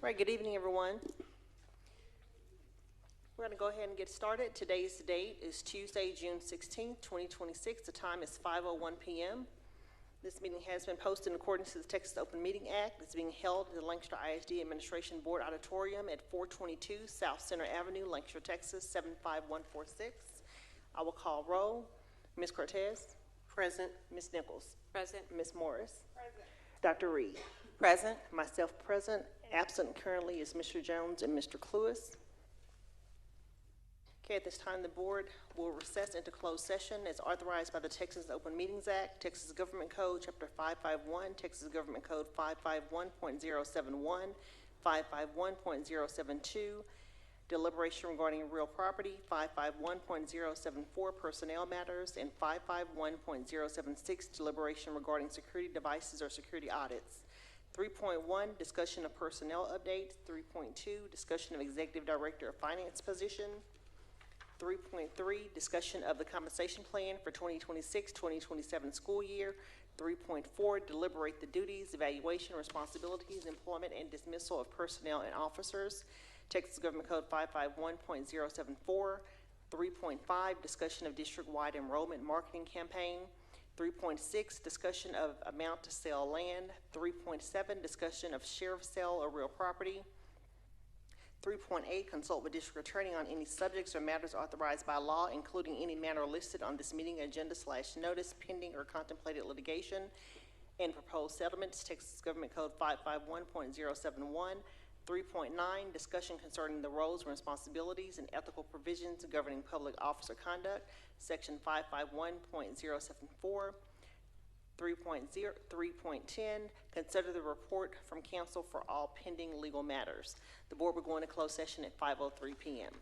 Right, good evening, everyone. We're going to go ahead and get started. Today's date is Tuesday, June 16th, 2026. The time is 5:01 p.m. This meeting has been posted in accordance to the Texas Open Meeting Act. It's being held at the Lancaster ISD Administration Board Auditorium at 422 South Center Avenue, Lancaster, Texas, 75146. I will call roll. Ms. Cortez? Present. Ms. Nichols? Present. Ms. Morris? Present. Dr. Reed? Present. Myself present. Absent currently is Mr. Jones and Mr. Cluis. Okay, at this time, the board will recess into closed session as authorized by the Texas Open Meetings Act, Texas Government Code, Chapter 551, Texas Government Code 551.071, 551.072, deliberation regarding real property, 551.074, personnel matters, and 551.076, deliberation regarding security devices or security audits. 3.1, discussion of personnel updates. 3.2, discussion of executive director of finance position. 3.3, discussion of the compensation plan for 2026-2027 school year. 3.4, deliberate the duties, evaluation, responsibilities, employment, and dismissal of personnel and officers. Texas Government Code 551.074. 3.5, discussion of district-wide enrollment marketing campaign. 3.6, discussion of amount to sell land. 3.7, discussion of sheriff's sale or real property. 3.8, consult with district attorney on any subjects or matters authorized by law, including any matter listed on this meeting agenda / notice pending or contemplated litigation and proposed settlements. Texas Government Code 551.071. 3.9, discussion concerning the roles and responsibilities and ethical provisions governing public officer conduct. Section 551.074. 3.10, consider the report from counsel for all pending legal matters. The board will go into closed session at 5:03 p.m.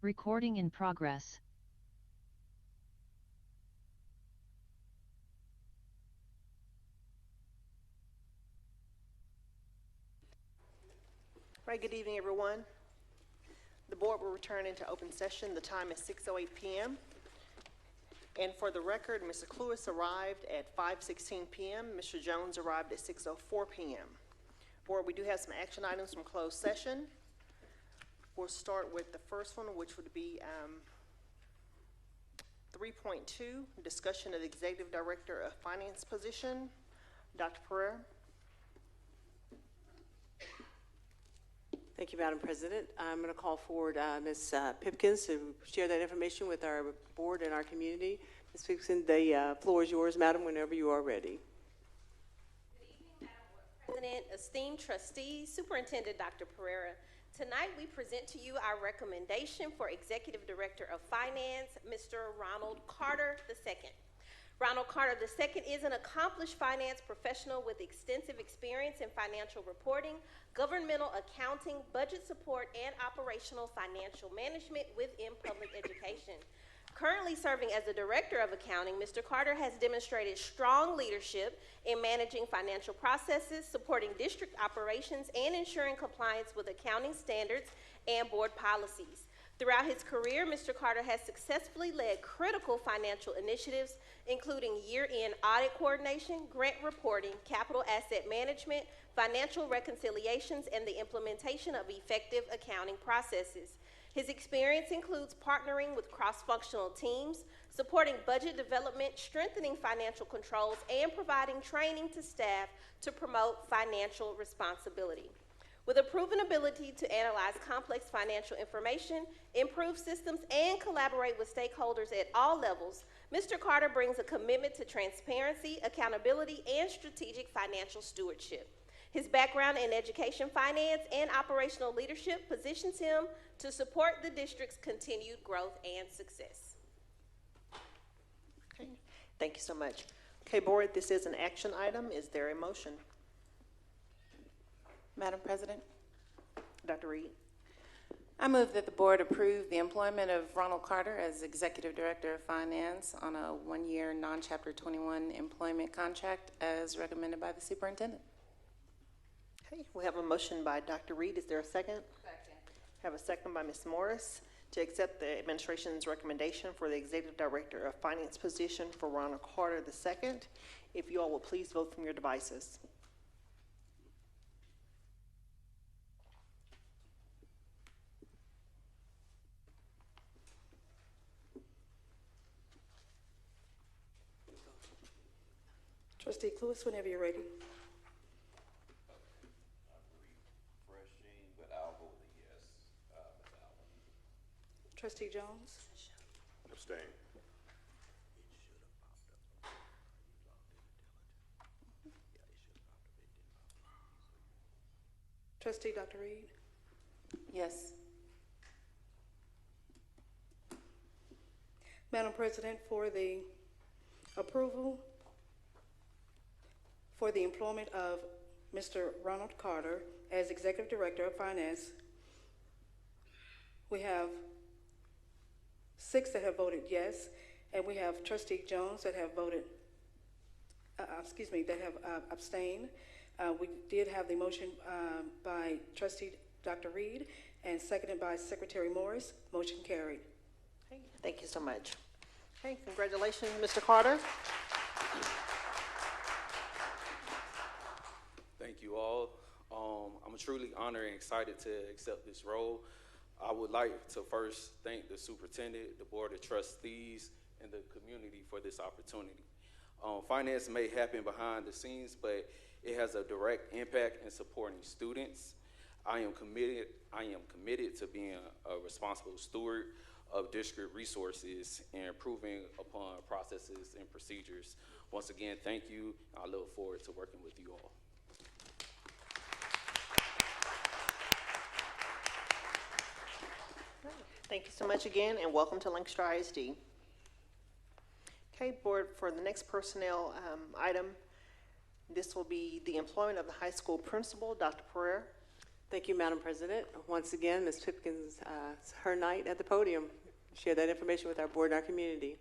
Recording in progress. All right, good evening, everyone. The board will return into open session. The time is 6:08 p.m. And for the record, Mr. Cluis arrived at 5:16 p.m. Mr. Jones arrived at 6:04 p.m. Board, we do have some action items from closed session. We'll start with the first one, which would be 3.2, discussion of the Executive Director of Finance position. Dr. Pereira. Thank you, Madam President. I'm going to call forward Ms. Pipkins to share that information with our board and our community. Ms. Pipkins, the floor is yours, Madam, whenever you are ready. Good evening, Madam Board President, esteemed trustees, Superintendent Dr. Pereira. Tonight, we present to you our recommendation for Executive Director of Finance, Mr. Ronald Carter II. Ronald Carter II is an accomplished finance professional with extensive experience in financial reporting, governmental accounting, budget support, and operational financial management within public education. Currently serving as the Director of Accounting, Mr. Carter has demonstrated strong leadership in managing financial processes, supporting district operations, and ensuring compliance with accounting standards and board policies. Throughout his career, Mr. Carter has successfully led critical financial initiatives, including year-end audit coordination, grant reporting, capital asset management, financial reconciliations, and the implementation of effective accounting processes. His experience includes partnering with cross-functional teams, supporting budget development, strengthening financial controls, and providing training to staff to promote financial responsibility. With a proven ability to analyze complex financial information, improve systems, and collaborate with stakeholders at all levels, Mr. Carter brings a commitment to transparency, accountability, and strategic financial stewardship. His background in education, finance, and operational leadership positions him to support the district's continued growth and success. Okay, thank you so much. Okay, board, this is an action item. Is there a motion? Madam President, Dr. Reed. I move that the board approve the employment of Ronald Carter as Executive Director of Finance on a one-year non-Chapter 21 employment contract as recommended by the superintendent. Okay, we have a motion by Dr. Reed. Is there a second? Second. Have a second by Ms. Morris to accept the administration's recommendation for the Executive Director of Finance position for Ronald Carter II. If you all will please vote from your devices. Trustee Cluis, whenever you're ready. Refreshing, but I'll vote a yes, Ms. Allen. Trustee Jones. Abstain. Trustee Dr. Reed. Yes. Madam President, for the approval for the employment of Mr. Ronald Carter as Executive Director of Finance, we have 6 that have voted yes, and we have Trustee Jones that have voted, that have abstained. We did have the motion by Trustee Dr. Reed and seconded by Secretary Morris. Motion carried. Okay, thank you so much. Okay, congratulations, Mr. Carter. Thank you all. I'm truly honored and excited to accept this role. I would like to first thank the superintendent, the board of trustees, and the community for this opportunity. Finance may happen behind the scenes, but it has a direct impact in supporting students. I am committed to being a responsible steward of district resources and improving upon processes and procedures. Once again, thank you. I look forward to working with you all. Thank you so much again, and welcome to Lancaster ISD. Okay, board, for the next personnel item, this will be the employment of the high school principal, Dr. Pereira. Thank you, Madam President. Once again, Ms. Pipkins, it's her night at the podium. Share that information with our board and our community.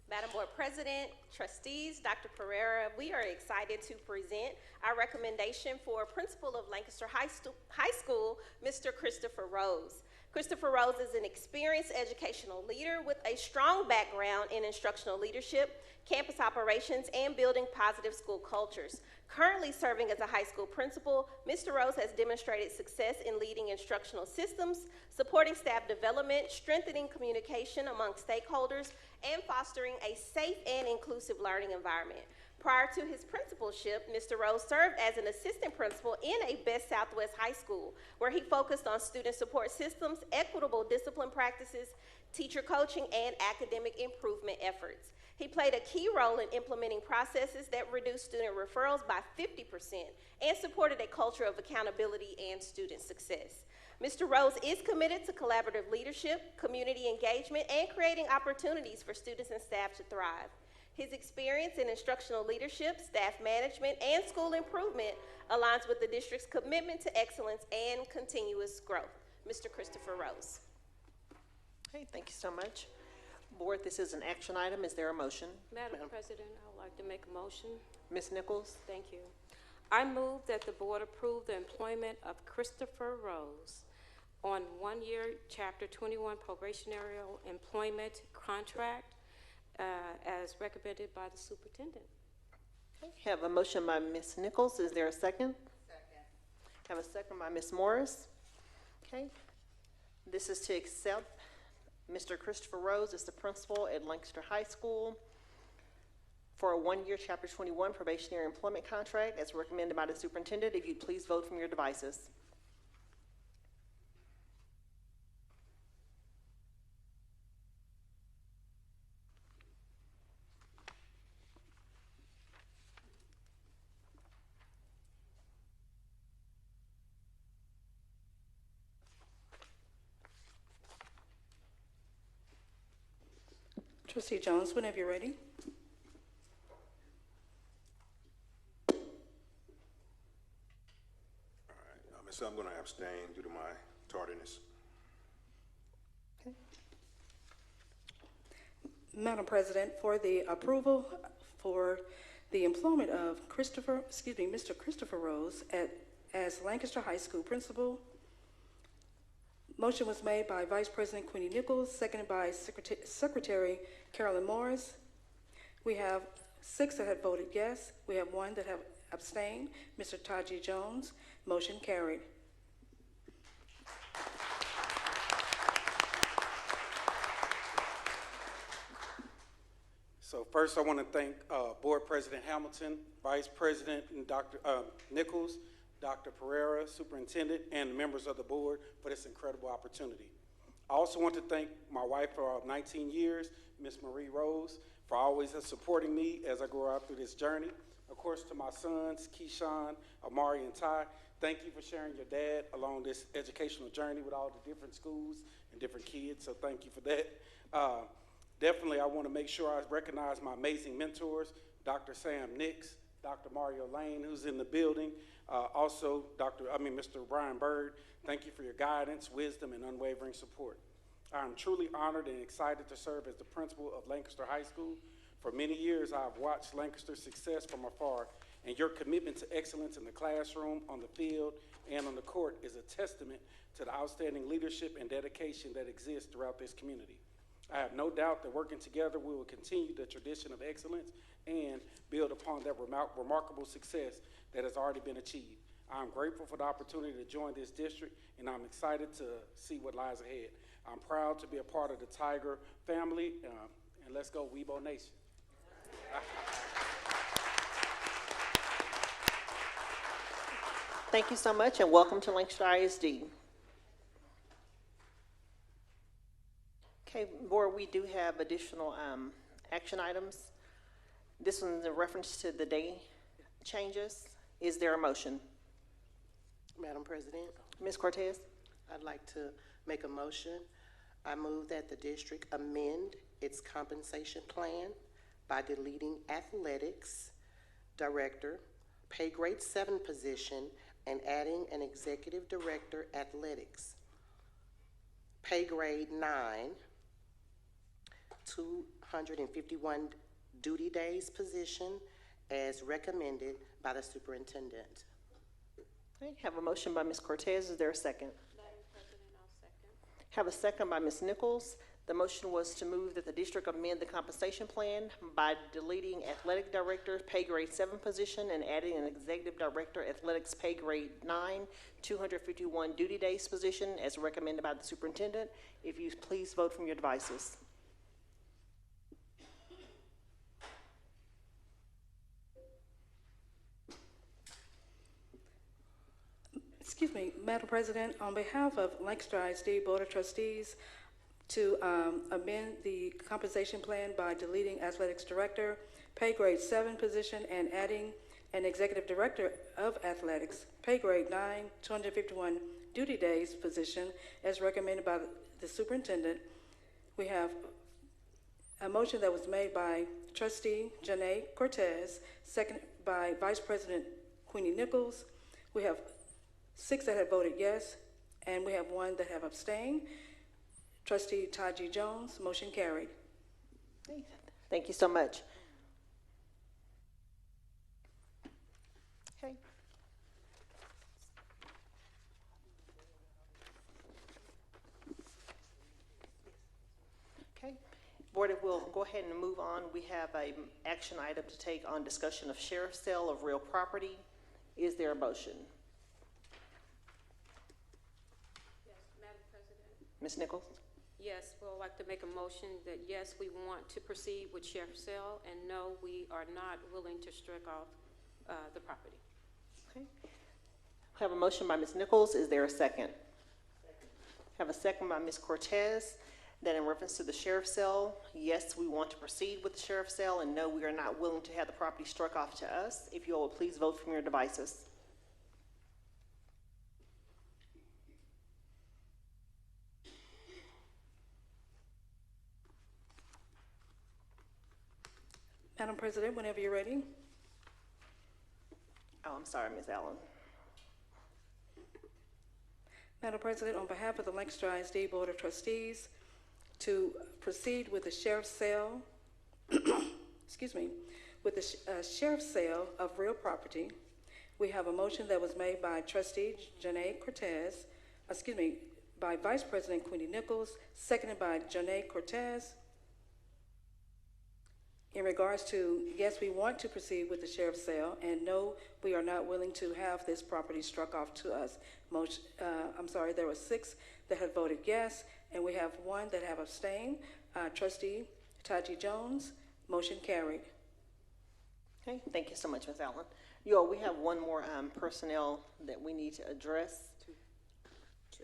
Madam Board President, trustees, Dr. Pereira, we are excited to present our recommendation for Principal of Lancaster High School, Mr. Christopher Rose. Christopher Rose is an experienced educational leader with a strong background in instructional leadership, campus operations, and building positive school cultures. Currently serving as a high school principal, Mr. Rose has demonstrated success in leading instructional systems, supporting staff development, strengthening communication among stakeholders, and fostering a safe and inclusive learning environment. Prior to his principalship, Mr. Rose served as an assistant principal in a Best Southwest high school, where he focused on student support systems, equitable discipline practices, teacher coaching, and academic improvement efforts. He played a key role in implementing processes that reduced student referrals by 50% and supported a culture of accountability and student success. Mr. Rose is committed to collaborative leadership, community engagement, and creating opportunities for students and staff to thrive. His experience in instructional leadership, staff management, and school improvement aligns with the district's commitment to excellence and continuous growth. Mr. Christopher Rose. Okay, thank you so much. Board, this is an action item. Is there a motion? Madam President, I would like to make a motion. Ms. Nichols? Thank you. I move that the board approve the employment of Christopher Rose on one-year Chapter 21 probationary employment contract as recommended by the superintendent. Okay, have a motion by Ms. Nichols. Is there a second? Second. Have a second by Ms. Morris. Okay. This is to accept Mr. Christopher Rose as the principal at Lancaster High School for a one-year Chapter 21 probationary employment contract as recommended by the superintendent. If you'd please vote from your devices. Trustee Jones, whenever you're ready. All right, so I'm going to abstain due to my tardiness. Madam President, for the approval for the employment of Mr. Christopher Rose as Lancaster High School principal, motion was made by Vice President Queenie Nichols, seconded by Secretary Carolyn Morris. We have 6 that have voted yes. We have 1 that have abstained, Mr. Taji Jones. Motion carried. So first I want to thank Board President Hamilton, Vice President and Dr. Nichols, Dr. Pereira, Superintendent, and the members of the board for this incredible opportunity. I also want to thank my wife for 19 years, Miss Marie Rose, for always supporting me as I grow out through this journey. Of course, to my sons, Keyshawn, Amari, and Ty, thank you for sharing your dad along this educational journey with all the different schools and different kids, so thank you for that. Definitely, I want to make sure I recognize my amazing mentors, Dr. Sam Nix, Dr. Mario Lane, who's in the building, also Mr. Brian Bird. Thank you for your guidance, wisdom, and unwavering support. I am truly honored and excited to serve as the principal of Lancaster High School. For many years, I've watched Lancaster's success from afar, and your commitment to excellence in the classroom, on the field, and on the court is a testament to the outstanding leadership and dedication that exists throughout this community. I have no doubt that working together, we will continue the tradition of excellence and build upon that remarkable success that has already been achieved. I'm grateful for the opportunity to join this district, and I'm excited to see what lies ahead. I'm proud to be a part of the Tiger family, and let's go Weibo Nation. Thank you so much, and welcome to Lancaster ISD. Okay, board, we do have additional action items. This one's in reference to the day changes. Is there a motion? Madam President, Ms. Cortez? I'd like to make a motion. I move that the district amend its compensation plan by deleting athletics director, pay grade 7 position, and adding an executive director athletics, pay grade 9, 251 duty days position as recommended by the superintendent. Okay, have a motion by Ms. Cortez. Is there a second? Madam President, I'll second. Have a second by Ms. Nichols. The motion was to move that the district amend the compensation plan by deleting athletic director pay grade 7 position and adding an executive director athletics pay grade 9, 251 duty days position as recommended by the superintendent. If you please vote from your devices. Excuse me, Madam President, on behalf of Lancaster ISD Board of Trustees, to amend the compensation plan by deleting athletics director, pay grade 7 position, and adding an executive director of athletics, pay grade 9, 251 duty days position, as recommended by the superintendent. We have a motion that was made by trustee Janae Cortez, second by Vice President Queenie Nichols. We have 6 that have voted yes, and we have 1 that have abstained. Trustee Taji Jones, motion carried. Thank you so much. Okay. Okay. Board, if we'll go ahead and move on, we have a action item to take on discussion of sheriff's sale of real property. Is there a motion? Yes, Madam President. Ms. Nichols? Yes, we'd like to make a motion that yes, we want to proceed with sheriff's sale, and no, we are not willing to strike off the property. Okay. Have a motion by Ms. Nichols. Is there a second? Have a second by Ms. Cortez. That in reference to the sheriff's sale, yes, we want to proceed with the sheriff's sale, and no, we are not willing to have the property struck off to us. If you all will please vote from your devices. Madam President, whenever you're ready. Oh, I'm sorry, Ms. Allen. Madam President, on behalf of the Lancaster ISD Board of Trustees, to proceed with the sheriff's sale, excuse me, with the sheriff's sale of real property, we have a motion that was made by trustee Janae Cortez, by Vice President Queenie Nichols, seconded by Janae Cortez. In regards to, yes, we want to proceed with the sheriff's sale, and no, we are not willing to have this property struck off to us. There were 6 that had voted yes, and we have 1 that have abstained. Trustee Taji Jones, motion carried. Okay, thank you so much, Ms. Allen. You all, we have 1 more personnel that we need to address. 2.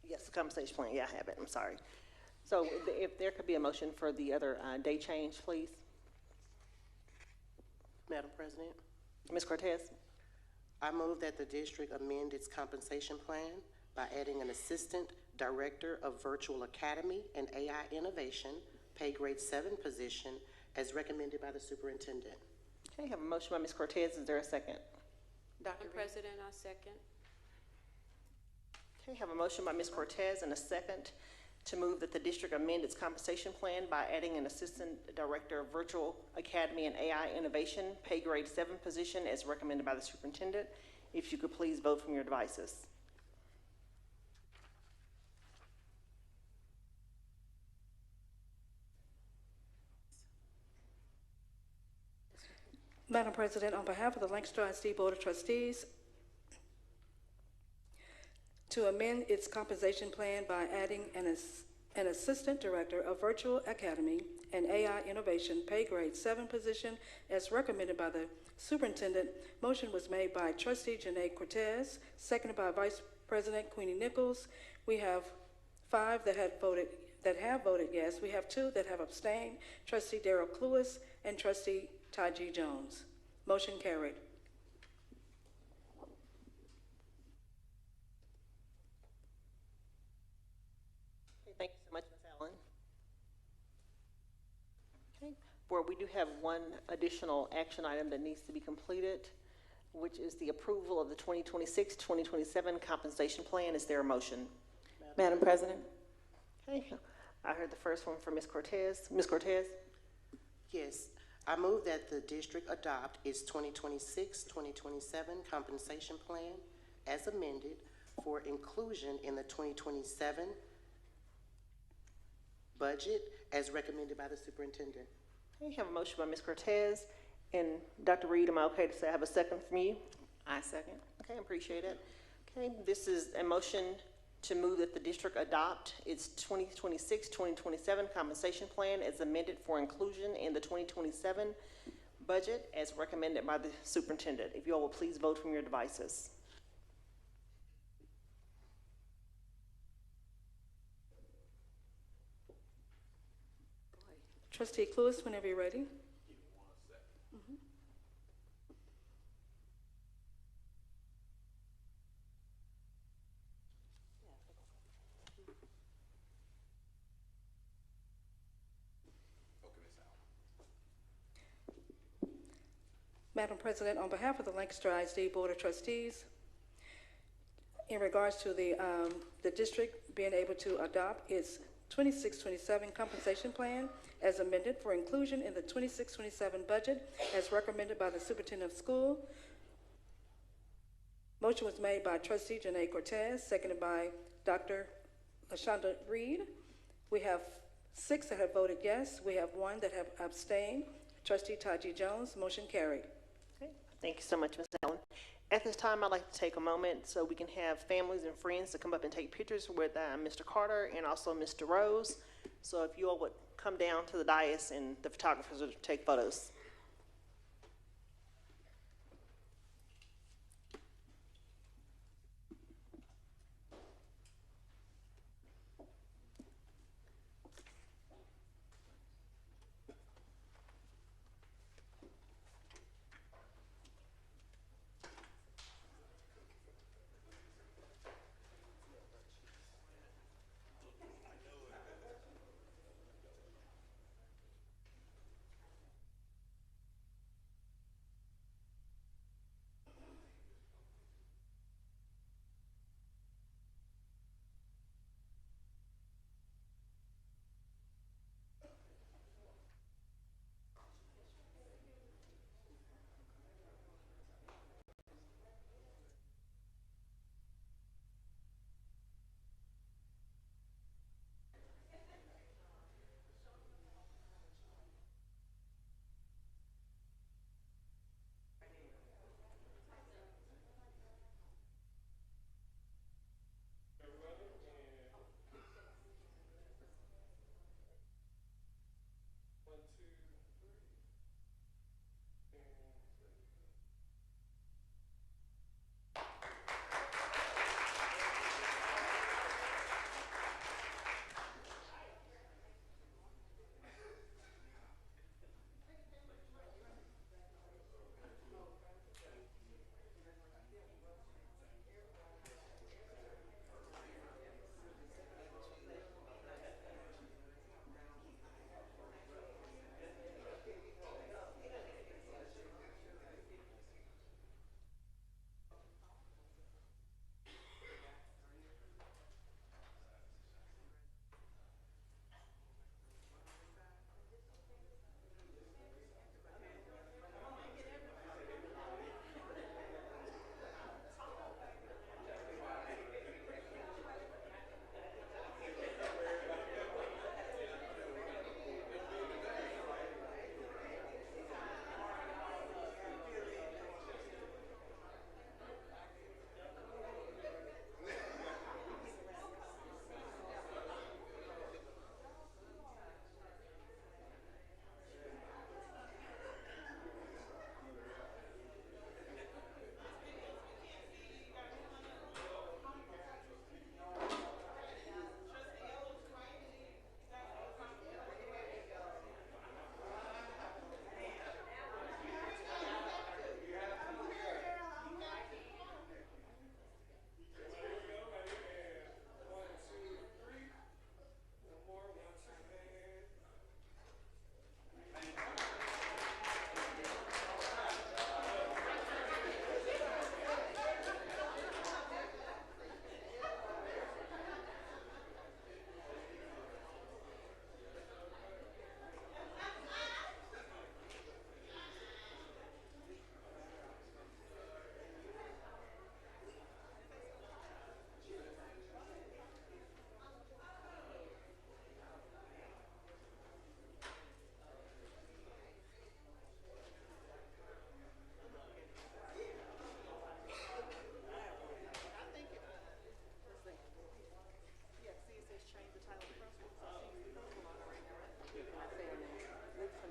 Yes, the compensation plan. Yeah, I have it. I'm sorry. So if there could be a motion for the other day change, please. Madam President, Ms. Cortez? I move that the district amend its compensation plan by adding an assistant director of virtual academy and AI innovation, pay grade 7 position, as recommended by the superintendent. Okay, have a motion by Ms. Cortez. Is there a second? Madam President, I second. Okay, have a motion by Ms. Cortez and a second to move that the district amend its compensation plan by adding an assistant director of virtual academy and AI innovation, pay grade 7 position as recommended by the superintendent. If you could please vote from your devices. Madam President, on behalf of the Lancaster ISD Board of Trustees, to amend its compensation plan by adding an assistant director of virtual academy and AI innovation, pay grade 7 position, as recommended by the superintendent. Motion was made by trustee Janae Cortez, seconded by Vice President Queenie Nichols. We have 5 that have voted yes. We have 2 that have abstained, trustee Darrell Cluis and trustee Taji Jones. Motion carried. Thank you so much, Ms. Allen. Okay, Board, we do have 1 additional action item that needs to be completed. which is the approval of the 2026-2027 compensation plan. Is there a motion? Madam President, Okay, I heard the first one from Ms. Cortez. Ms. Cortez? Yes, I move that the district adopt its 2026-2027 compensation plan as amended for inclusion in the 2027 budget as recommended by the superintendent. Okay, have a motion by Ms. Cortez. And Dr. Reed, am I okay to say I have a second from you? I second. Okay, I appreciate it. Okay, this is a motion to move that the district adopt its 2026-2027 compensation plan as amended for inclusion in the 2027 budget as recommended by the superintendent. If you all will please vote from your devices. Trustee Cluis, whenever you're ready. Madam President, on behalf of the Lancaster ISD Board of Trustees, in regards to the district being able to adopt its 26-27 compensation plan as amended for inclusion in the 26-27 budget as recommended by the superintendent of school. Motion was made by Trustee Janae Cortez, seconded by Dr. LaShonda Reed. We have 6 that have voted yes. We have 1 that have abstained. Trustee Taji Jones, motion carried. Okay, thank you so much, Ms. Allen. At this time, I'd like to take a moment so we can have families and friends to come up and take pictures with Mr. Carter and also Mr. Rose. So if you all would come down to the dais and the photographers would take photos.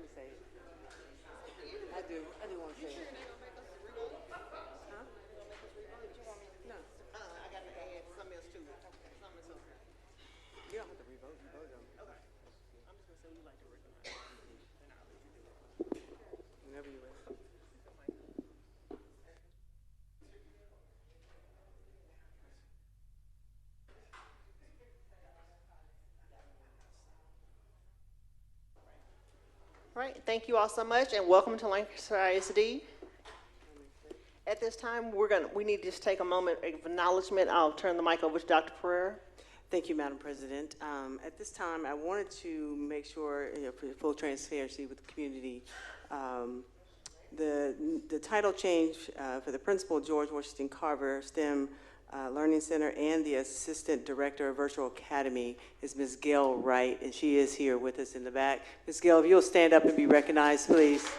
me say it. I do want to say it. Huh? No, I got to add something else to it. Something else. you don't have to revote, you voted on it. Okay. I'm just gonna say we like to recognize. Whenever you're ready. All right, thank you all so much, and welcome to Lancaster ISD. At this time, we need to just take a moment of acknowledgement. I'll turn the mic over to Dr. Pereira. Thank you, Madam President. At this time, I wanted to make sure, for full transparency with the community, the title change for the principal, George Washington Carver STEM Learning Center, and the Assistant Director of Virtual Academy is Ms. Gail Wright, and she is here with us in the back. Ms. Gail, if you'll stand up and be recognized, please.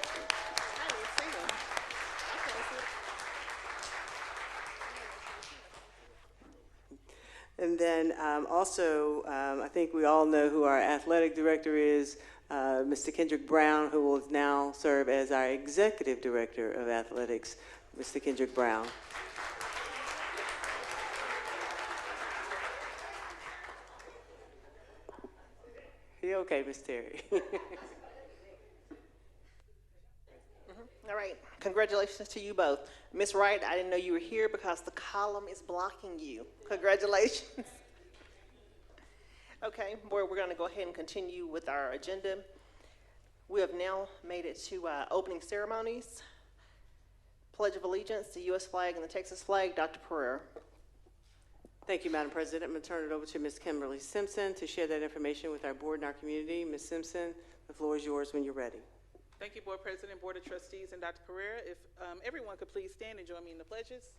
And then also, I think we all know who our athletic director is, Mr. Kendrick Brown, who will now serve as our executive director of athletics, Mr. Kendrick Brown. You okay, Ms. Terry? All right, congratulations to you both. Ms. Wright, I didn't know you were here because the column is blocking you. Congratulations. Okay, boy, we're gonna go ahead and continue with our agenda. We have now made it to opening ceremonies. Pledge of Allegiance, the U.S. flag and the Texas flag. Dr. Pereira. Thank you, Madam President. I'm going to turn it over to Ms. Kimberly Simpson to share that information with our board and our community. Ms. Simpson, the floor is yours when you're ready. Thank you, Board President, Board of Trustees, and Dr. Pereira. If everyone could please stand and join me in the pledges.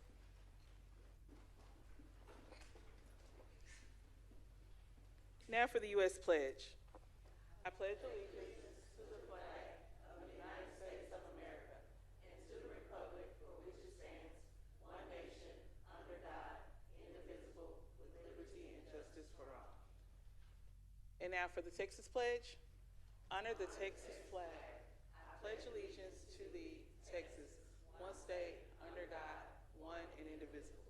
Now for the U.S. pledge. I pledge allegiance to the flag of the United States of America and to the republic for which it stands, one nation, under God, indivisible, with liberty and justice for all. And now for the Texas pledge. Honor the Texas flag. I pledge allegiance to thee, Texas, one state, under God, one and indivisible.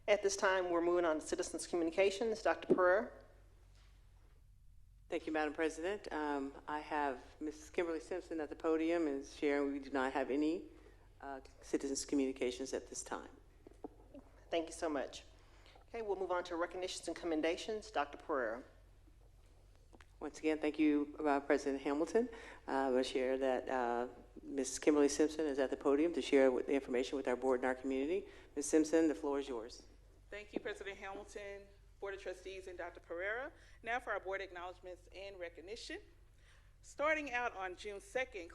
At this time, we're moving on to citizens' communications. Dr. Pereira. Thank you, Madam President. I have Ms. Kimberly Simpson at the podium and sharing we do not have any citizens' communications at this time. Thank you so much. Okay, we'll move on to recognitions and commendations. Dr. Pereira. Once again, thank you, President Hamilton. I will share that Ms. Kimberly Simpson is at the podium to share the information with our board and our community. Ms. Simpson, the floor is yours. Thank you, President Hamilton, Board of Trustees, and Dr. Pereira. Now for our board acknowledgments and recognition. Starting out on June 2nd,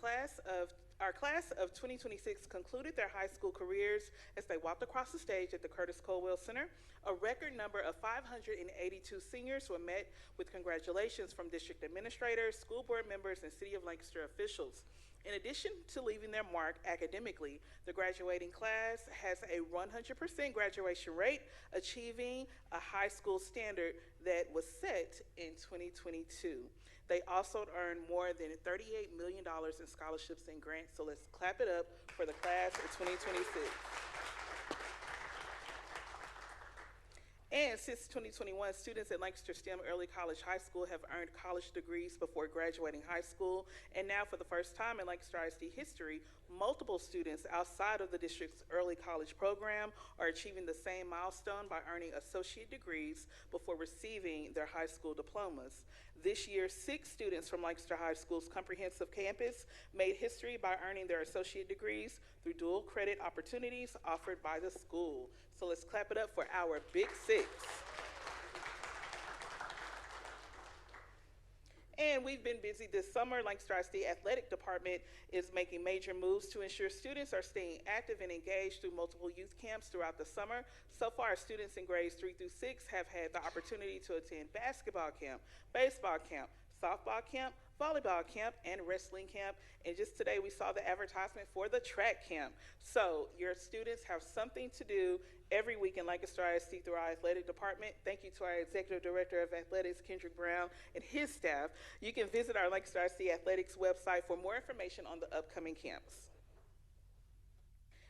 our class of 2026 concluded their high school careers as they walked across the stage at the Curtis Colwell Center. A record number of 582 seniors were met with congratulations from district administrators, school board members, and City of Lancaster officials. In addition to leaving their mark academically, the graduating class has a 100% graduation rate, achieving a high school standard that was set in 2022. They also earned more than $38 million in scholarships and grants, so let's clap it up for the class of 2026. And since 2021, students at Lancaster STEM Early College High School have earned college degrees before graduating high school. And now for the first time in Lancaster ISD history, multiple students outside of the district's early college program are achieving the same milestone by earning associate degrees before receiving their high school diplomas. This year, 6 students from Lancaster High School's comprehensive campus made history by earning their associate degrees through dual credit opportunities offered by the school. So let's clap it up for our Big 6. And we've been busy this summer. Lancaster ISD Athletic Department is making major moves to ensure students are staying active and engaged through multiple youth camps throughout the summer. So far, students in grades 3 through 6 have had the opportunity to attend basketball camp, baseball camp, softball camp, volleyball camp, and wrestling camp. And just today we saw the advertisement for the track camp. So your students have something to do every week in Lancaster ISD through our athletic department. Thank you to our Executive Director of Athletics, Kendrick Brown, and his staff. You can visit our Lancaster ISD Athletics website for more information on the upcoming camps.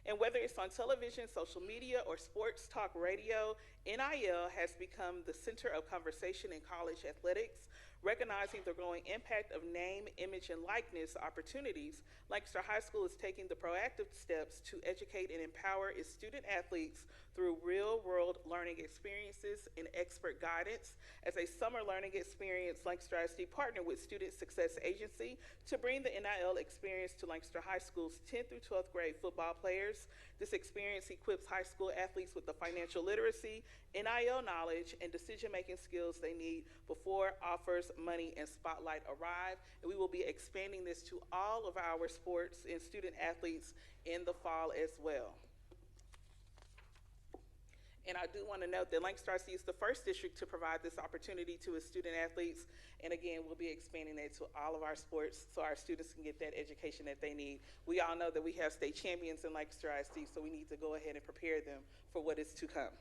And whether it's on television, social media, or sports talk radio, NIL has become the center of conversation in college athletics. Recognizing the growing impact of name, image, and likeness opportunities, Lancaster High School is taking the proactive steps to educate and empower its student athletes through real-world learning experiences and expert guidance. As a summer learning experience, Lancaster ISD partnered with Student Success Agency to bring the NIL experience to Lancaster High School's 10th through 12th grade football players. This experience equips high school athletes with the financial literacy, NIL knowledge, and decision-making skills they need before offers, money, and spotlight arrive. And we will be expanding this to all of our sports and student athletes in the fall as well. And I do want to note that Lancaster ISD is the first district to provide this opportunity to its student athletes. And again, we'll be expanding that to all of our sports so our students can get that education that they need. We all know that we have state champions in Lancaster ISD, so we need to go ahead and prepare them for what is to come.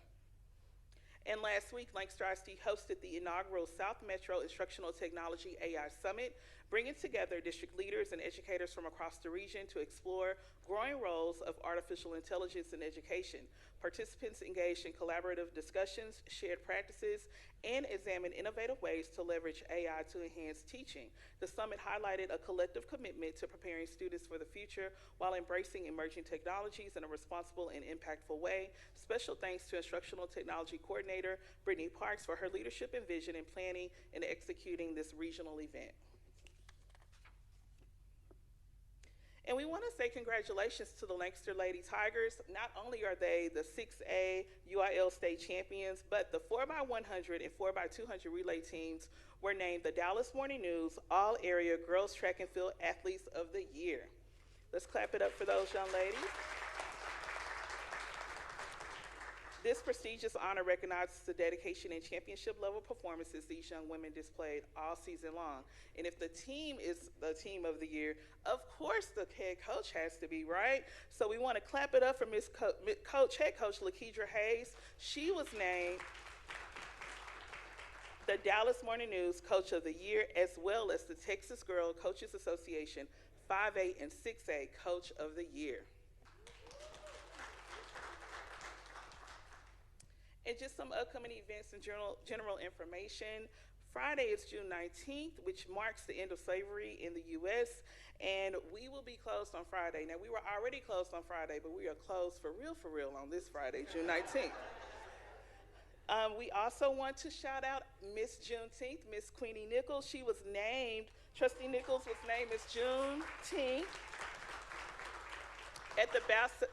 And last week, Lancaster ISD hosted the inaugural South Metro Instructional Technology AI Summit, bringing together district leaders and educators from across the region to explore growing roles of artificial intelligence in education. Participants engaged in collaborative discussions, shared practices, and examined innovative ways to leverage AI to enhance teaching. The summit highlighted a collective commitment to preparing students for the future while embracing emerging technologies in a responsible and impactful way. Special thanks to Instructional Technology Coordinator Brittany Parks for her leadership and vision in planning and executing this regional event. And we want to say congratulations to the Lancaster Lady Tigers. Not only are they the 6A UIL state champions, but the 4x100 and 4x200 relay teams were named the Dallas Morning News All-Area Girls Track and Field Athletes of the Year. Let's clap it up for those young ladies. This prestigious honor recognizes the dedication and championship-level performances these young women displayed all season long. And if the team is the team of the year, of course the head coach has to be, right? So we want to clap it up for head coach Lakedra Hayes. She was named the Dallas Morning News Coach of the Year, as well as the Texas Girl Coaches Association 5A and 6A Coach of the Year. And just some upcoming events and general information. Friday is June 19th, which marks the end of slavery in the U.S., and we will be closed on Friday. Now, we were already closed on Friday, but we are closed for real on this Friday, June 19th. We also want to shout out Miss Juneteenth, Miss Queenie Nichols. She was named, Trustee Nichols was named Miss Juneteenth at the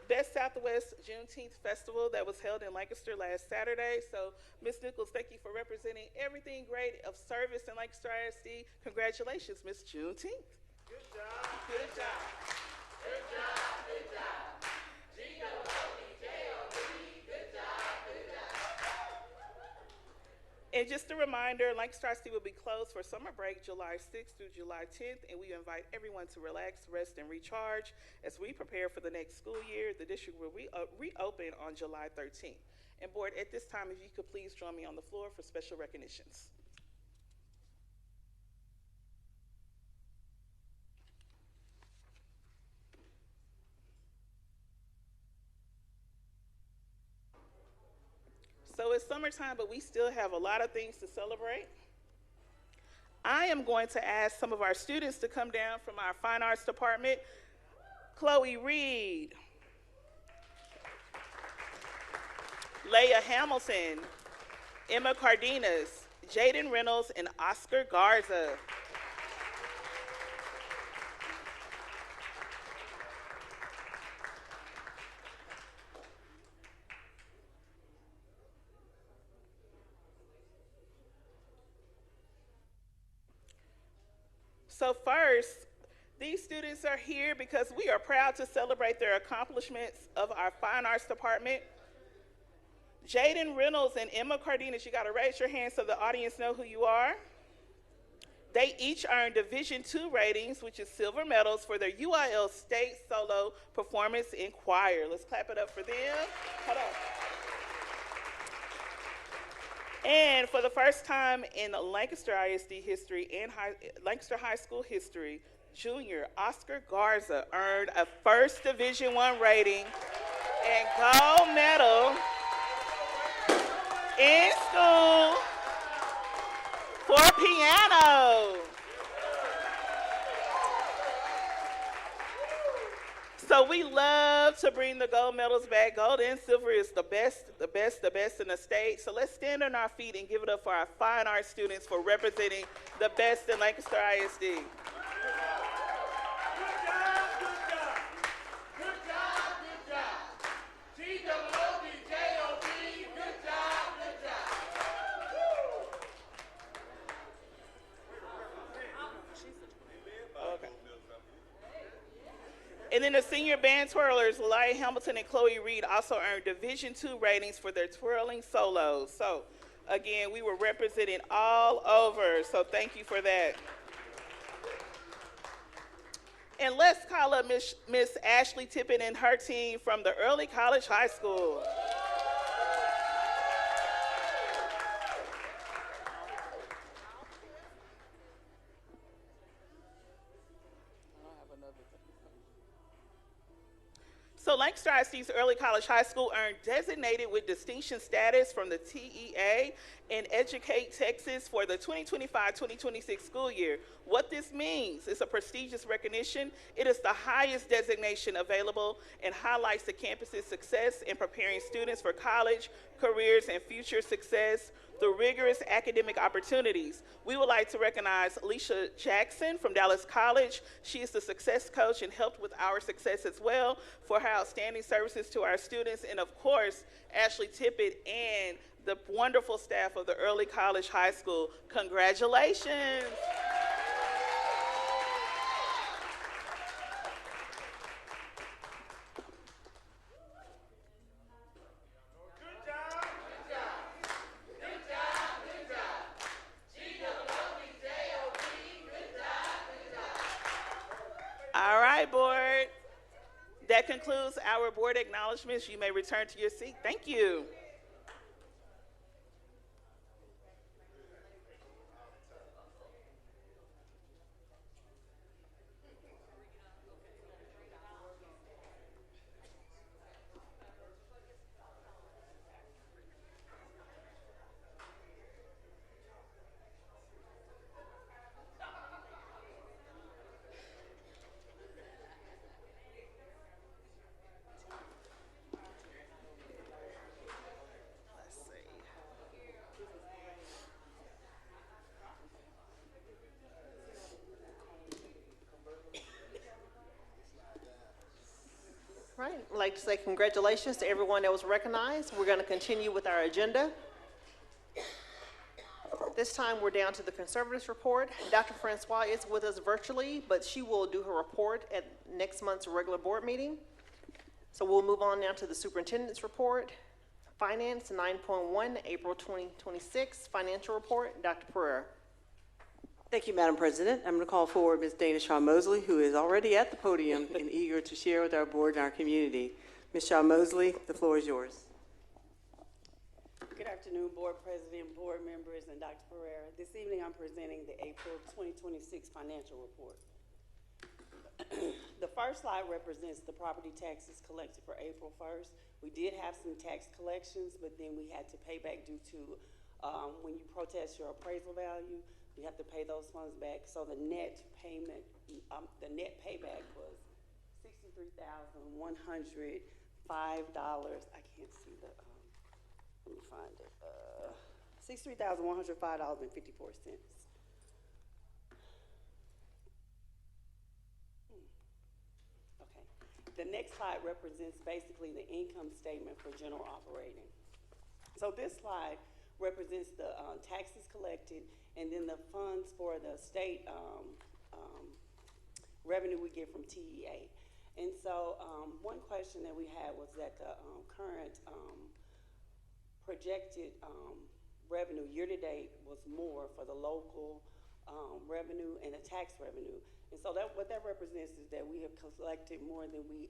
Best Southwest Juneteenth Festival that was held in Lancaster last Saturday. So, Ms. Nichols, thank you for representing everything great of service in Lancaster ISD. Congratulations, Ms. Juneteenth. Good job. Good job. Good job. Good job. G-O-O-D-J-O-B. Good job. Good job. And just a reminder, Lancaster ISD will be closed for summer break July 6th through July 10th, and we invite everyone to relax, rest, and recharge. As we prepare for the next school year, the district will reopen on July 13th. And board, at this time, if you could please join me on the floor for special recognitions. So it's summertime, but we still have a lot of things to celebrate. I am going to ask some of our students to come down from our Fine Arts Department. Chloe Reed, Leah Hamilton, Emma Cardenas, Jaden Reynolds, and Oscar Garza. So first, these students are here because we are proud to celebrate their accomplishments of our Fine Arts Department. Jaden Reynolds and Emma Cardenas, you gotta raise your hand so the audience know who you are. They each earned Division II ratings, which is silver medals, for their UIL state solo performance in choir. Let's clap it up for them. Hold on. And for the first time in Lancaster ISD history and Lancaster High School history, junior Oscar Garza earned a first Division I rating and gold medal in school for piano. So we love to bring the gold medals back. Gold and silver is the best in the state. So let's stand on our feet and give it up for our fine arts students for representing the best in Lancaster ISD. And then the senior band twirlers, Elia Hamilton and Chloe Reed, also earned Division II ratings for their twirling solos. So, again, we were represented all over, so thank you for that. And let's call up Miss Ashley Tippett and her team from the Early College High School. So Lancaster ISD's Early College High School earned designated with distinction status from the TEA and Educate Texas for the 2025-2026 school year. What this means is a prestigious recognition. It is the highest designation available and highlights the campus's success in preparing students for college, careers, and future success through rigorous academic opportunities. We would like to recognize Alicia Jackson from Dallas College. She is the success coach and helped with our success as well for her outstanding services to our students. And of course, Ashley Tippett and the wonderful staff of the Early College High School. Congratulations. All right, board. That concludes our board acknowledgments. You may return to your seat. Thank you. Right, I'd like to say congratulations to everyone that was recognized. We're going to continue with our agenda. This time, we're down to the conservators report. Dr. Francois is with us virtually, but she will do her report at next month's regular board meeting. So we'll move on now to the superintendent's report. Finance 9.1, April 2026, financial report. Dr. Pereira. Thank you, Madam President. I'm going to call forward Ms. Dana Shaw Mosley, who is already at the podium and eager to share with our board and our community. Ms. Shaw Mosley, the floor is yours. Good afternoon, board president, board members, and Dr. Pereira. This evening, I'm presenting the April 2026 financial report. The first slide represents the property taxes collected for April 1st. We did have some tax collections, but then we had to pay back due to when you protest your appraisal value, you have to pay those funds back. So the net payment, the net payback was $63,105. I can't see the, let me find it. $63,105.54. Okay. The next slide represents basically the income statement for general operating. So this slide represents the taxes collected and then the funds for the state revenue we get from TEA. And so one question that we had was that the current projected revenue year-to-date was more for the local revenue and the tax revenue. And so what that represents is that we have collected more than the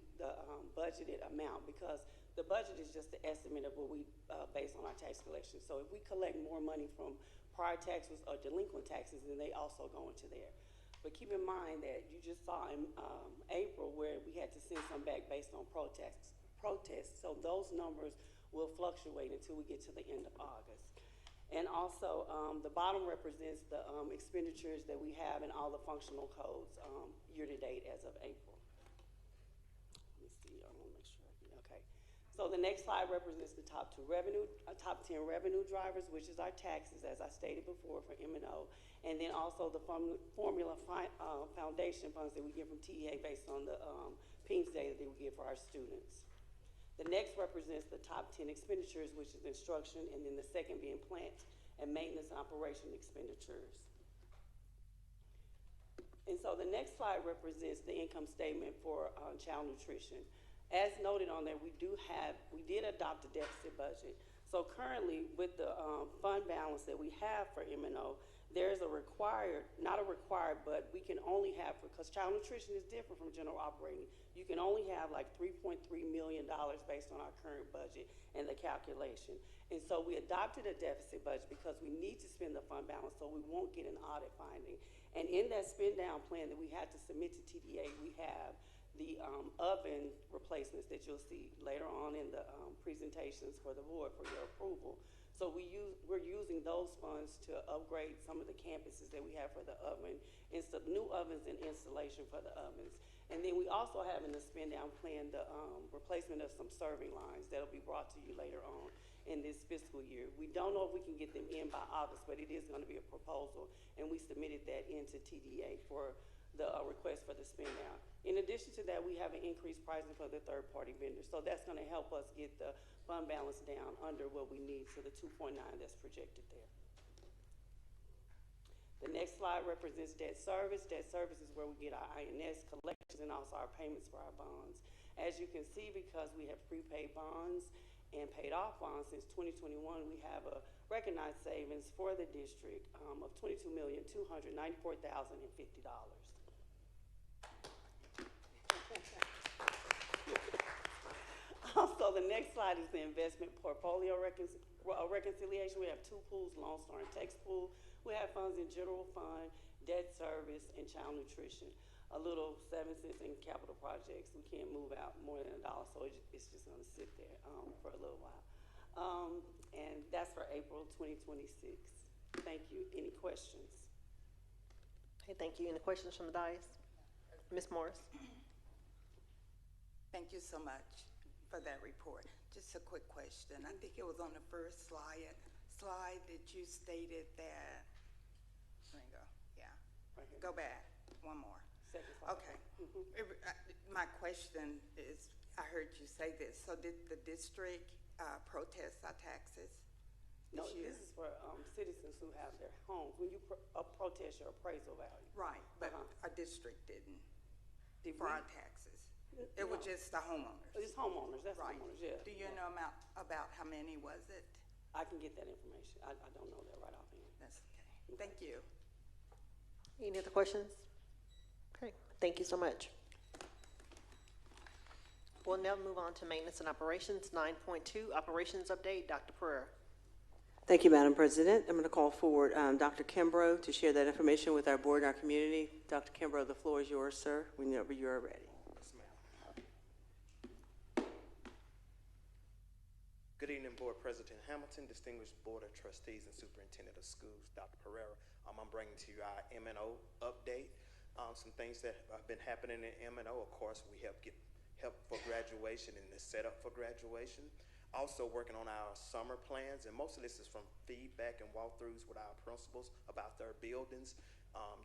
budgeted amount, because the budget is just the estimate of what we base on our tax collection. So if we collect more money from prior taxes or delinquent taxes, then they also go into there. But keep in mind that you just saw in April where we had to send some back based on protests. So those numbers will fluctuate until we get to the end of August. And also, the bottom represents the expenditures that we have in all the functional codes year-to-date as of April. Let me see, I want to make sure. Okay. So the next slide represents the top 10 revenue drivers, which is our taxes, as I stated before, for M&O, and then also the formula foundation funds that we get from TEA based on the PINS data that we get for our students. The next represents the top 10 expenditures, which is instruction, and then the second being plant and maintenance and operation expenditures. And so the next slide represents the income statement for child nutrition. As noted on there, we did adopt a deficit budget. So currently, with the fund balance that we have for M&O, there's a required, not a required, but we can only have, because child nutrition is different from general operating, you can only have like $3.3 million based on our current budget and the calculation. And so we adopted a deficit budget because we need to spend the fund balance so we won't get an audit finding. And in that spend down plan that we had to submit to TDA, we have the oven replacements that you'll see later on in the presentations for the board for your approval. So we're using those funds to upgrade some of the campuses that we have for the oven, new ovens and installation for the ovens. And then we also have in the spend down plan the replacement of some serving lines that'll be brought to you later on in this fiscal year. We don't know if we can get them in by August, but it is going to be a proposal, and we submitted that into TDA for the request for the spend down. In addition to that, we have an increased pricing for the third-party vendors, so that's going to help us get the fund balance down under what we need to the 2.9 that's projected there. The next slide represents debt service. Debt service is where we get our INS collections and also our payments for our bonds. As you can see, because we have prepaid bonds and paid off bonds since 2021, we have a recognized savings for the district of $22,294,050. Also, the next slide is the investment portfolio reconciliation. We have two pools, Lone Star and Tex Pool. We have funds in general fund, debt service, and child nutrition. A little 7 cents in capital projects. We can't move out more than $1, so it's just going to sit there for a little while. And that's for April 2026. Thank you. Any questions? Okay, thank you. Any questions from the dais? Ms. Morris? Thank you so much for that report. Just a quick question. I think it was on the first slide that you stated that, there you go, yeah. Right here. Go back, one more. Second slide. Okay. My question is, I heard you say this, so did the district protest our taxes No, this year? this is for citizens who have their homes. When you protest your appraisal value. Right, but our district didn't Did for we? our taxes. It was just the homeowners. It's homeowners, that's Right. homeowners, yeah. Do you know about how many was it? I can get that information. I don't know that right offhand. That's okay. Thank you. Any other questions? Okay, thank you so much. We'll now move on to maintenance and operations. 9.2, operations update. Dr. Pereira. Thank you, Madam President. I'm going to call forward Dr. Kimbrough to share that information with our board and our community. Dr. Kimbrough, the floor is yours, sir, whenever you are ready. Good evening, Board President Hamilton, distinguished Board of Trustees and Superintendent of Schools, Dr. Pereira. I'm bringing to you our M&O update. Some things that have been happening in M&O. Of course, we help get help for graduation and the setup for graduation. Also working on our summer plans, and most of this is from feedback and walkthroughs with our principals about their buildings.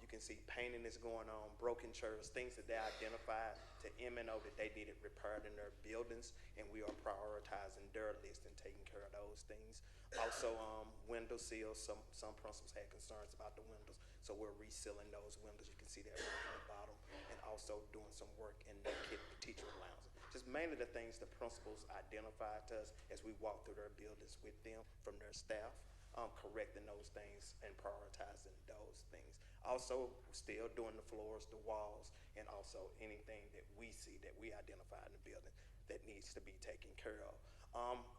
You can see painting is going on, broken chairs, things that they identified to M&O that they needed repaired in their buildings, and we are prioritizing their list and taking care of those things. Also, window seals, some principals had concerns about the windows, so we're resealing those windows. You can see that right in the bottom. And also also doing some work in the kid teacher lounge. Just mainly the things the principals identified to us as we walk through their buildings with them from their staff, correcting those things and prioritizing those things. Also, still doing the floors, the walls, and also anything that we see that we identify in the building that needs to be taken care of.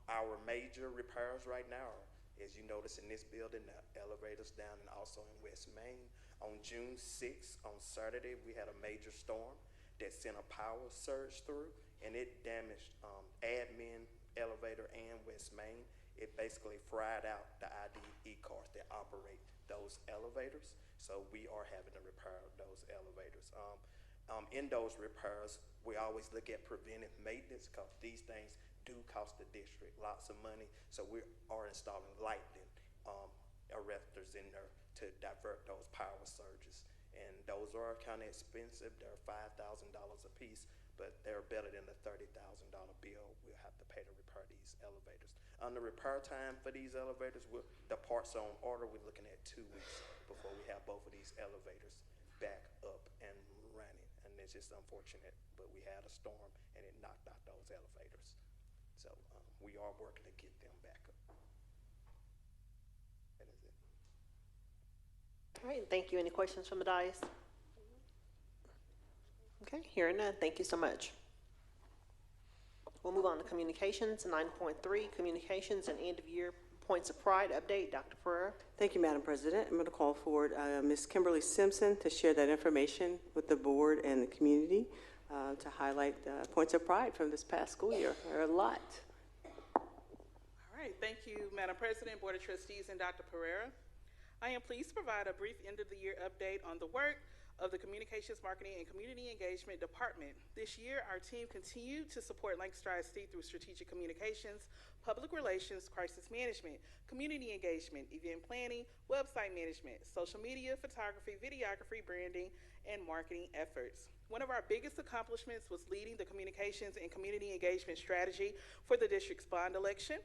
Our major repairs right now are, as you notice in this building, the elevators down and also in West Main. On June 6th, on Saturday, we had a major storm that sent a power surge through, and it damaged admin, elevator, and West Main. It basically fried out the IDE cars that operate those elevators. So we are having to repair those elevators. In those repairs, we always look at preventive maintenance because these things do cost the district lots of money. So we are installing lightning arresters in there to divert those power surges. And those are kind of expensive. They're $5,000 a piece, but they're better than the $30,000 bill we'll have to pay to repair these elevators. On the repair time for these elevators, the parts are on order. We're looking at 2 weeks before we have both of these elevators back up and running. And it's just unfortunate, but we had a storm and it knocked out those elevators. So we are working to get them back up. That is it. All right, thank you. Any questions from the dais? Okay, hearing none, thank you so much. We'll move on to communications, 9.3, communications and end-of-year points of pride update. Dr. Ferrer. Thank you, Madam President. I'm going to call forward Ms. Kimberly Simpson to share that information with the board and the community to highlight points of pride from this past school year. There are a lot. All right, thank you, Madam President, Board of Trustees, and Dr. Pereira. I am pleased to provide a brief end-of-the-year update on the work of the Communications, Marketing, and Community Engagement Department. This year, our team continued to support Lancaster ISD through strategic communications, public relations, crisis management, community engagement, event planning, website management, social media, photography, videography, branding, and marketing efforts. One of our biggest accomplishments was leading the communications and community engagement strategy for the district's bond election.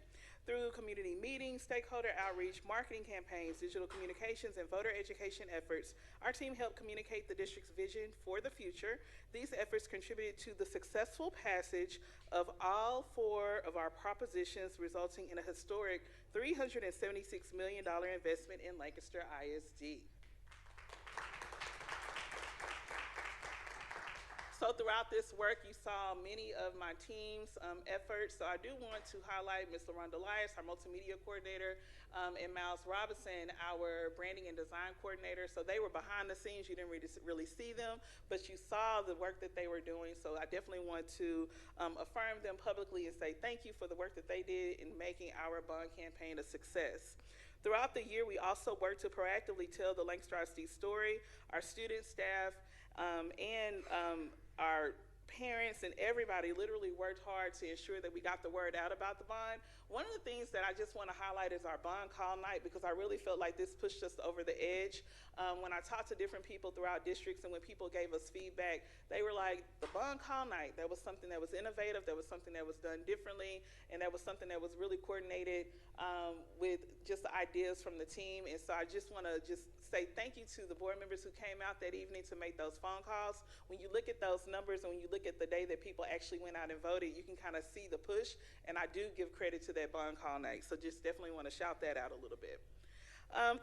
Through community meetings, stakeholder outreach, marketing campaigns, digital communications, and voter education efforts, our team helped communicate the district's vision for the future. These efforts contributed to the successful passage of all 4 of our propositions, resulting in a historic $376 million investment in Lancaster ISD. So throughout this work, you saw many of my team's efforts. So I do want to highlight Ms. LaRonda Elias, our multimedia coordinator, and Miles Robinson, our branding and design coordinator. So they were behind the scenes. You didn't really see them, but you saw the work that they were doing. So I definitely want to affirm them publicly and say thank you for the work that they did in making our bond campaign a success. Throughout the year, we also worked to proactively tell the Lancaster ISD story. Our students, staff, and our parents and everybody literally worked hard to ensure that we got the word out about the bond. One of the things that I just want to highlight is our bond call night, because I really felt like this pushed us over the edge. When I talked to different people throughout districts and when people gave us feedback, they were like, the bond call night, that was something that was innovative, that was something that was done differently, and that was something that was really coordinated with just the ideas from the team. And so I just want to say thank you to the board members who came out that evening to make those phone calls. When you look at those numbers and when you look at the day that people actually went out and voted, you can kind of see the push, and I do give credit to that bond call night. So just definitely want to shout that out a little bit.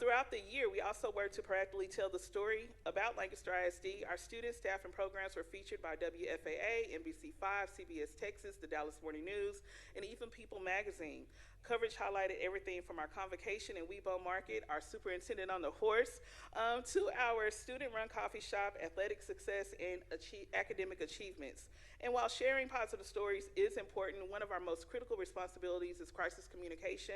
Throughout the year, we also worked to proactively tell the story about Lancaster ISD. Our students, staff, and programs were featured by WFAA, NBC5, CBS Texas, the Dallas Morning News, and even People magazine. Coverage highlighted everything from our convocation in Webo Market, our superintendent on the horse, to our student-run coffee shop, athletic success, and academic achievements. And while sharing positive stories is important, one of our most critical responsibilities is crisis communication.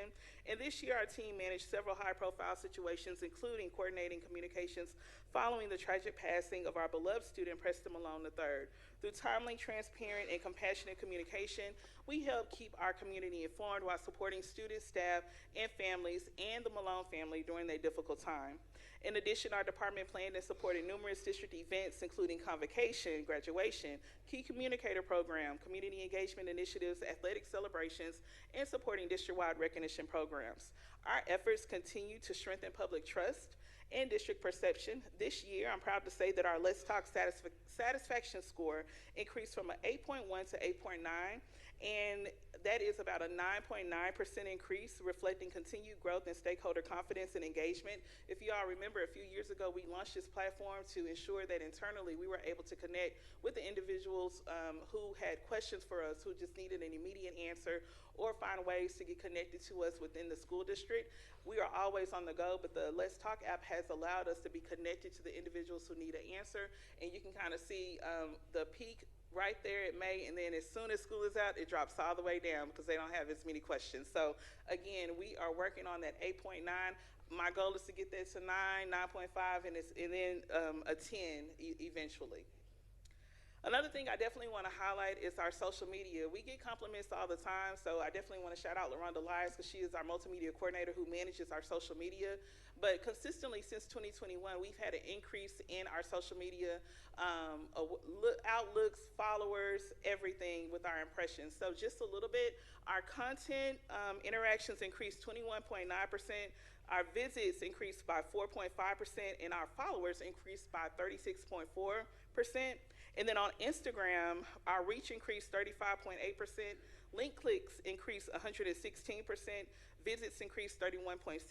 And this year, our team managed several high-profile situations, including coordinating communications following the tragic passing of our beloved student, Preston Malone III. Through timely, transparent, and compassionate communication, we help keep our community informed while supporting students, staff, and families, and the Malone family during their difficult time. In addition, our department planned and supported numerous district events, including convocation, graduation, key communicator program, community engagement initiatives, athletic celebrations, and supporting district-wide recognition programs. Our efforts continue to strengthen public trust and district perception. This year, I'm proud to say that our Let's Talk satisfaction score increased from an 8.1 to 8.9, and that is about a 9.9% increase, reflecting continued growth in stakeholder confidence and engagement. If you all remember, a few years ago, we launched this platform to ensure that internally we were able to connect with the individuals who had questions for us, who just needed an immediate answer, or find ways to get connected to us within the school district. We are always on the go, but the Let's Talk app has allowed us to be connected to the individuals who need an answer, and you can kind of see the peak right there at May, and then as soon as school is out, it drops all the way down because they don't have as many questions. So again, we are working on that 8.9. My goal is to get that to 9, 9.5, and then a 10 eventually. Another thing I definitely want to highlight is our social media. We get compliments all the time, so I definitely want to shout out LaRonda Lyles because she is our multimedia coordinator who manages our social media. But consistently since 2021, we've had an increase in our social media outlooks, followers, everything with our impressions. So just a little bit, our content interactions increased 21.9%. Our visits increased by 4.5%, and our followers increased by 36.4%. And then on Instagram, our reach increased 35.8%, link clicks increased 116%, visits increased 31.6%,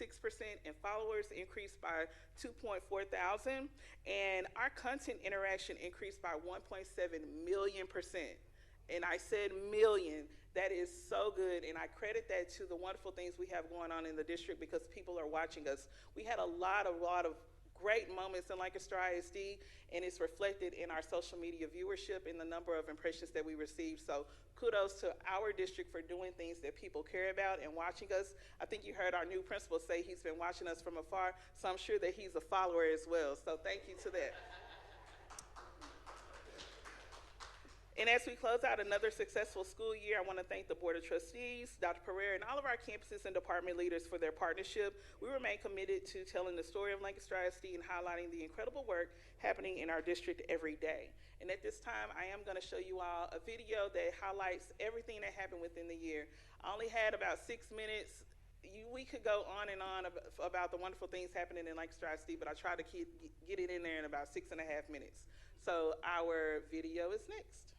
and followers increased by 2.4 thousand. And our content interaction increased by 1.7 million%. And I said million. That is so good, and I credit that to the wonderful things we have going on in the district because people are watching us. We had a lot of great moments in Lancaster ISD, and it's reflected in our social media viewership and the number of impressions that we received. So kudos to our district for doing things that people care about and watching us. I think you heard our new principal say he's been watching us from afar, so I'm sure that he's a follower as well. So thank you to that. And as we close out another successful school year, I want to thank the Board of Trustees, Dr. Pereira, and all of our campuses and department leaders for their partnership. We remain committed to telling the story of Lancaster ISD and highlighting the incredible work happening in our district every day. And at this time, I am going to show you all a video that highlights everything that happened within the year. I only had about 6 minutes. We could go on and on about the wonderful things happening in Lancaster ISD, but I tried to get it in there in about 6.5 minutes. So our video is next.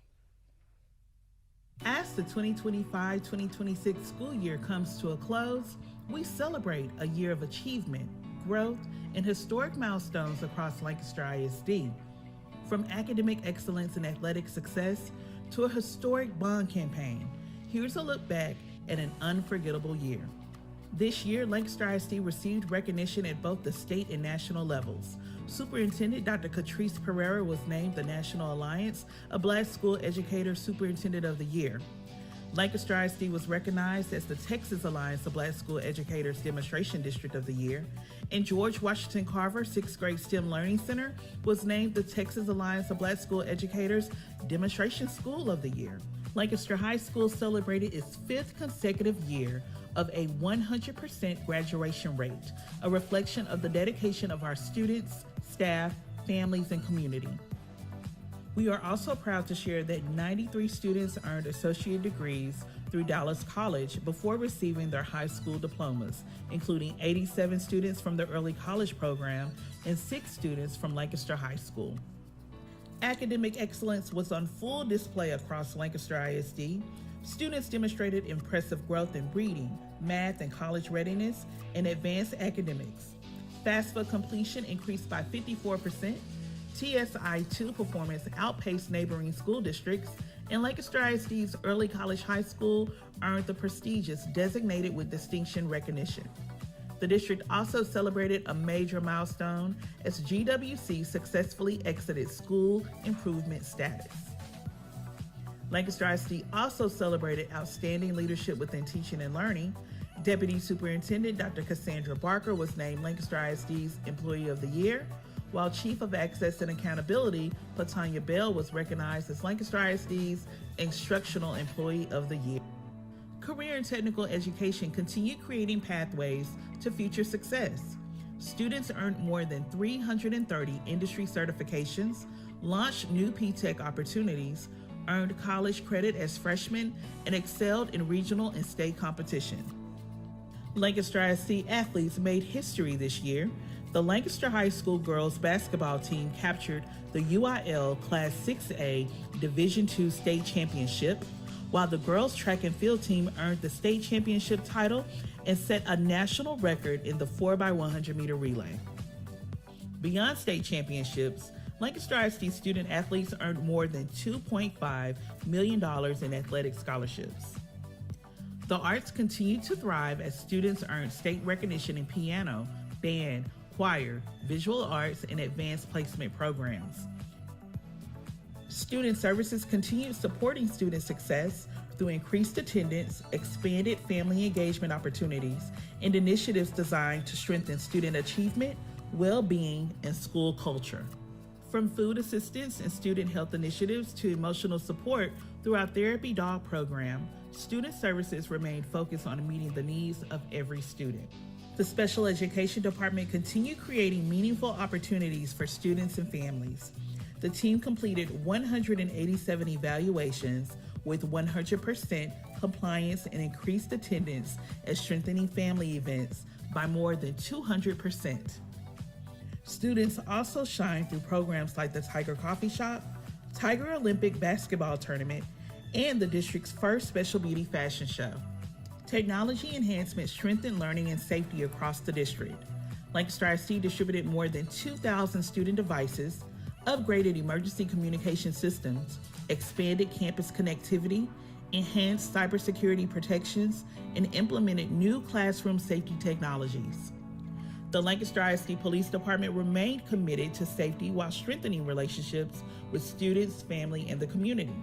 As the 2025-2026 school year comes to a close, we celebrate a year of achievement, growth, and historic milestones across Lancaster ISD. From academic excellence and athletic success to a historic bond campaign, here's a look back at an unforgettable year. This year, Lancaster ISD received recognition at both the state and national levels. Superintendent Dr. Catrice Pereira was named the National Alliance of Black School Educator Superintendent of the Year. Lancaster ISD was recognized as the Texas Alliance of Black School Educators Demonstration District of the Year, and George Washington Carver 6th Grade STEM Learning Center was named the Texas Alliance of Black School Educators Demonstration School of the Year. Lancaster High School celebrated its 5th consecutive year of a 100% graduation rate, a reflection of the dedication of our students, staff, families, and community. We are also proud to share that 93 students earned associate degrees through Dallas College before receiving their high school diplomas, including 87 students from the early college program and 6 students from Lancaster High School. Academic excellence was on full display across Lancaster ISD. Students demonstrated impressive growth in reading, math, and college readiness, and advanced academics. FAFSA completion increased by 54%, TSI-2 performance outpaced neighboring school districts, and Lancaster ISD's Early College High School earned the prestigious Designated with Distinction recognition. The district also celebrated a major milestone as GWC successfully exited school improvement status. Lancaster ISD also celebrated outstanding leadership within teaching and learning. Deputy Superintendent Dr. Cassandra Barker was named Lancaster ISD's Employee of the Year, while Chief of Access and Accountability, Platanya Bell, was recognized as Lancaster ISD's Instructional Employee of the Year. Career and technical education continued creating pathways to future success. Students earned more than 330 industry certifications, launched new P-TECH opportunities, earned college credit as freshmen, and excelled in regional and state competition. Lancaster ISD athletes made history this year. The Lancaster High School girls basketball team captured the UIL Class 6A Division II state championship, while the girls track and field team earned the state championship title and set a national record in the 4x100 meter relay. Beyond state championships, Lancaster ISD student athletes earned more than $2.5 million in athletic scholarships. The arts continue to thrive as students earn state recognition in piano, band, choir, visual arts, and advanced placement programs. Student Services continued supporting student success through increased attendance, expanded family engagement opportunities, and initiatives designed to strengthen student achievement, well-being, and school culture. From food assistance and student health initiatives to emotional support through our Therapy Dog program, Student Services remained focused on meeting the needs of every student. The Special Education Department continued creating meaningful opportunities for students and families. The team completed 187 evaluations with 100% compliance and increased attendance at strengthening family events by more than 200%. Students also shine through programs like the Tiger Coffee Shop, Tiger Olympic Basketball Tournament, and the district's first Special Beauty Fashion Show. Technology enhancements strengthened learning and safety across the district. Lancaster ISD distributed more than 2,000 student devices, upgraded emergency communication systems, expanded campus connectivity, enhanced cybersecurity protections, and implemented new classroom safety technologies. The Lancaster ISD Police Department remained committed to safety while strengthening relationships with students, family, and the community.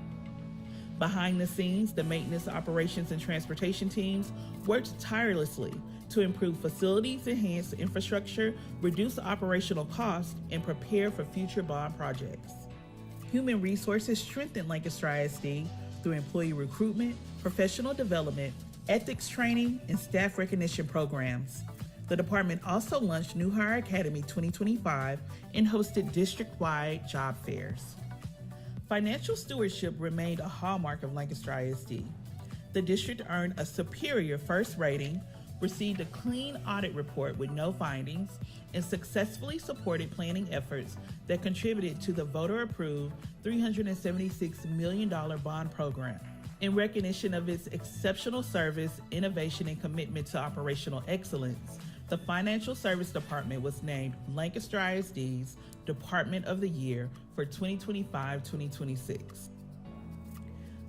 Behind the scenes, the maintenance, operations, and transportation teams worked tirelessly to improve facilities, enhance infrastructure, reduce operational costs, and prepare for future bond projects. Human Resources strengthened Lancaster ISD through employee recruitment, professional development, ethics training, and staff recognition programs. The department also launched New Hire Academy 2025 and hosted district-wide job fairs. Financial stewardship remained a hallmark of Lancaster ISD. The district earned a superior first rating, received a clean audit report with no findings, and successfully supported planning efforts that contributed to the voter-approved $376 million bond program. In recognition of its exceptional service, innovation, and commitment to operational excellence, the Financial Service Department was named Lancaster ISD's Department of the Year for 2025-2026.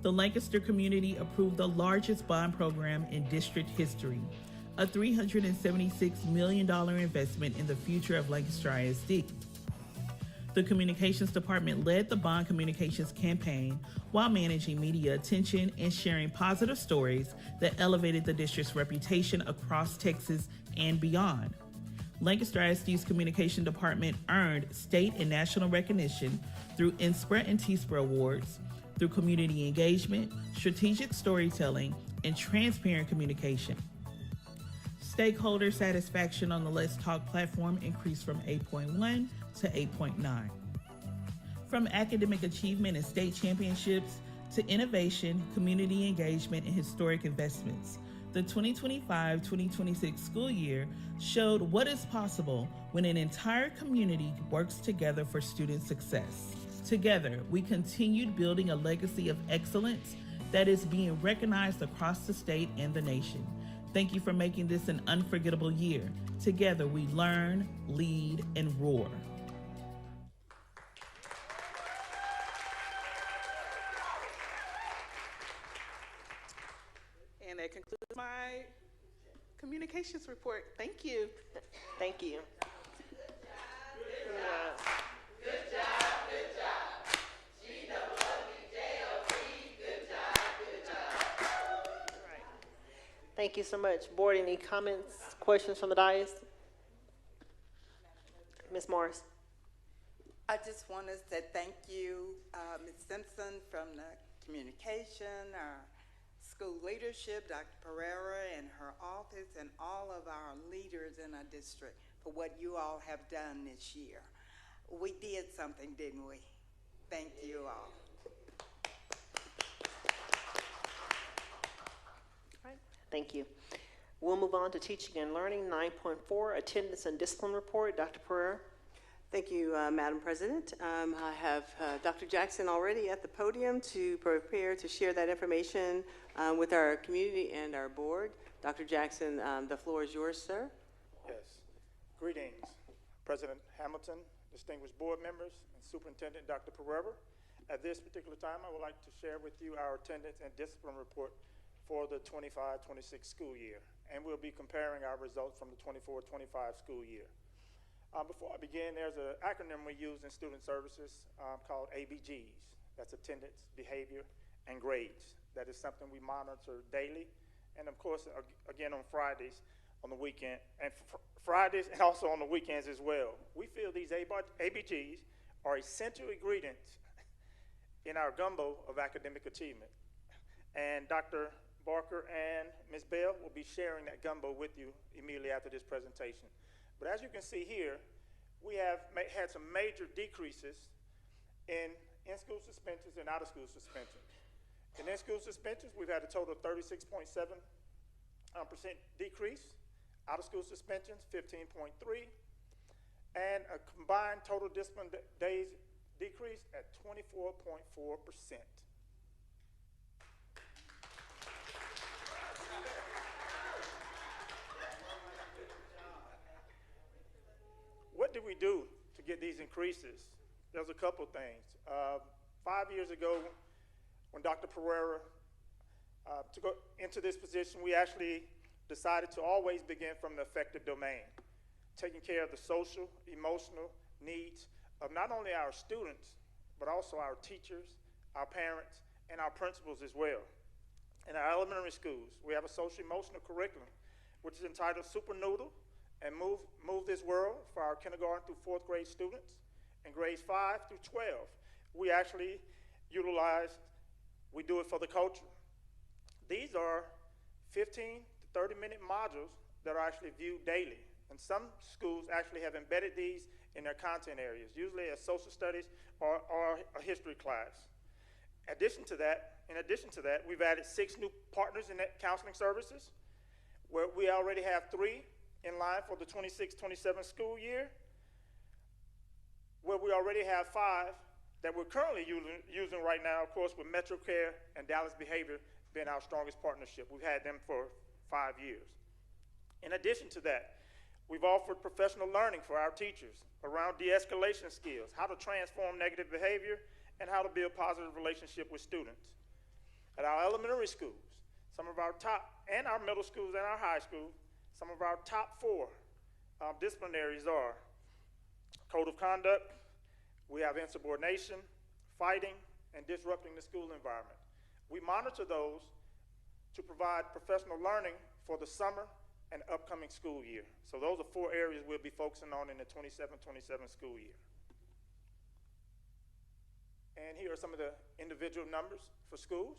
The Lancaster community approved the largest bond program in district history, a $376 million investment in the future of Lancaster ISD. The Communications Department led the bond communications campaign while managing media attention and sharing positive stories that elevated the district's reputation across Texas and beyond. Lancaster ISD's Communication Department earned state and national recognition through NSPRA and TSPRA awards, through community engagement, strategic storytelling, and transparent communication. Stakeholder satisfaction on the Let's Talk platform increased from 8.1 to 8.9. From academic achievement and state championships to innovation, community engagement, and historic investments, the 2025-2026 school year showed what is possible when an entire community works together for student success. Together, we continued building a legacy of excellence that is being recognized across the state and the nation. Thank you for making this an unforgettable year. Together, we learn, lead, and roar. And that concludes my communications report. Thank you. Thank you. Thank you so much. Board, any comments, questions from the dais? Ms. Morris. I just want to say thank you, Ms. Simpson from the communication, our school leadership, Dr. Pereira and her office, and all of our leaders in our district for what you all have done this year. We did something, didn't we? Thank you all. Thank you. We'll move on to teaching and learning, 9.4, attendance and discipline report. Dr. Pereira. Thank you, Madam President. I have Dr. Jackson already at the podium to prepare to share that information with our community and our board. Dr. Jackson, the floor is yours, sir. Yes. Greetings, President Hamilton, distinguished board members, and Superintendent Dr. Pereira. At this particular time, I would like to share with you our attendance and discipline report for the 25-26 school year. And we'll be comparing our results from the 24-25 school year. Before I begin, there's an acronym we use in student services called ABGs. That's attendance, behavior, and grades. That is something we monitor daily. And of course, again on Fridays, on the weekend, and Fridays and also on the weekends as well. We feel these ABGs are essential ingredients in our gumbo of academic achievement. And Dr. Barker and Ms. Bell will be sharing that gumbo with you immediately after this presentation. But as you can see here, we have had some major decreases in in-school suspensions and out-of-school suspensions. In in-school suspensions, we've had a total of 36.7% decrease. Out-of-school suspensions, 15.3%. And a combined total discipline days decrease at 24.4%. What did we do to get these increases? There's a couple things. 5 years ago, when Dr. Pereira to go into this position, we actually decided to always begin from the affective domain, taking care of the social, emotional needs of not only our students, but also our teachers, our parents, and our principals as well. In our elementary schools, we have a social emotional curriculum, which is entitled Super Noodle and Move This World for our kindergarten through 4th grade students. And grades 5 through 12, we actually we do it for the culture. These are 15 to 30-minute modules that are actually viewed daily. And some schools actually have embedded these in their content areas, usually as social studies or a history class. In addition to that, we've added 6 new partners in that counseling services, where we already have 3 in line for the 26-27 school year, where we already have 5 that we're currently using right now, of course, with MetroCare and Dallas Behavior being our strongest partnership. We've had them for 5 years. In addition to that, we've offered professional learning for our teachers around de-escalation skills, how to transform negative behavior, and how to build positive relationship with students. At our elementary schools, some of our top, and our middle schools and our high schools, some of our top 4 disciplinaries are code of conduct, we have insubordination, fighting, and disrupting the school environment. We monitor those to provide professional learning for the summer and upcoming school year. So those are 4 areas we'll be focusing on in the 27-27 school year. And here are some of the individual numbers for schools.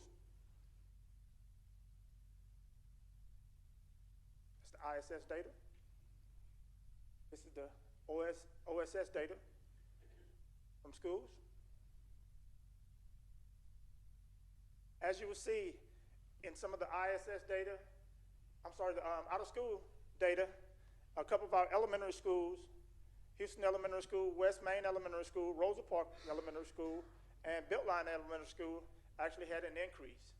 That's the ISS data. This is the OSS data from schools. As you will see in some of the ISS data, the out-of-school data, a couple of our elementary schools, Houston Elementary School, West Main Elementary School, Rosa Park Elementary School, and Beltline Elementary School actually had an increase.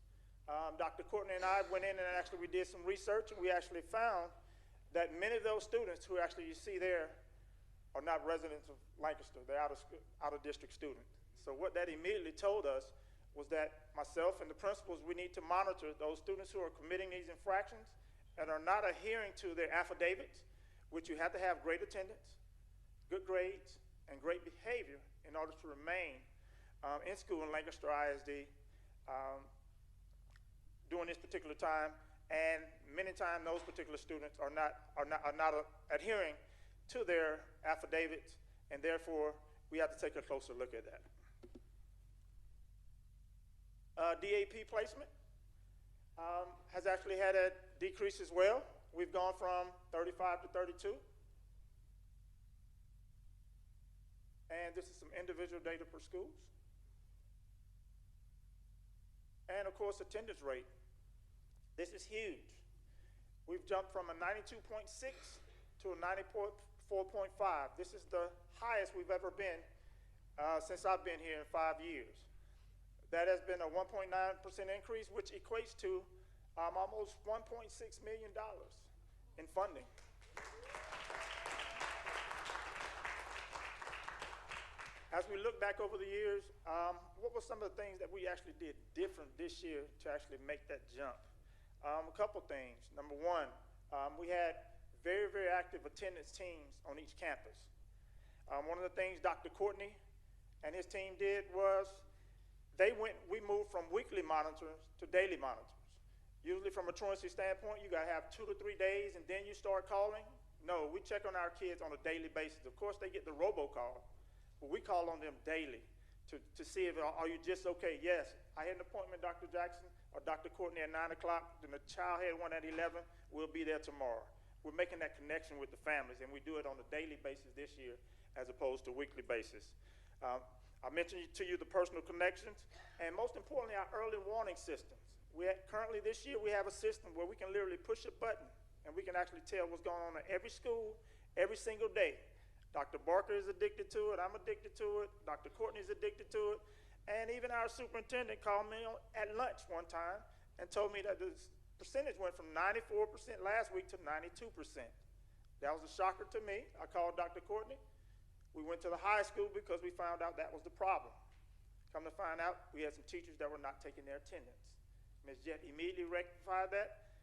Dr. Courtney and I went in and we did some research, and we actually found that many of those students who you see there are not residents of Lancaster. They're out-of-district students. So what that immediately told us was that myself and the principals, we need to monitor those students who are committing these infractions and are not adhering to their affidavits, which you have to have great attendance, good grades, and great behavior in order to remain in school in Lancaster ISD during this particular time. And many times those particular students are not adhering to their affidavits, and therefore we have to take a closer look at that. DAP placement has actually had a decrease as well. We've gone from 35 to 32. And this is some individual data per schools. And of course, attendance rate. This is huge. We've jumped from a 92.6 to a 94.5. This is the highest we've ever been since I've been here in 5 years. That has been a 1.9% increase, which equates to almost $1.6 million in funding. As we look back over the years, what were some of the things that we actually did different this year to actually make that jump? A couple things. Number one, we had very, very active attendance teams on each campus. One of the things Dr. Courtney and his team did was we moved from weekly monitors to daily monitors. Usually from a truancy standpoint, you gotta have 2 to 3 days and then you start calling. No, we check on our kids on a daily basis. Of course, they get the robocall, but we call on them daily to see if, are you just okay? Yes, I had an appointment, Dr. Jackson or Dr. Courtney at 9 o'clock, then the child had one at 11, we'll be there tomorrow. We're making that connection with the families, and we do it on a daily basis this year as opposed to weekly basis. I mentioned to you the personal connections, and most importantly, our early warning systems. Currently this year, we have a system where we can literally push a button, and we can actually tell what's going on in every school, every single day. Dr. Barker is addicted to it, I'm addicted to it, Dr. Courtney is addicted to it, and even our superintendent called me at lunch one time and told me that the percentage went from 94% last week to 92%. That was a shocker to me. I called Dr. Courtney. We went to the high school because we found out that was the problem. Come to find out, we had some teachers that were not taking their attendance. Ms. Jett immediately rectified that.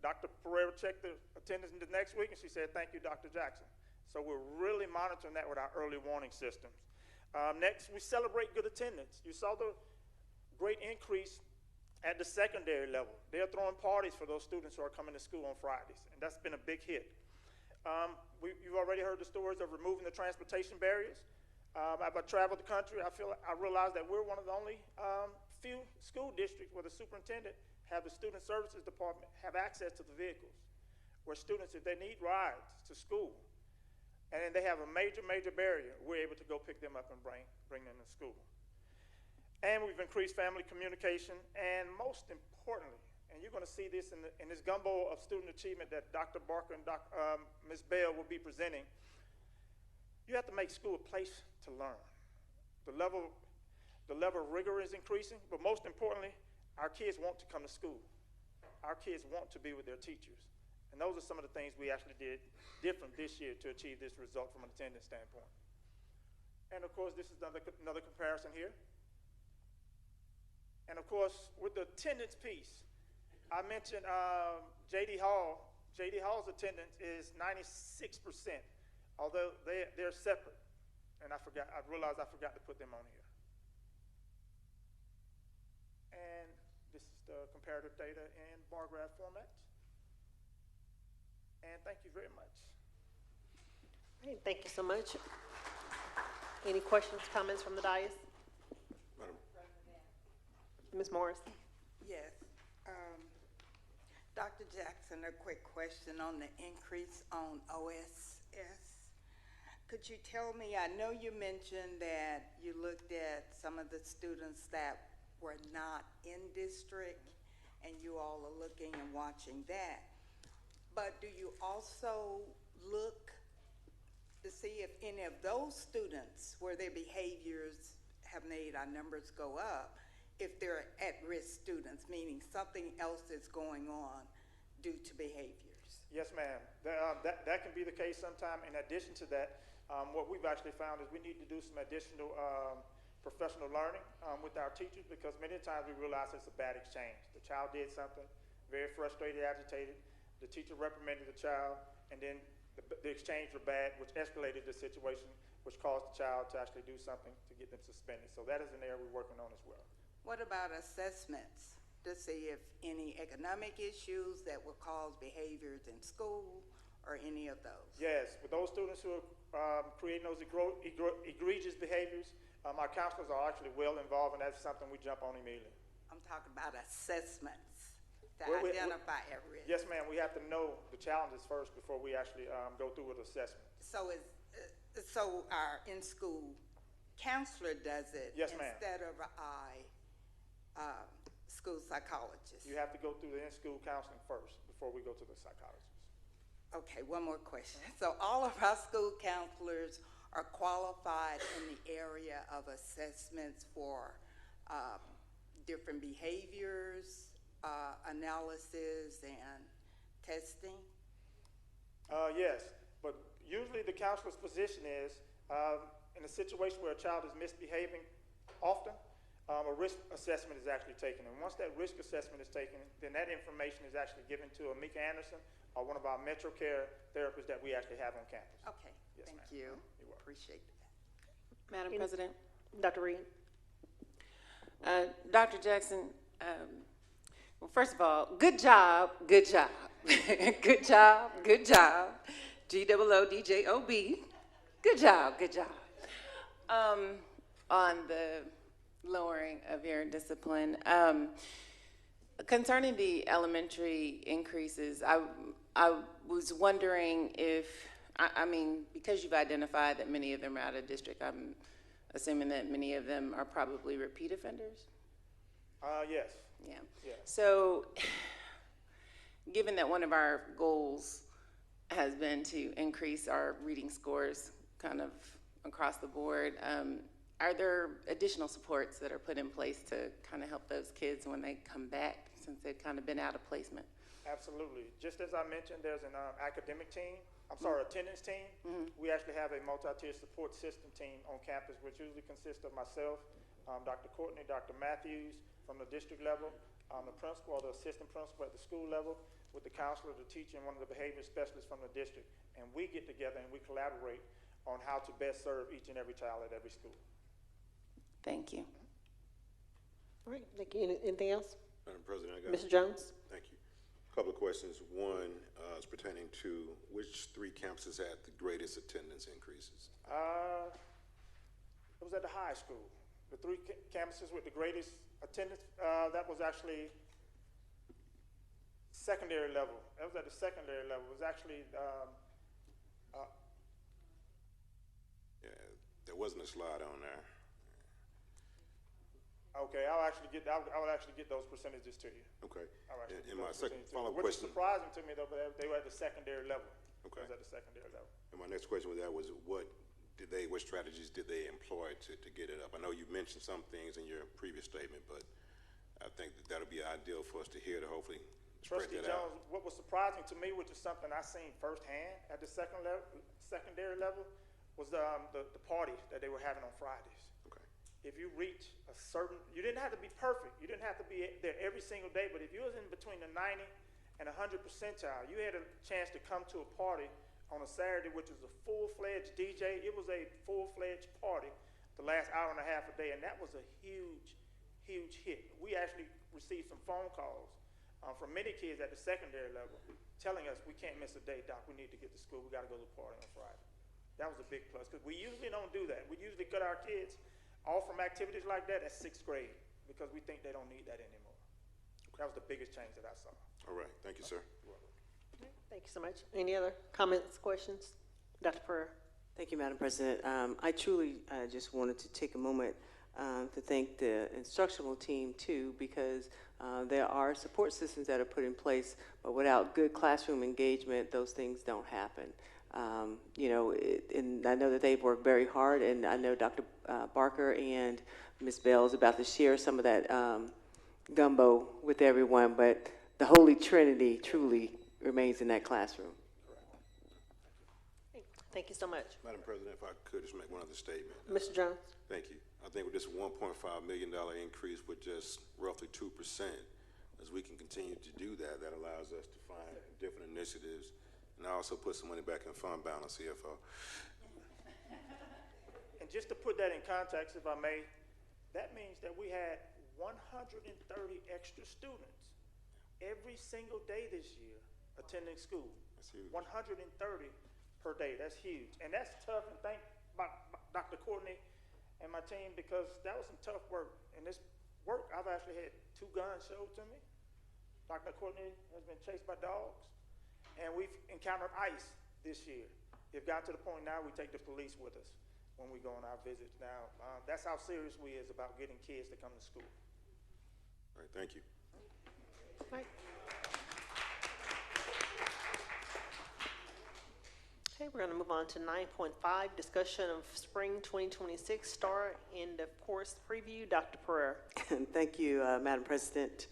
Dr. Pereira checked the attendance the next week, and she said, thank you, Dr. Jackson. So we're really monitoring that with our early warning systems. Next, we celebrate good attendance. You saw the great increase at the secondary level. They're throwing parties for those students who are coming to school on Fridays, and that's been a big hit. You've already heard the stories of removing the transportation barriers. As I traveled the country, I realized that we're one of the only few school districts where the superintendent have the student services department have access to the vehicles, where students, if they need rides to school, and they have a major, major barrier, we're able to go pick them up and bring them to school. And we've increased family communication, and most importantly, and you're going to see this in this gumbo of student achievement that Dr. Barker and Ms. Bell will be presenting, you have to make school a place to learn. The level of rigor is increasing, but most importantly, our kids want to come to school. Our kids want to be with their teachers. And those are some of the things we actually did different this year to achieve this result from an attendance standpoint. And of course, this is another comparison here. And of course, with the attendance piece, I mentioned J.D. Hall. J.D. Hall's attendance is 96%, although they're separate. And I realized I forgot to put them on here. And this is the comparative data in bar graph format. And thank you very much. Great, thank you so much. Any questions, comments from the dais? Madam. Ms. Morris? Yes. Dr. Jackson, a quick question on the increase on OSS. Could you tell me, I know you mentioned that you looked at some of the students that were not in district, and you all are looking and watching that. But do you also look to see if any of those students where their behaviors have made our numbers go up, if they're at-risk students, meaning something else is going on due to behaviors? Yes, ma'am. That can be the case sometime. In addition to that, what we've actually found is we need to do some additional professional learning with our teachers, because many times we realize it's a bad exchange. The child did something, very frustrated, agitated. The teacher reprimanded the child, and then the exchange were bad, which escalated the situation, which caused the child to actually do something to get them suspended. So that is an area we're working on as well. What about assessments to see if any economic issues that will cause behaviors in school or any of those? Yes, with those students who are creating those egregious behaviors, our counselors are actually well involved, and that's something we jump on immediately. I'm talking about assessments to Well, identify at risk. Yes, ma'am. We have to know the challenges first before we actually go through with assessment. So our in-school counselor does it? Yes, ma'am. Instead of school psychologist? You have to go through the in-school counseling first before we go to the psychologist. Okay, one more question. So all of our school counselors are qualified in the area of assessments for different behaviors, analysis, and testing? Yes, but usually the counselor's position is, in a situation where a child is misbehaving often, a risk assessment is actually taken. And once that risk assessment is taken, then that information is actually given to Amika Anderson or one of our MetroCare therapists that we actually have on campus. Okay, Yes, thank ma'am. you. You're welcome. Appreciate that. Madam President. Dr. Reed? Dr. Jackson, well, first of all, good job, good job. Good job, good job. GOODJOB. Good job, good job. On the lowering of your discipline. Concerning the elementary increases, I was wondering if, I mean, because you've identified that many of them are out of district, I'm assuming that many of them are probably repeat offenders? Yes. Yeah. Yeah. So, given that one of our goals has been to increase our reading scores kind of across the board, are there additional supports that are put in place to kind of help those kids when they come back, since they've kind of been out of placement? Absolutely. Just as I mentioned, there's an academic team, attendance team. We actually have a multi-tier support system team on campus, which usually consists of myself, Dr. Courtney, Dr. Matthews from the district level, the principal or the assistant principal at the school level, with the counselor, the teacher, and one of the behavior specialists from the district. And we get together and we collaborate on how to best serve each and every child at every school. Thank you. All right, thank you. Anything else? Madam President, I got Mr. Jones? Thank you. A couple of questions. One is pertaining to which three campuses had the greatest attendance increases? It was at the high school. The three campuses with the greatest attendance, that was actually secondary level. That was at the secondary level. It was actually, Yeah, there wasn't a slide on there. okay, I'll actually get those percentages to you. Okay. I'll actually get And my those second percentages to you. follow-up Which is question. surprising to me though, but they were at the secondary level. Okay. It was at the secondary level. And my next question with that was, what strategies did they employ to get it up? I know you mentioned some things in your previous statement, but I think that'll be ideal for us to hear to hopefully spread Trustee that out. Jones, what was surprising to me, which is something I seen firsthand at the secondary level, was the party that they were having on Fridays. Okay. If you reach a certain, you didn't have to be perfect. You didn't have to be there every single day, but if you was in between the 90 and 100 percentile, you had a chance to come to a party on a Saturday, which was a full-fledged DJ. It was a full-fledged party the last hour and a half a day, and that was a huge, huge hit. We actually received some phone calls from many kids at the secondary level telling us, we can't miss a day, Doc, we need to get to school, we gotta go to the party on Friday. That was a big plus, because we usually don't do that. We usually cut our kids off from activities like that at 6th grade, because we think they don't need that anymore. That was the biggest change that I saw. All right. Thank you, sir. Thank you so much. Any other comments, questions? Dr. Pereira? Thank you, Madam President. I truly just wanted to take a moment to thank the instructional team too, because there are support systems that are put in place, but without good classroom engagement, those things don't happen. You know, and I know that they've worked very hard, and I know Dr. Barker and Ms. Bell is about to share some of that gumbo with everyone, but the Holy Trinity truly remains in that classroom. Thank you so much. Madam President, if I could just make one other statement. Mr. Jones? Thank you. I think with this $1.5 million increase with just roughly 2%, as we can continue to do that, that allows us to find different initiatives and also put some money back in fund balance, CFO. And just to put that in context, if I may, that means that we had 130 extra students every single day this year attending school. That's huge. 130 per day. That's huge. And that's tough. And thank Dr. Courtney and my team, because that was some tough work. And this work, I've actually had 2 guns showed to me. Dr. Courtney has been chased by dogs. And we've encountered ICE this year. It's gotten to the point now we take the police with us when we go on our visits. Now, that's how serious we is about getting kids to come to school. All right, thank you. Right. Okay, we're going to move on to 9.5, discussion of spring 2026 STAR end of course preview. Dr. Pereira. Thank you, Madam President.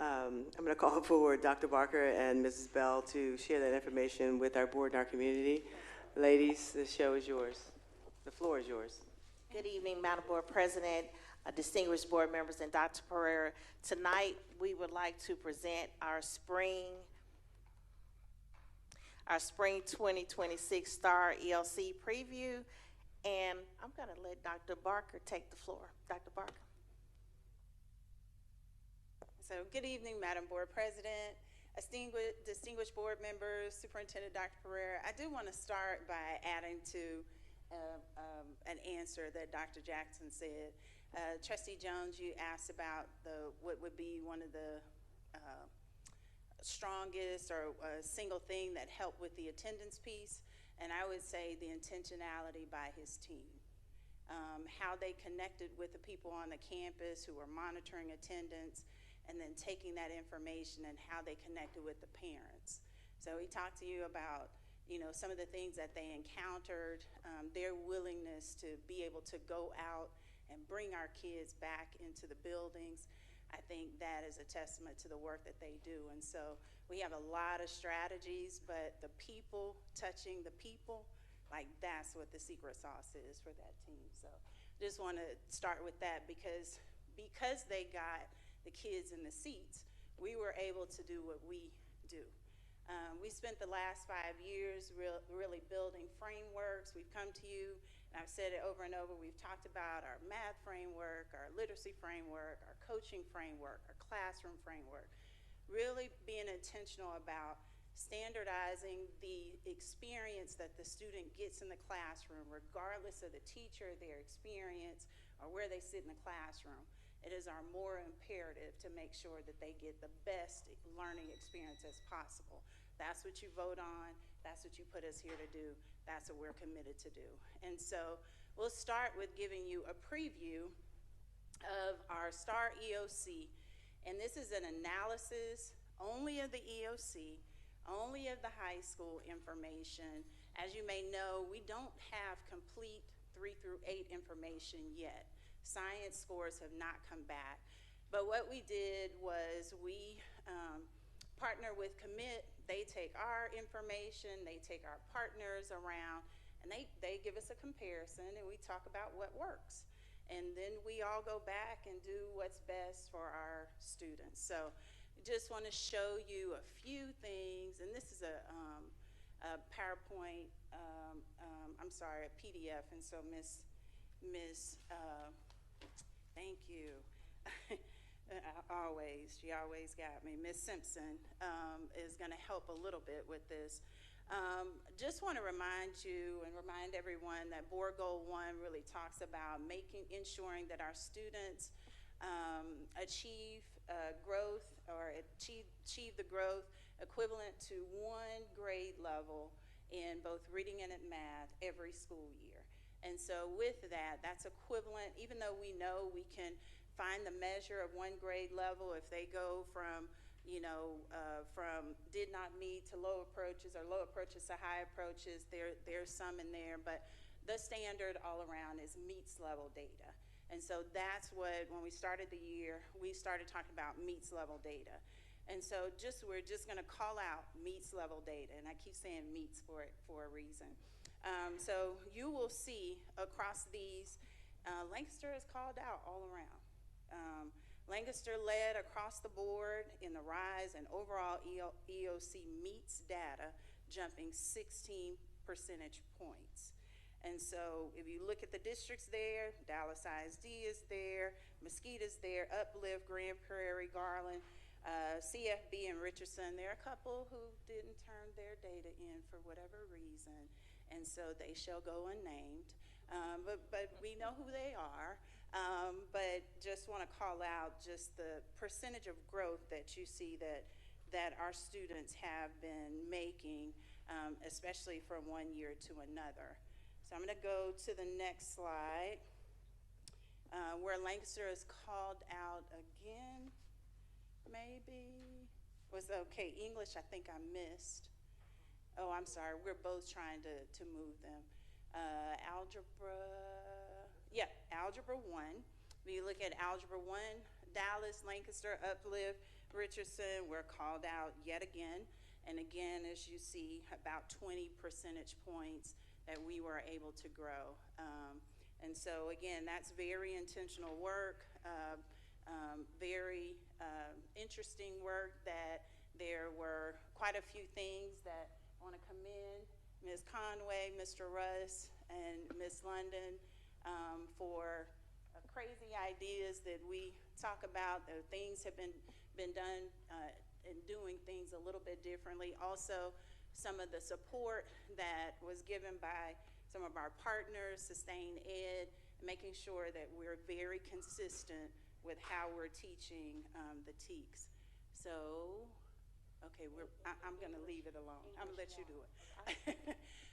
I'm going to call for Dr. Barker and Mrs. Bell to share that information with our board and our community. Ladies, the show is yours. The floor is yours. Good evening, Madam Board President, distinguished board members, and Dr. Pereira. Tonight, we would like to present our spring 2026 STAR ELC preview, and I'm going to let Dr. Barker take the floor. Dr. Barker. So, good evening, Madam Board President, distinguished board members, Superintendent Dr. Pereira. I do want to start by adding to an answer that Dr. Jackson said. Trustee Jones, you asked about what would be one of the strongest or single thing that helped with the attendance piece, and I would say the intentionality by his team. How they connected with the people on the campus who were monitoring attendance, and then taking that information and how they connected with the parents. So he talked to you about, some of the things that they encountered, their willingness to be able to go out and bring our kids back into the buildings. I think that is a testament to the work that they do. And so we have a lot of strategies, but the people touching the people, like that's what the secret sauce is for that team. So just want to start with that because they got the kids in the seats, we were able to do what we do. We spent the last 5 years really building frameworks. We've come to you, and I've said it over and over, we've talked about our math framework, our literacy framework, our coaching framework, our classroom framework, really being intentional about standardizing the experience that the student gets in the classroom, regardless of the teacher, their experience, or where they sit in the classroom. It is our moral imperative to make sure that they get the best learning experience as possible. That's what you vote on. That's what you put us here to do. That's what we're committed to do. And so we'll start with giving you a preview of our STAR EOC. And this is an analysis only of the EOC, only of the high school information. As you may know, we don't have complete 3 through 8 information yet. Science scores have not come back. But what we did was we partner with Commit. They take our information, they take our partners around, and they give us a comparison, and we talk about what works. And then we all go back and do what's best for our students. So just want to show you a few things, and this is a PowerPoint, a PDF, and so Miss thank you. She always got me. Miss Simpson is going to help a little bit with this. Just want to remind you and remind everyone that Board Goal 1 really talks about ensuring that our students achieve growth or achieve the growth equivalent to 1 grade level in both reading and math every school year. And so with that, that's equivalent, even though we know we can find the measure of 1 grade level, if they go from, from did not meet to low approaches or low approaches to high approaches, there's some in there, but the standard all around is meets level data. And so that's what, when we started the year, we started talking about meets level data. And so we're just gonna call out meets level data, and I keep saying meets for a reason. So you will see across these, Lancaster is called out all around. Lancaster led across the board in the rise and overall EOC meets data, jumping 16 percentage points. And so if you look at the districts there, Dallas ISD is there, Mesquite's there, Uplift, Grand Prairie, Garland, CFB and Richardson. There are a couple who didn't turn their data in for whatever reason, and so they shall go unnamed. But we know who they are. But just want to call out just the percentage of growth that you see that our students have been making, especially from 1 year to another. So I'm going to go to the next slide, where Lancaster is called out again. maybe, was okay. English, I think I missed. Oh, I'm sorry, we're both trying to move them. Algebra, yeah, Algebra 1. When you look at Algebra 1, Dallas, Lancaster, Uplift, Richardson, we're called out yet again. And again, as you see, about 20 percentage points that we were able to grow. And so again, that's very intentional work, very interesting work that there were quite a few things that I want to commend Ms. Conway, Mr. Russ, and Ms. London for crazy ideas that we talk about. The things have been done and doing things a little bit differently. Also, some of the support that was given by some of our partners, Sustain Ed, making sure that we're very consistent with how we're teaching the TEKS. So, okay, I'm gonna leave it alone. I'm gonna let you do it.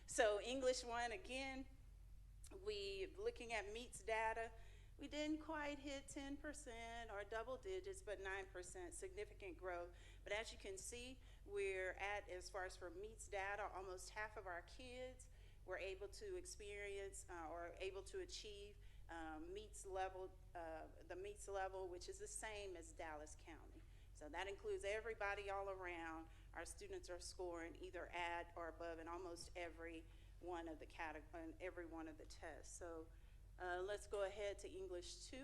So English 1, again, looking at MEETS data, we didn't quite hit 10% or double digits, but 9%, significant growth. But as you can see, we're at, as far as for MEETS data, almost half of our kids were able to experience or able to achieve MEETS level, the MEETS level, which is the same as Dallas County. So that includes everybody all around. Our students are scoring either at or above in almost every one of the every one of the tests. So let's go ahead to English 2.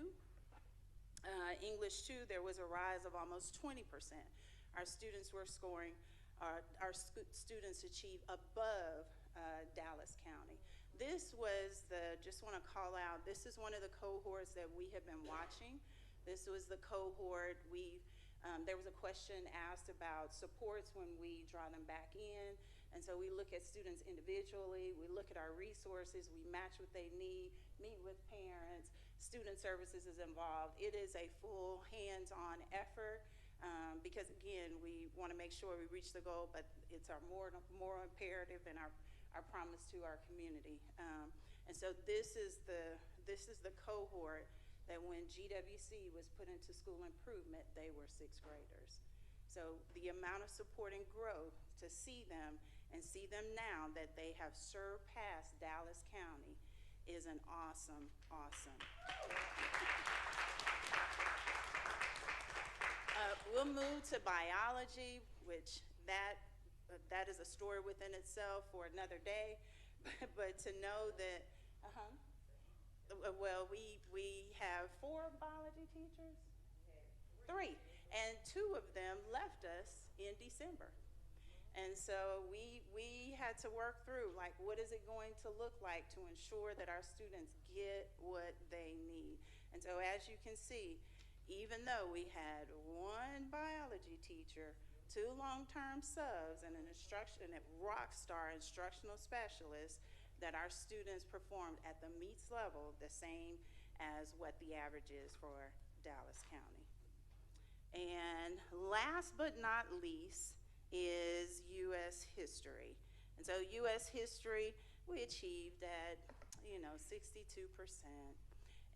English 2, there was a rise of almost 20%. Our students were scoring, our students achieved above Dallas County. This was just want to call out, this is one of the cohorts that we have been watching. This was the cohort there was a question asked about supports when we draw them back in. And so we look at students individually, we look at our resources, we match what they need, meet with parents, student services is involved. It is a full hands-on effort because again, we want to make sure we reach the goal, but it's our moral imperative and our promise to our community. And so this is the cohort that when GWC was put into school improvement, they were 6th graders. So the amount of support and growth to see them and see them now that they have surpassed Dallas County is an awesome, awesome. We'll move to biology, which that is a story within itself for another day, but to know that, well, we have 4 biology teachers? 3, and 2 of them left us in December. And so we had to work through, like, what is it going to look like to ensure that our students get what they need? And so as you can see, even though we had 1 biology teacher, 2 long-term subs, and a rock star instructional specialist, that our students performed at the MEETS level the same as what the average is for Dallas County. And last but not least is U.S. history. And so U.S. history, we achieved at, 62%.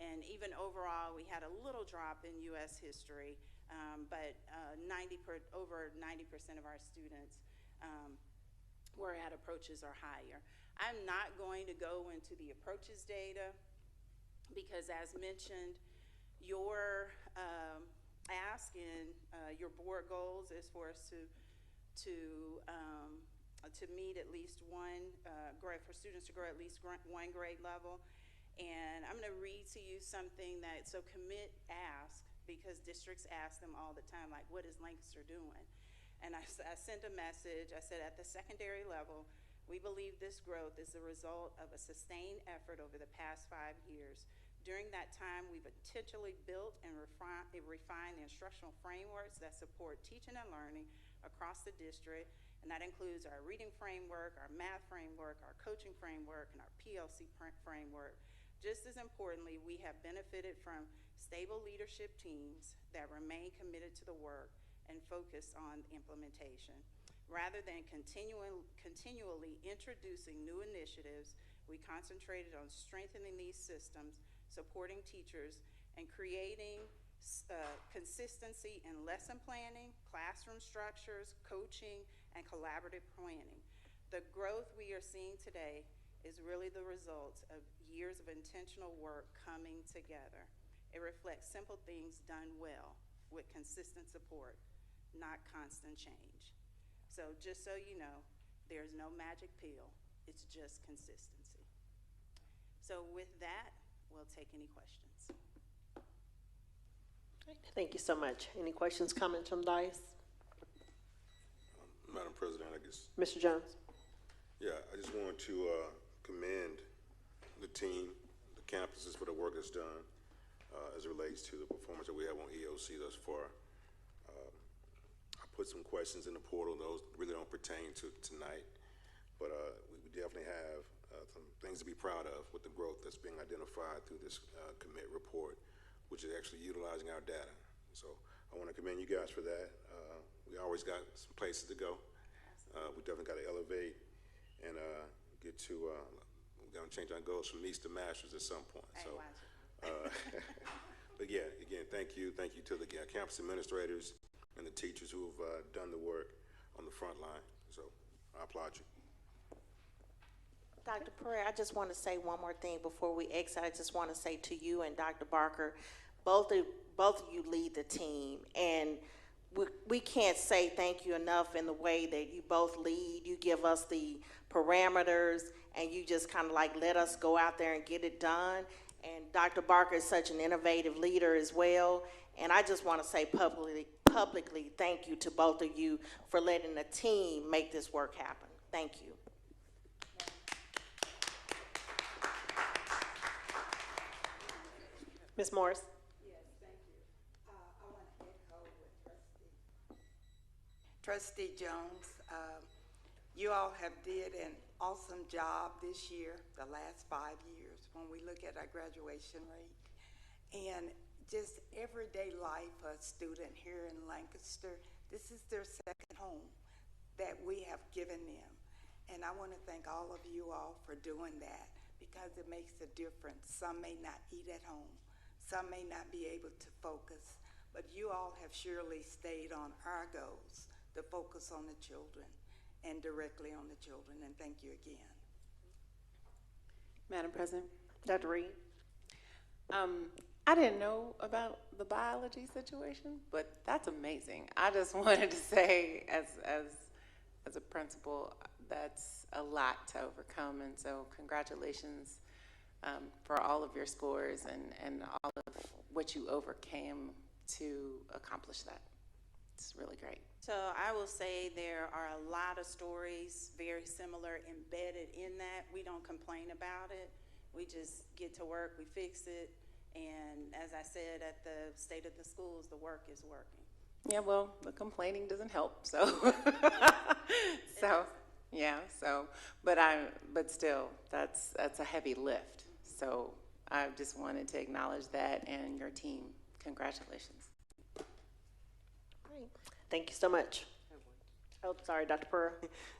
And even overall, we had a little drop in U.S. history, but over 90% of our students were at approaches or higher. I'm not going to go into the approaches data because, as mentioned, your ask in your board goals is for us to meet at least 1 grade, for students to grow at least 1 grade level. And I'm going to read to you something that, so commit ask, because districts ask them all the time, like, what is Lancaster doing? And I sent a message. I said, at the secondary level, we believe this growth is the result of a sustained effort over the past 5 years. During that time, we've intentionally built and refined the instructional frameworks that support teaching and learning across the district, and that includes our reading framework, our math framework, our coaching framework, and our PLC framework. Just as importantly, we have benefited from stable leadership teams that remain committed to the work and focus on implementation. Rather than continually introducing new initiatives, we concentrated on strengthening these systems, supporting teachers, and creating consistency in lesson planning, classroom structures, coaching, and collaborative planning. The growth we are seeing today is really the result of years of intentional work coming together. It reflects simple things done well with consistent support, not constant change. So just so you know, there's no magic pill, it's just consistency. So with that, we'll take any questions. Thank you so much. Any questions, comments from the dais? Madam President, I guess. Mr. Jones? Yeah, I just wanted to commend the team, the campuses for the work that's done as it relates to the performance that we have on EOC thus far. I put some questions in the portal. Those really don't pertain to tonight, but we definitely have some things to be proud of with the growth that's being identified through this commit report, which is actually utilizing our data. So I want to commend you guys for that. We always got some places to go. We definitely got to elevate and get to, we're going to change our goals from East to Masters at some point. So, but yeah, again, thank you. Thank you to the campus administrators and the teachers who have done the work on the front line. So I applaud you. Dr. Pereira, I just want to say one more thing before we exit. I just want to say to you and Dr. Barker, both of you lead the team, and we can't say thank you enough in the way that you both lead. You give us the parameters, and you just kind of like let us go out there and get it done. And Dr. Barker is such an innovative leader as well. And I just want to say publicly thank you to both of you for letting the team make this work happen. Thank you. Ms. Morris? Yes, thank you. I want to echo with Trustee Jones. You all have did an awesome job this year, the last 5 years, when we look at our graduation rate. And just everyday life of a student here in Lancaster, this is their second home that we have given them. And I want to thank all of you all for doing that, because it makes a difference. Some may not eat at home. Some may not be able to focus, but you all have surely stayed on our goals to focus on the children and directly on the children, and thank you again. Madam President? Dr. Reed? I didn't know about the biology situation, but that's amazing. I just wanted to say, as a principal, that's a lot to overcome, and so congratulations for all of your scores and all of what you overcame to accomplish that. It's really great. So I will say there are a lot of stories very similar embedded in that. We don't complain about it. We just get to work, we fix it, and as I said at the State of the Schools, the work is working. Yeah, well, the complaining doesn't help, so. But still, that's a heavy lift. So I just wanted to acknowledge that and your team. Congratulations. Great. Thank you so much. Oh, sorry, Dr. Pereira.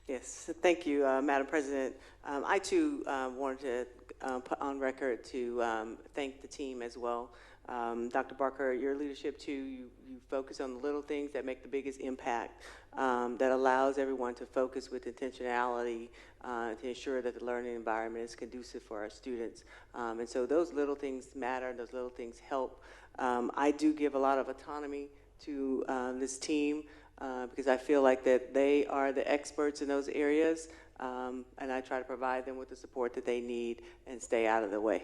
Yes, thank you, Madam President. I too wanted to put on record to thank the team as well. Dr. Barker, your leadership too, you focus on the little things that make the biggest impact, that allows everyone to focus with intentionality to ensure that the learning environment is conducive for our students. And so those little things matter, those little things help. I do give a lot of autonomy to this team because I feel like that they are the experts in those areas, and I try to provide them with the support that they need and stay out of the way.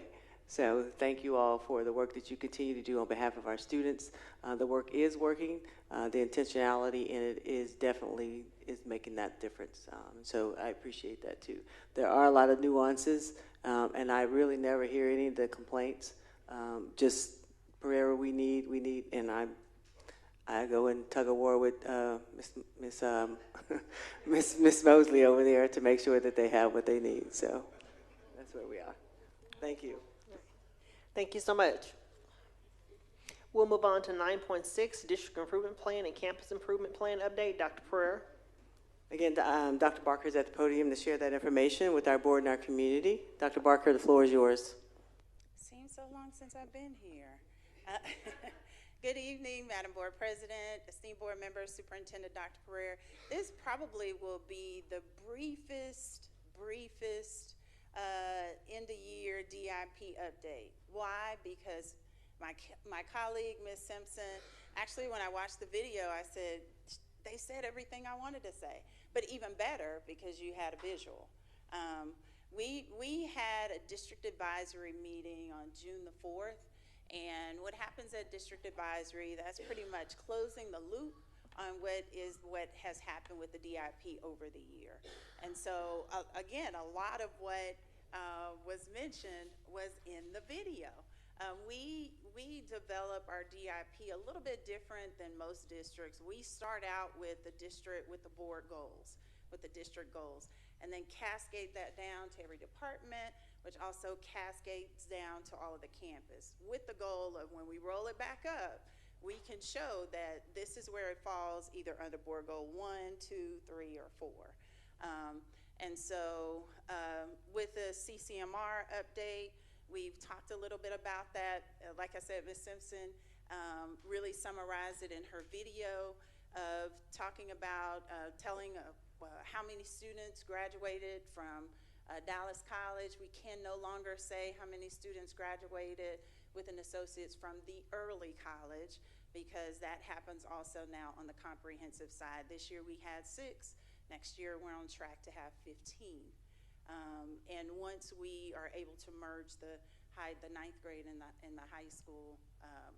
So thank you all for the work that you continue to do on behalf of our students. The work is working. The intentionality in it is definitely making that difference. So I appreciate that too. There are a lot of nuances, and I really never hear any of the complaints. Just Pereira, we need, and I go and tug a war with Miss Mosley over there to make sure that they have what they need. So that's where we are. Thank you. Thank you so much. We'll move on to 9.6, District Improvement Plan and Campus Improvement Plan Update. Dr. Pereira. Again, Dr. Barker is at the podium to share that information with our board and our community. Dr. Barker, the floor is yours. Seems so long since I've been here. Good evening. evening, Madam Board President, esteemed board members, Superintendent Dr. Pereira. This probably will be the briefest end-of-year DIP update. Why? Because my colleague, Ms. Simpson, actually when I watched the video, I said, they said everything I wanted to say, but even better because you had a visual. We had a district advisory meeting on June the 4th, and what happens at district advisory, that's pretty much closing the loop on what has happened with the DIP over the year. And so, again, a lot of what was mentioned was in the video. We develop our DIP a little bit different than most districts. We start out with the district, with the board goals, with the district goals, and then cascade that down to every department, which also cascades down to all of the campus, with the goal of when we roll it back up, we can show that this is where it falls either under board goal 1, 2, 3, or 4. And so with the CCMR update, we've talked a little bit about that. Like I said, Ms. Simpson really summarized it in her video of talking about telling how many students graduated from Dallas College. We can no longer say how many students graduated with an associate's from the early college, because that happens also now on the comprehensive side. This year we had 6. Next year we're on track to have 15. And once we are able to merge the 9th grade and the high school,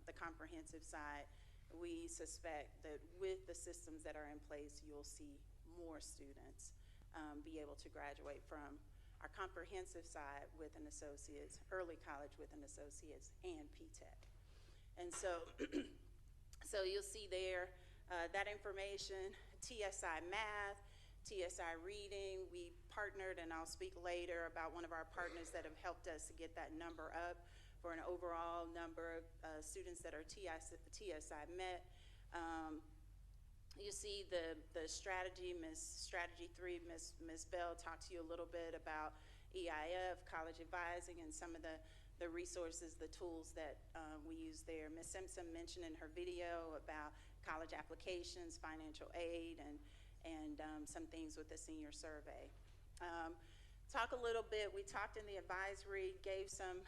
the comprehensive side, we suspect that with the systems that are in place, you'll see more students be able to graduate from our comprehensive side with an associate's, early college with an associate's, and P-TECH. And so, so you'll see there that information, TSI Math, TSI Reading. We partnered, and I'll speak later about one of our partners that have helped us to get that number up for an overall number of students that are TSI Met. You see the strategy, Strategy 3, Ms. Bell talked to you a little bit about EIF, college advising, and some of the resources, the tools that we use there. Ms. Simpson mentioned in her video about college applications, financial aid, and some things with the senior survey. Talk a little bit, we talked in the advisory, gave some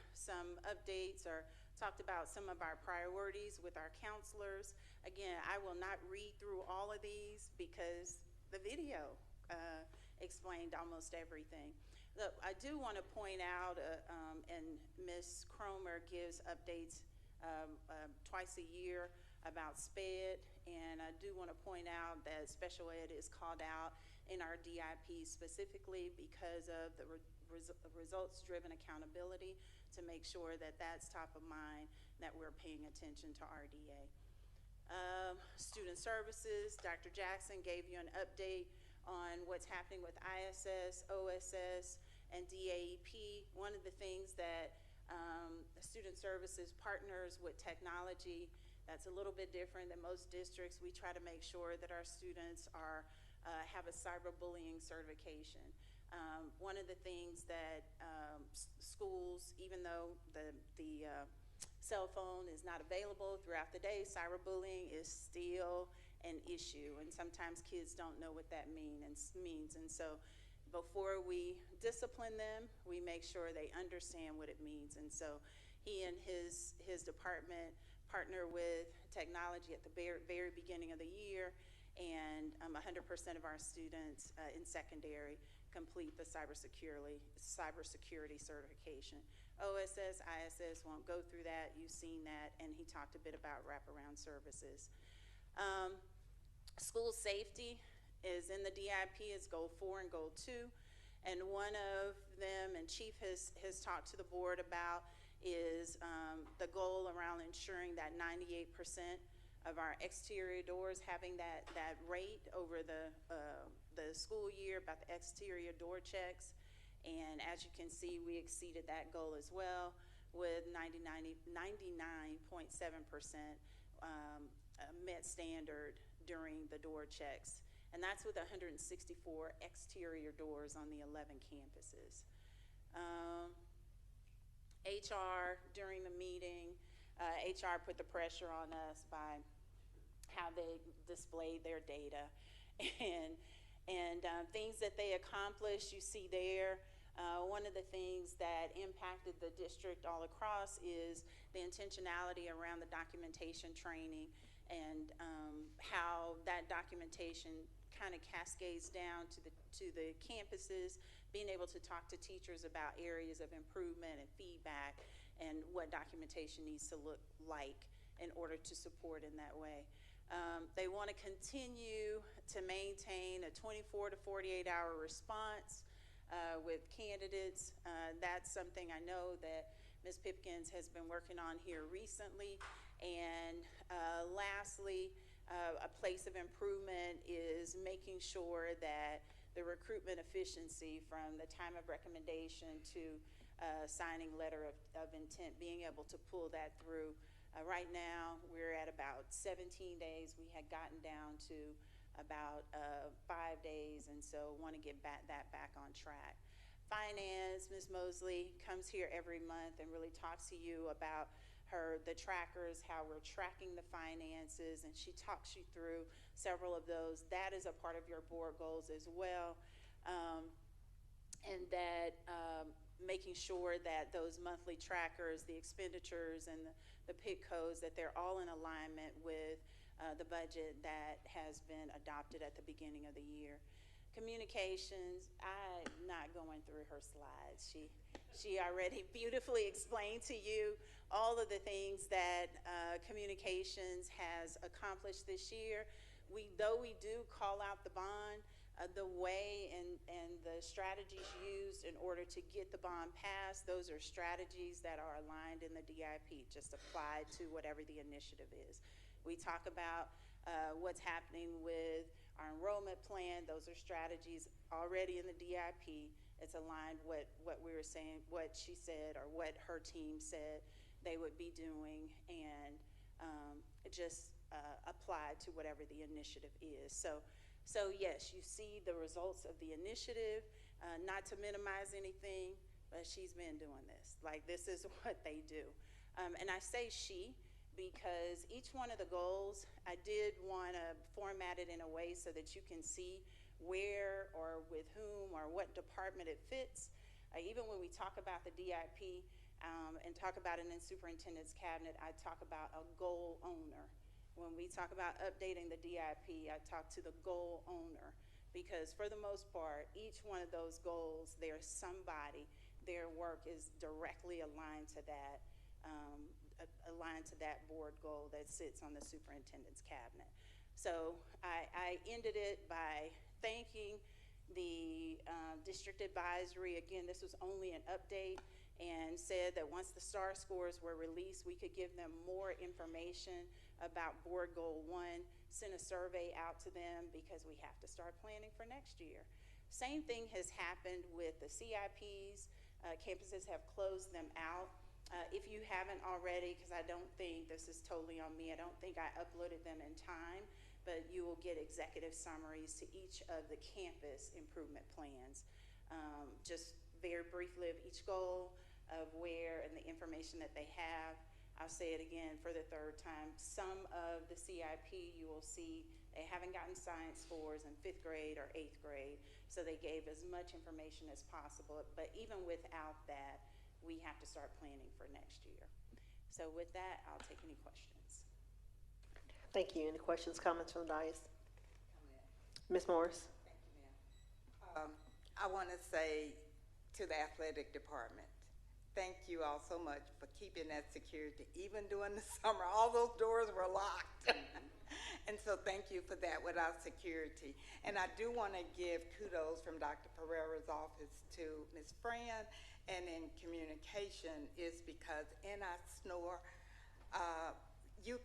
updates, or talked about some of our priorities with our counselors. Again, I will not read through all of these because the video explained almost everything. Look, I do want to point out, and Ms. Cromer gives updates twice a year about SPED, and I do want to point out that special ed is called out in our DIP specifically because of the results-driven accountability, to make sure that that's top of mind, that we're paying attention to RDA. Student services, Dr. Jackson gave you an update on what's happening with ISS, OSS, and DAEP. One of the things that student services partners with technology, that's a little bit different than most districts. We try to make sure that our students are have a cyberbullying certification. One of the things that schools, even though the cell phone is not available throughout the day, cyberbullying is still an issue, and sometimes kids don't know what that means. And so before we discipline them, we make sure they understand what it means. And so he and his department partner with technology at the very beginning of the year, and 100% of our students in secondary complete the cybersecurity certification. OSS, ISS won't go through that. You've seen that, and he talked a bit about wraparound services. School safety is in the DIP, is goal 4 and goal 2, and one of them, and Chief has talked to the board about, is the goal around ensuring that 98% of our exterior doors having that rate over the school year about the exterior door checks. And as you can see, we exceeded that goal as well with 99.7% met standard during the door checks. And that's with 164 exterior doors on the 11 campuses. HR during the meeting HR put the pressure on us by how they displayed their data and things that they accomplished. You see there, one of the things that impacted the district all across is the intentionality around the documentation training and how that documentation kind of cascades down to the campuses, being able to talk to teachers about areas of improvement and feedback and what documentation needs to look like in order to support in that way. They want to continue to maintain a 24 to 48-hour response with candidates. That's something I know that Ms. Pipkins has been working on here recently. And lastly, a place of improvement is making sure that the recruitment efficiency from the time of recommendation to signing letter of intent, being able to pull that through. Right now, we're at about 17 days. We had gotten down to about 5 days, and so want to get that back on track. Finance, Ms. Mosley comes here every month and really talks to you about the trackers, how we're tracking the finances, and she talks you through several of those. That is a part of your board goals as well. And that making sure that those monthly trackers, the expenditures and the PIC codes, that they're all in alignment with the budget that has been adopted at the beginning of the year. Communications, I'm not going through her slides. She already beautifully explained to you all of the things that communications has accomplished this year. Though we do call out the bond, the way and the strategies used in order to get the bond passed, those are strategies that are aligned in the DIP, just applied to whatever the initiative is. We talk about what's happening with our enrollment plan. Those are strategies already in the DIP. It's aligned with what we were saying, what she said, or what her team said they would be doing, and just applied to whatever the initiative is. So yes, you see the results of the initiative, not to minimize anything, but she's been doing this. Like, this is what they do. And I say she because each one of the goals, I did want to format it in a way so that you can see where or with whom or what department it fits. Even when we talk about the DIP and talk about it in superintendent's cabinet, I talk about a goal owner. When we talk about updating the DIP, I talk to the goal owner, because for the most part, each one of those goals, there's somebody, their work is directly aligned to that board goal that sits on the superintendent's cabinet. So I ended it by thanking the district advisory. Again, this was only an update, and said that once the STAR scores were released, we could give them more information about Board Goal 1, send a survey out to them because we have to start planning for next year. Same thing has happened with the CIPs. Campuses have closed them out. If you haven't already, because I don't think, this is totally on me, I don't think I uploaded them in time, but you will get executive summaries to each of the campus improvement plans. Just very briefly of each goal, of where and the information that they have. I'll say it again for the third time. Some of the CIP, you will see they haven't gotten science scores in 5th grade or 8th grade, so they gave as much information as possible. But even without that, we have to start planning for next year. So with that, I'll take any questions. Thank you. Any questions, comments from the dais? Ms. Morris? Thank you, ma'am. I want to say to the athletic department, thank you all so much for keeping that security. Even during the summer, all those doors were locked. And so thank you for that without security. And I do want to give kudos from Dr. Pereira's office to Ms. Fran, and in communication, is because in our SNOR, you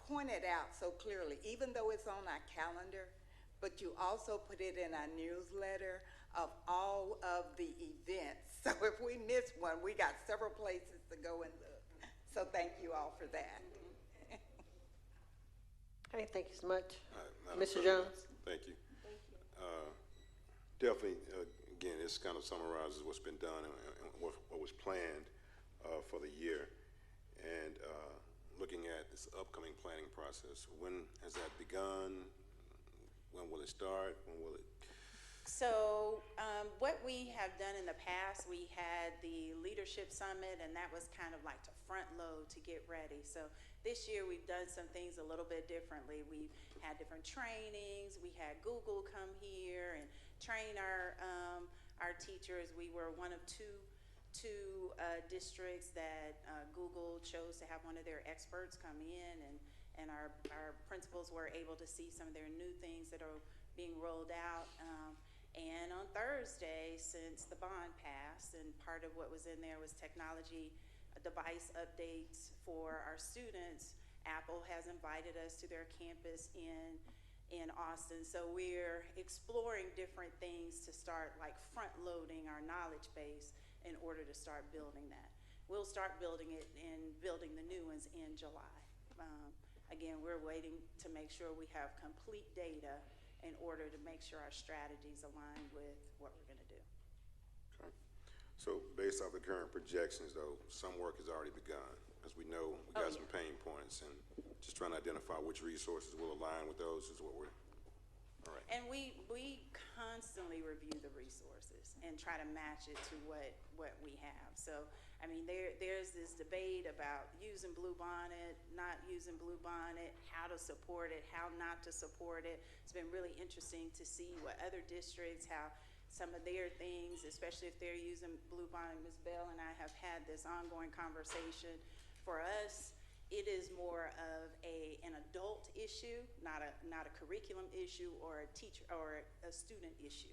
pointed out so clearly, even though it's on our calendar, but you also put it in our newsletter of all of the events. So if we miss one, we got several places to go and look. So thank you all for that. Okay, thank you so much. Madam Mr. President, Jones? Thank you. Definitely, again, this kind of summarizes what's been done and what was planned for the year. And looking at this upcoming planning process, when has that begun? When will it start? When will it? So what we have done in the past, we had the Leadership Summit, and that was kind of like to front load to get ready. So this year we've done some things a little bit differently. We've had different trainings. We had Google come here and train our teachers. We were one of two districts that Google chose to have one of their experts come in, and our principals were able to see some of their new things that are being rolled out. And on Thursday, since the bond passed, and part of what was in there was technology device updates for our students, Apple has invited us to their campus in Austin. So we're exploring different things to start like front loading our knowledge base in order to start building that. We'll start building it and building the new ones in July. Again, we're waiting to make sure we have complete data in order to make sure our strategies align with what we're going to do. Okay. So based off the current projections, though, some work has already begun. As we know, we got some pain points, and just trying to identify which resources will align with those is what we're, all right. And we constantly review the resources and try to match it to what we have. So, I mean, there's this debate about using Bluebonnet, not using Bluebonnet, how to support it, how not to support it. It's been really interesting to see what other districts, how some of their things, especially if they're using Bluebonnet. Ms. Bell and I have had this ongoing conversation. For us, it is more of an adult issue, not a curriculum issue or a teacher or a student issue.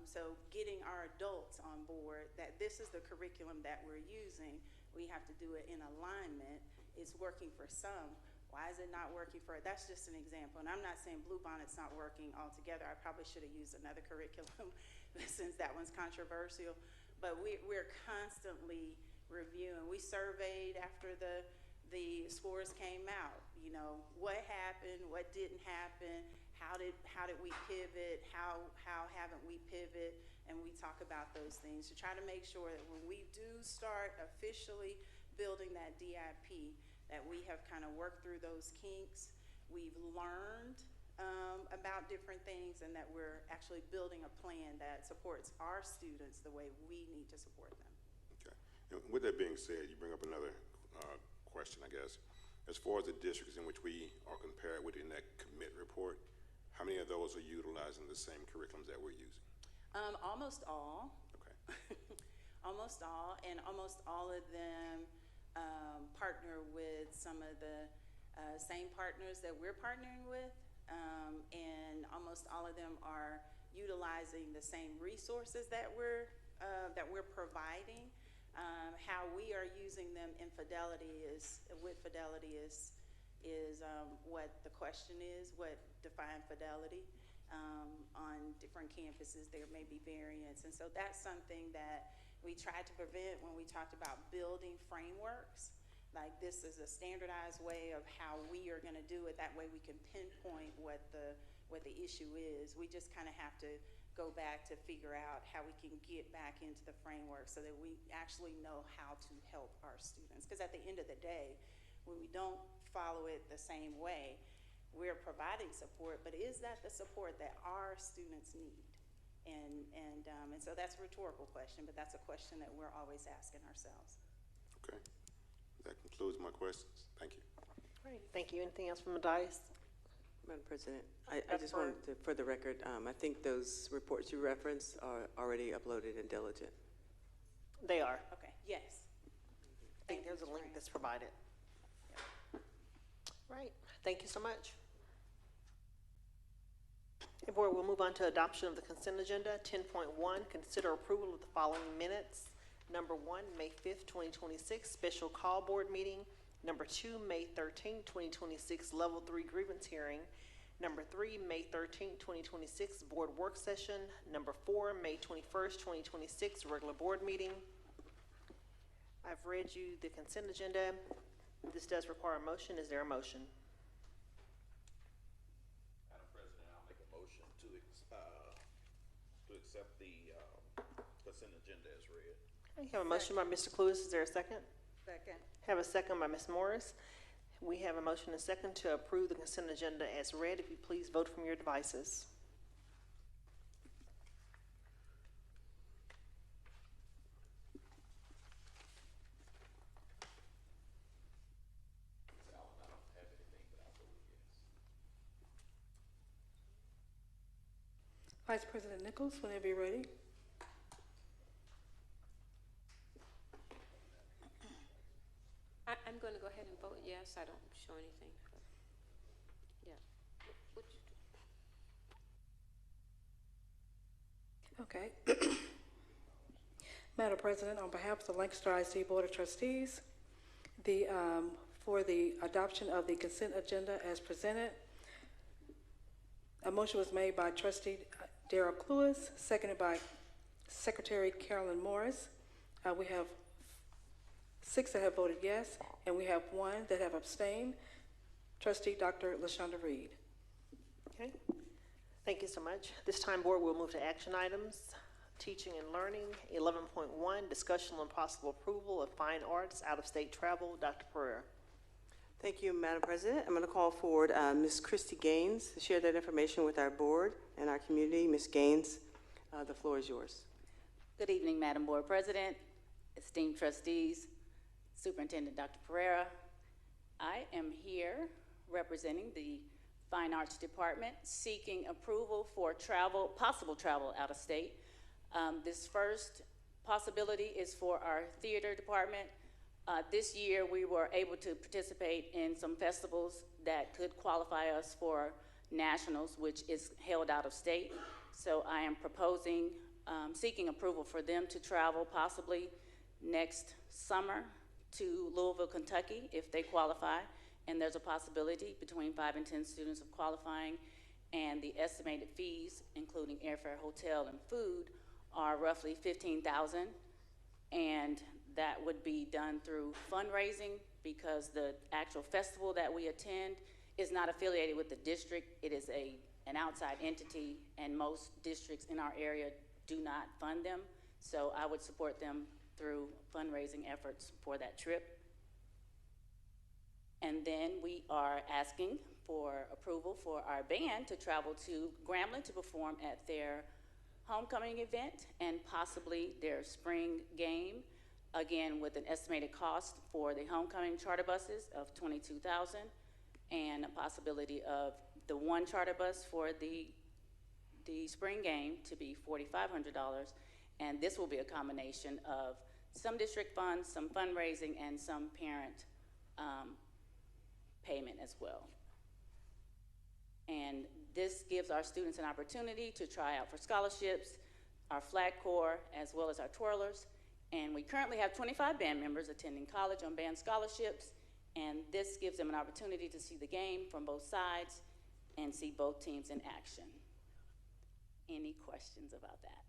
So getting our adults on board that this is the curriculum that we're using, we have to do it in alignment. It's working for some. Why is it not working for? That's just an example. And I'm not saying Bluebonnet's not working altogether. I probably should have used another curriculum since that one's controversial. But we're constantly reviewing. We surveyed after the scores came out. You know, what happened, what didn't happen, how did we pivot, how haven't we pivot, and we talk about those things to try to make sure that when we do start officially building that DIP, that we have kind of worked through those kinks, we've learned about different things, and that we're actually building a plan that supports our students the way we need to support them. Okay. And with that being said, you bring up another question, I guess. As far as the districts in which we are compared with in that commit report, how many of those are utilizing the same curriculums that we're using? Almost all. Okay. Almost all, and almost all of them partner with some of the same partners that we're partnering with, and almost all of them are utilizing the same resources that we're providing. How we are using them in Fidelity is what the question is, what define Fidelity. On different campuses, there may be variance. And so that's something that we tried to prevent when we talked about building frameworks. Like, this is a standardized way of how we are going to do it. That way we can pinpoint what the issue is. We just kind of have to go back to figure out how we can get back into the framework so that we actually know how to help our students. Because at the end of the day, when we don't follow it the same way, we're providing support, but is that the support that our students need? And so that's a rhetorical question, but that's a question that we're always asking ourselves. Okay. That concludes my questions. Thank you. Great. Thank you. Anything else from the dais? Madam President, I just wanted to, for the record, I think those reports you referenced are already uploaded in Diligent. They are. Okay, yes. I think there's a link that's provided. Right. Thank you so much. Okay, board, we'll move on to adoption of the consent agenda. 10.1, consider approval of the following minutes. Number 1, May 5th, 2026, special call board meeting. Number 2, May 13th, 2026, level 3 grievance hearing. Number 3, May 13th, 2026, board work session. Number 4, May 21st, 2026, regular board meeting. I've read you the consent agenda. This does require a motion. Is there a motion? Madam President, I'll make a motion to accept the consent agenda as read. I have a motion by Mr. Cluis. Is there a second? Second. Have a second by Ms. Morris. We have a motion and second to approve the consent agenda as read. If you please vote from your devices. Vice President Nichols, whenever you're ready. I'm going to go ahead and vote yes. I don't show anything. Yeah. Okay. Madam President, on behalf of the Lancaster ISD Board of Trustees, for the adoption of the consent agenda as presented, a motion was made by Trustee Darrell Lewis, seconded by Secretary Carolyn Morris. We have 6 that have voted yes, and we have 1 that have abstained. Trustee Dr. LaShonda Reed. Okay. Thank you so much. This time, board will move to action items. Teaching and learning. 11.1, discussion on possible approval of fine arts out-of-state travel. Dr. Pereira. Thank you, Madam President. I'm going to call forward Ms. Christy Gaines to share that information with our board and our community. Ms. Gaines, the floor is yours. Good evening, Madam Board President, esteemed trustees, Superintendent Dr. Pereira. I am here representing the Fine Arts Department seeking approval for possible travel out of state. This first possibility is for our theater department. This year we were able to participate in some festivals that could qualify us for nationals, which is held out of state. So I am proposing, seeking approval for them to travel possibly next summer to Louisville, Kentucky, if they qualify. And there's a possibility between 5 and 10 students of qualifying, and the estimated fees, including airfare, hotel, and food, are roughly $15,000, and that would be done through fundraising because the actual festival that we attend is not affiliated with the district. It is an outside entity, and most districts in our area do not fund them. So I would support them through fundraising efforts for that trip. And then we are asking for approval for our band to travel to Grambling to perform at their homecoming event and possibly their spring game, again with an estimated cost for the homecoming charter buses of $22,000 and a possibility of the one charter bus for the spring game to be $4,500. And this will be a combination of some district funds, some fundraising, and some parent payment as well. And this gives our students an opportunity to try out for scholarships, our flag corps, as well as our twirlers. And we currently have 25 band members attending college on band scholarships, and this gives them an opportunity to see the game from both sides and see both teams in action. Any questions about that?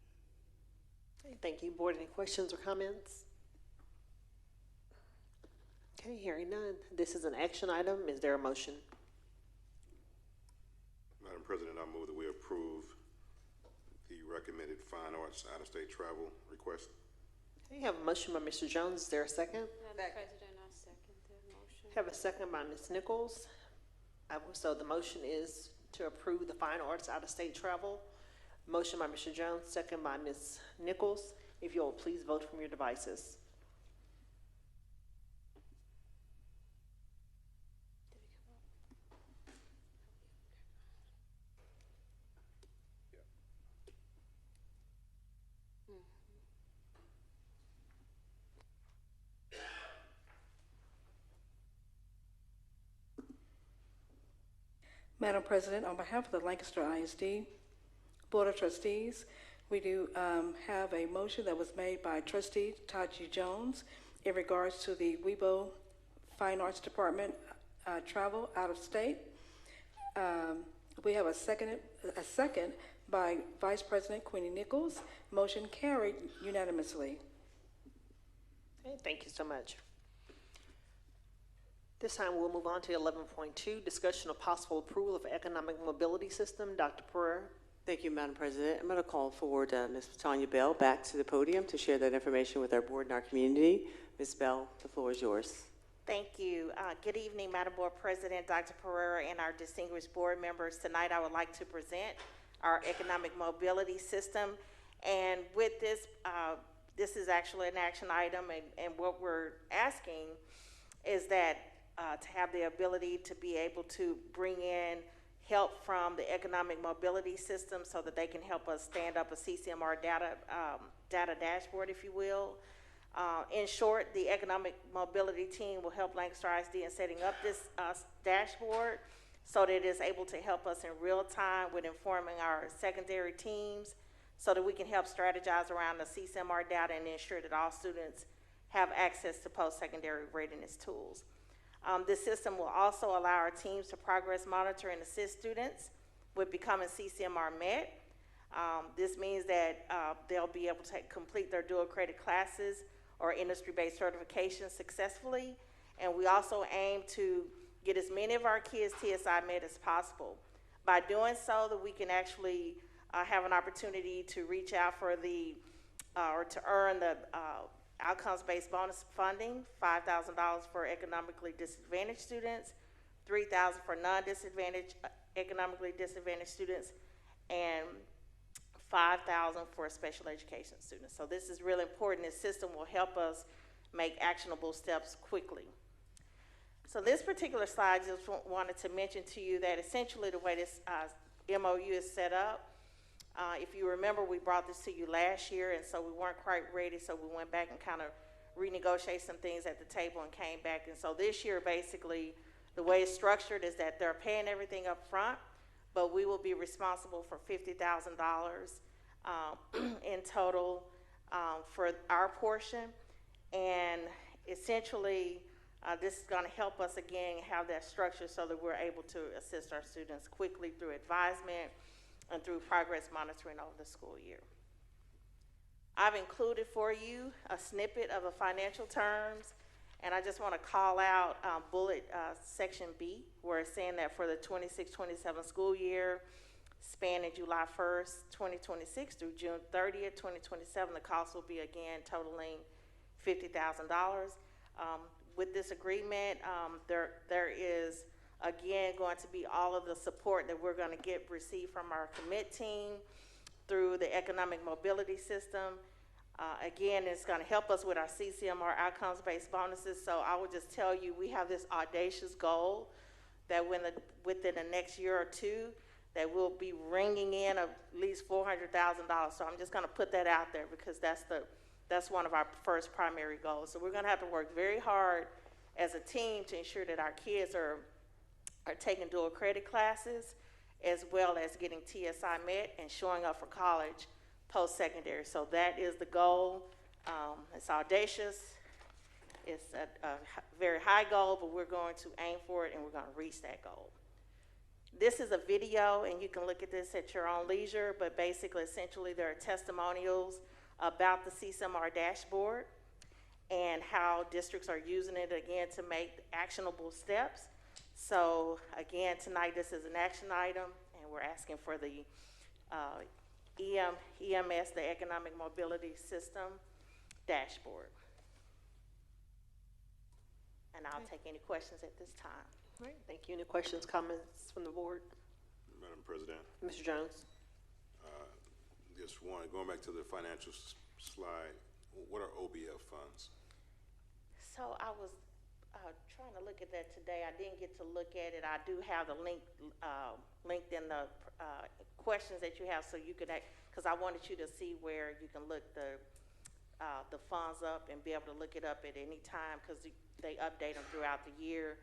Okay, thank you. Board, any questions or comments? Okay, hearing none. This is an action item. Is there a motion? Madam President, I move that we approve the recommended fine arts out-of-state travel request. Okay, have a motion by Mr. Jones. Is there a second? Madam President, I second the motion. Have a second by Ms. Nichols. So the motion is to approve the fine arts out-of-state travel. Motion by Mr. Jones, second by Ms. Nichols. If you will please vote from your devices. Madam President, on behalf of the Lancaster ISD Board of Trustees, we do have a motion that was made by Trustee Taji Jones in regards to the WeBo Fine Arts Department travel out of state. We have a second by Vice President Queenie Nichols. Motion carried unanimously. Okay, thank you so much. This time we'll move on to 11.2, discussion of possible approval of economic mobility system. Dr. Pereira. Thank you, Madam President. I'm going to call forward Ms. Tanya Bell back to the podium to share that information with our board and our community. Ms. Bell, the floor is yours. Thank you. Good evening, Madam Board President, Dr. Pereira, and our distinguished board members. Tonight, I would like to present our economic mobility system. And with this, this is actually an action item, and what we're asking is that to have the ability to be able to bring in help from the economic mobility system so that they can help us stand up a CCMR data dashboard, if you will. In short, the economic mobility team will help Lancaster ISD in setting up this dashboard so that it is able to help us in real time with informing our secondary teams so that we can help strategize around the CCMR data and ensure that all students have access to post-secondary readiness tools. This system will also allow our teams to progress monitor and assist students with becoming CCMR Met. This means that they'll be able to complete their dual credit classes or industry-based certifications successfully. And we also aim to get as many of our kids TSI Met as possible. By doing so, that we can actually have an opportunity to reach out for the, or to earn the outcomes-based bonus funding, $5,000 for economically disadvantaged students, $3,000 for non-disadvantaged, economically disadvantaged students, and $5,000 for special education students. So this is really important. This system will help us make actionable steps quickly. So this particular slide, just wanted to mention to you that essentially the way this MOU is set up, if you remember, we brought this to you last year, and so we weren't quite ready, so we went back and kind of renegotiated some things at the table and came back. And so this year, basically, the way it's structured is that they're paying everything up front, but we will be responsible for $50,000 in total for our portion. And essentially, this is going to help us, again, have that structure so that we're able to assist our students quickly through advisement and through progress monitoring over the school year. I've included for you a snippet of the financial terms, and I just want to call out bullet section B, where it's saying that for the 26-27 school year, spanning July 1st, 2026 through June 30th, 2027, the cost will be again totaling $50,000. With this agreement, there is again going to be all of the support that we're going to receive from our commit team through the economic mobility system. Again, it's going to help us with our CCMR outcomes-based bonuses. So I would just tell you, we have this audacious goal that within the next year or two, that we'll be ringing in at least $400,000. So I'm just going to put that out there because that's one of our first primary goals. So we're going to have to work very hard as a team to ensure that our kids are taking dual credit classes, as well as getting TSI Met and showing up for college post-secondary. So that is the goal. It's audacious. It's a very high goal, but we're going to aim for it and we're going to reach that goal. This is a video, and you can look at this at your own leisure, but basically, essentially, there are testimonials about the CCMR dashboard and how districts are using it, again, to make actionable steps. So again, tonight this is an action item, and we're asking for the EMS, the Economic Mobility System dashboard. And I'll take any questions at this time. All right, thank you. Any questions, comments from the board? Madam President. Mr. Jones. Just one, going back to the financial slide, what are OBF funds? So I was trying to look at that today. I didn't get to look at it. I do have the link linked in the questions that you have, so you could, because I wanted you to see where you can look the funds up and be able to look it up at any time, because they update them throughout the year.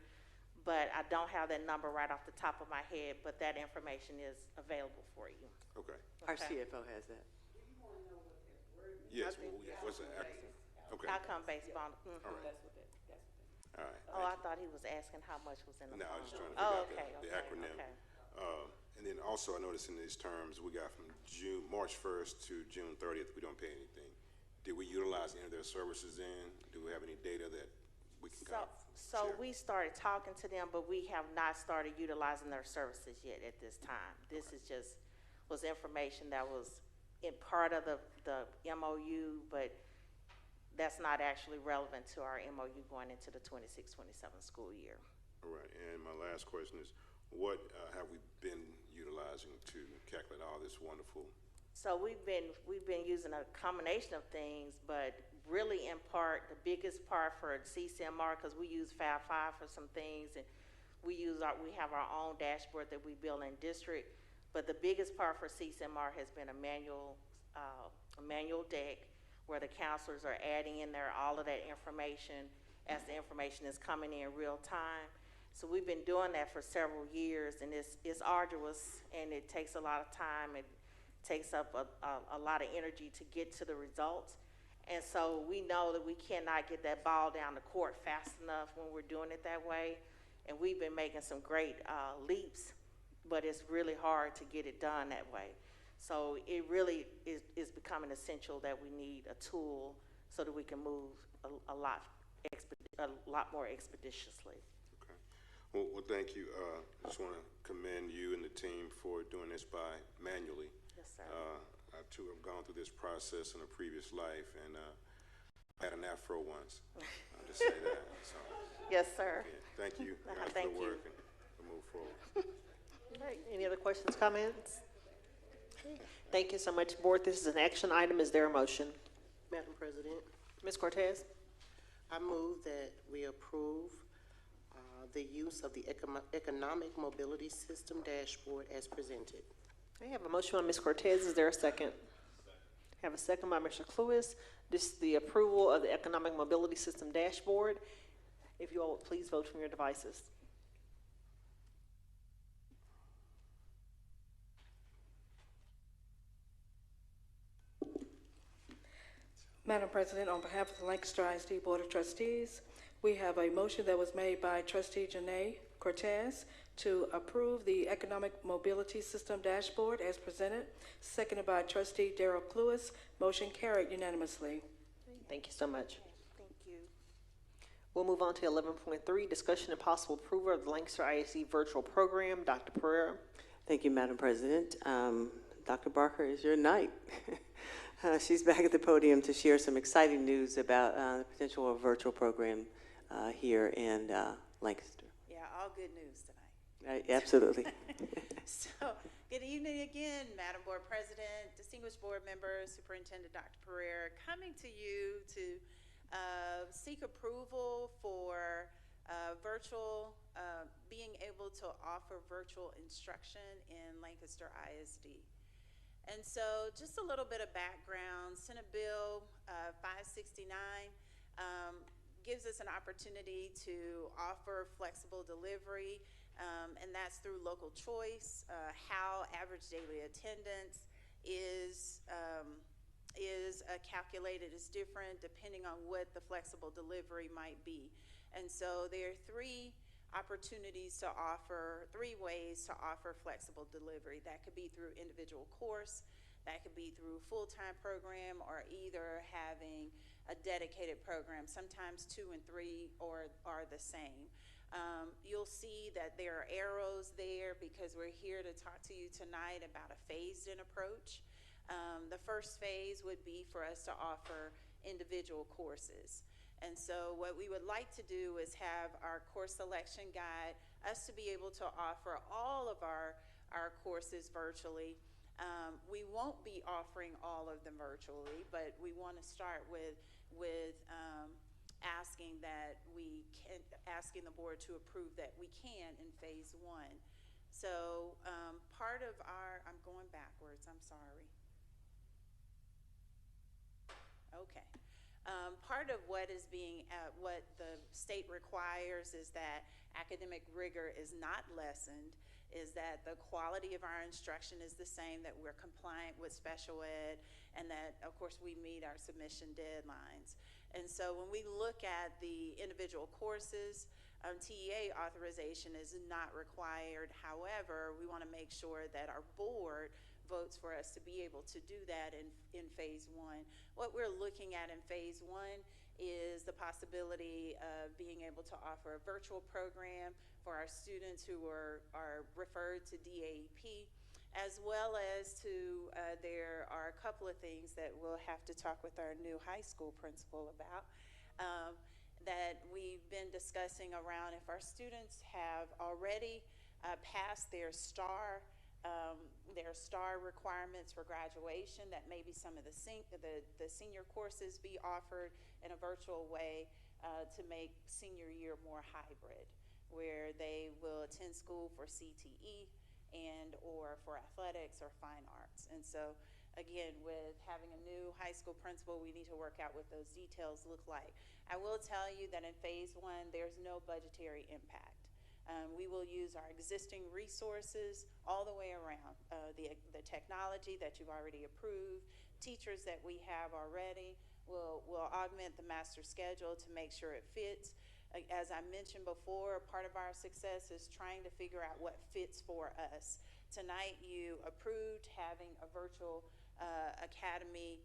But I don't have that number right off the top of my head, but that information is available for you. Okay. Our CFO has that. Yes, well, what's the okay. Outcome-based bond. Mm-hmm. All right. All right. Oh, I thought he was asking how much was in the No, I fund. was just trying to figure out the okay, acronym. okay. And then also, I noticed in these terms, we got from March 1st to June 30th, we don't pay anything. Did we utilize any of their services in? Do we have any data that we can kind of So share? we started talking to them, but we have not started utilizing their services yet at this time. This is just, was information that was in part of the MOU, but that's not actually relevant to our MOU going into the 26-27 school year. All right, and my last question is, what have we been utilizing to calculate all this wonderful? So we've been using a combination of things, but really in part, the biggest part for CCMR, because we use Fab 5 for some things, and we have our own dashboard that we build in district. But the biggest part for CCMR has been a manual deck where the counselors are adding in there all of that information as the information is coming in real time. So we've been doing that for several years, and it's arduous, and it takes a lot of time. It takes up a lot of energy to get to the results. And so we know that we cannot get that ball down the court fast enough when we're doing it that way. And we've been making some great leaps, but it's really hard to get it done that way. So it really is becoming essential that we need a tool so that we can move a lot more expeditiously. Okay. Well, thank you. I just want to commend you and the team for doing this manually. Yes, sir. I too have gone through this process in a previous life, and I had an afro once. I'll just say that. So, yes, sir. yeah, thank you guys Thank for the you. work, and we'll move forward. All right, any other questions, comments? Thank you so much, Board. This is an action item. Is there a motion? Madam President, Ms. Cortez? I move that we approve the use of the Economic Mobility System Dashboard as presented. I have a motion by Ms. Cortez. Is there a second? Have a second by Mr. Cluis. This is the approval of the Economic Mobility System Dashboard. If you all would please vote from your devices. Madam President, on behalf of the Lancaster ISD Board of Trustees, we have a motion that was made by Trustee Janae Cortez to approve the Economic Mobility System Dashboard as presented, seconded by Trustee Darrell Cluis. Motion carried unanimously. Thank you so much. Thank you. We'll move on to 11.3, discussion and possible approval of the Lancaster ISD virtual program. Dr. Pereira. Thank you, Madam President. Dr. Barker, is your night. She's back at the podium to share some exciting news about the potential of a virtual program here in Lancaster. Yeah, all good news tonight. Absolutely. So, good evening again, Madam Board President, distinguished board members, Superintendent Dr. Pereira, coming to you to seek approval for being able to offer virtual instruction in Lancaster ISD. And so just a little bit of background, Senate Bill 569 gives us an opportunity to offer flexible delivery, and that's through local choice. How average daily attendance is calculated is different depending on what the flexible delivery might be. And so there are three ways to offer flexible delivery. That could be through individual course, that could be through full-time program, or either having a dedicated program. Sometimes 2 and 3 are the same. You'll see that there are arrows there because we're here to talk to you tonight about a phased-in approach. The first phase would be for us to offer individual courses. And so what we would like to do is have our course selection guide, us to be able to offer all of our courses virtually. We won't be offering all of them virtually, but we want to start with asking the board to approve that we can in phase 1. So part of I'm going backwards, I'm sorry. Okay. Part of what is what the state requires is that academic rigor is not lessened, is that the quality of our instruction is the same, that we're compliant with special ed, and that, of course, we meet our submission deadlines. And so when we look at the individual courses, TEA authorization is not required. However, we want to make sure that our board votes for us to be able to do that in phase 1. What we're looking at in phase 1 is the possibility of being able to offer a virtual program for our students who are referred to DAEP, as well as to, there are a couple of things that we'll have to talk with our new high school principal about, that we've been discussing around if our students have already passed their STAR requirements for graduation, that maybe some of the senior courses be offered in a virtual way to make senior year more hybrid, where they will attend school for CTE and or for athletics or fine arts. And so again, with having a new high school principal, we need to work out what those details look like. I will tell you that in phase one, there's no budgetary impact. We will use our existing resources all the way around, the technology that you've already approved, teachers that we have already. We'll augment the master schedule to make sure it fits. As I mentioned before, part of our success is trying to figure out what fits for us. Tonight, you approved having a virtual academy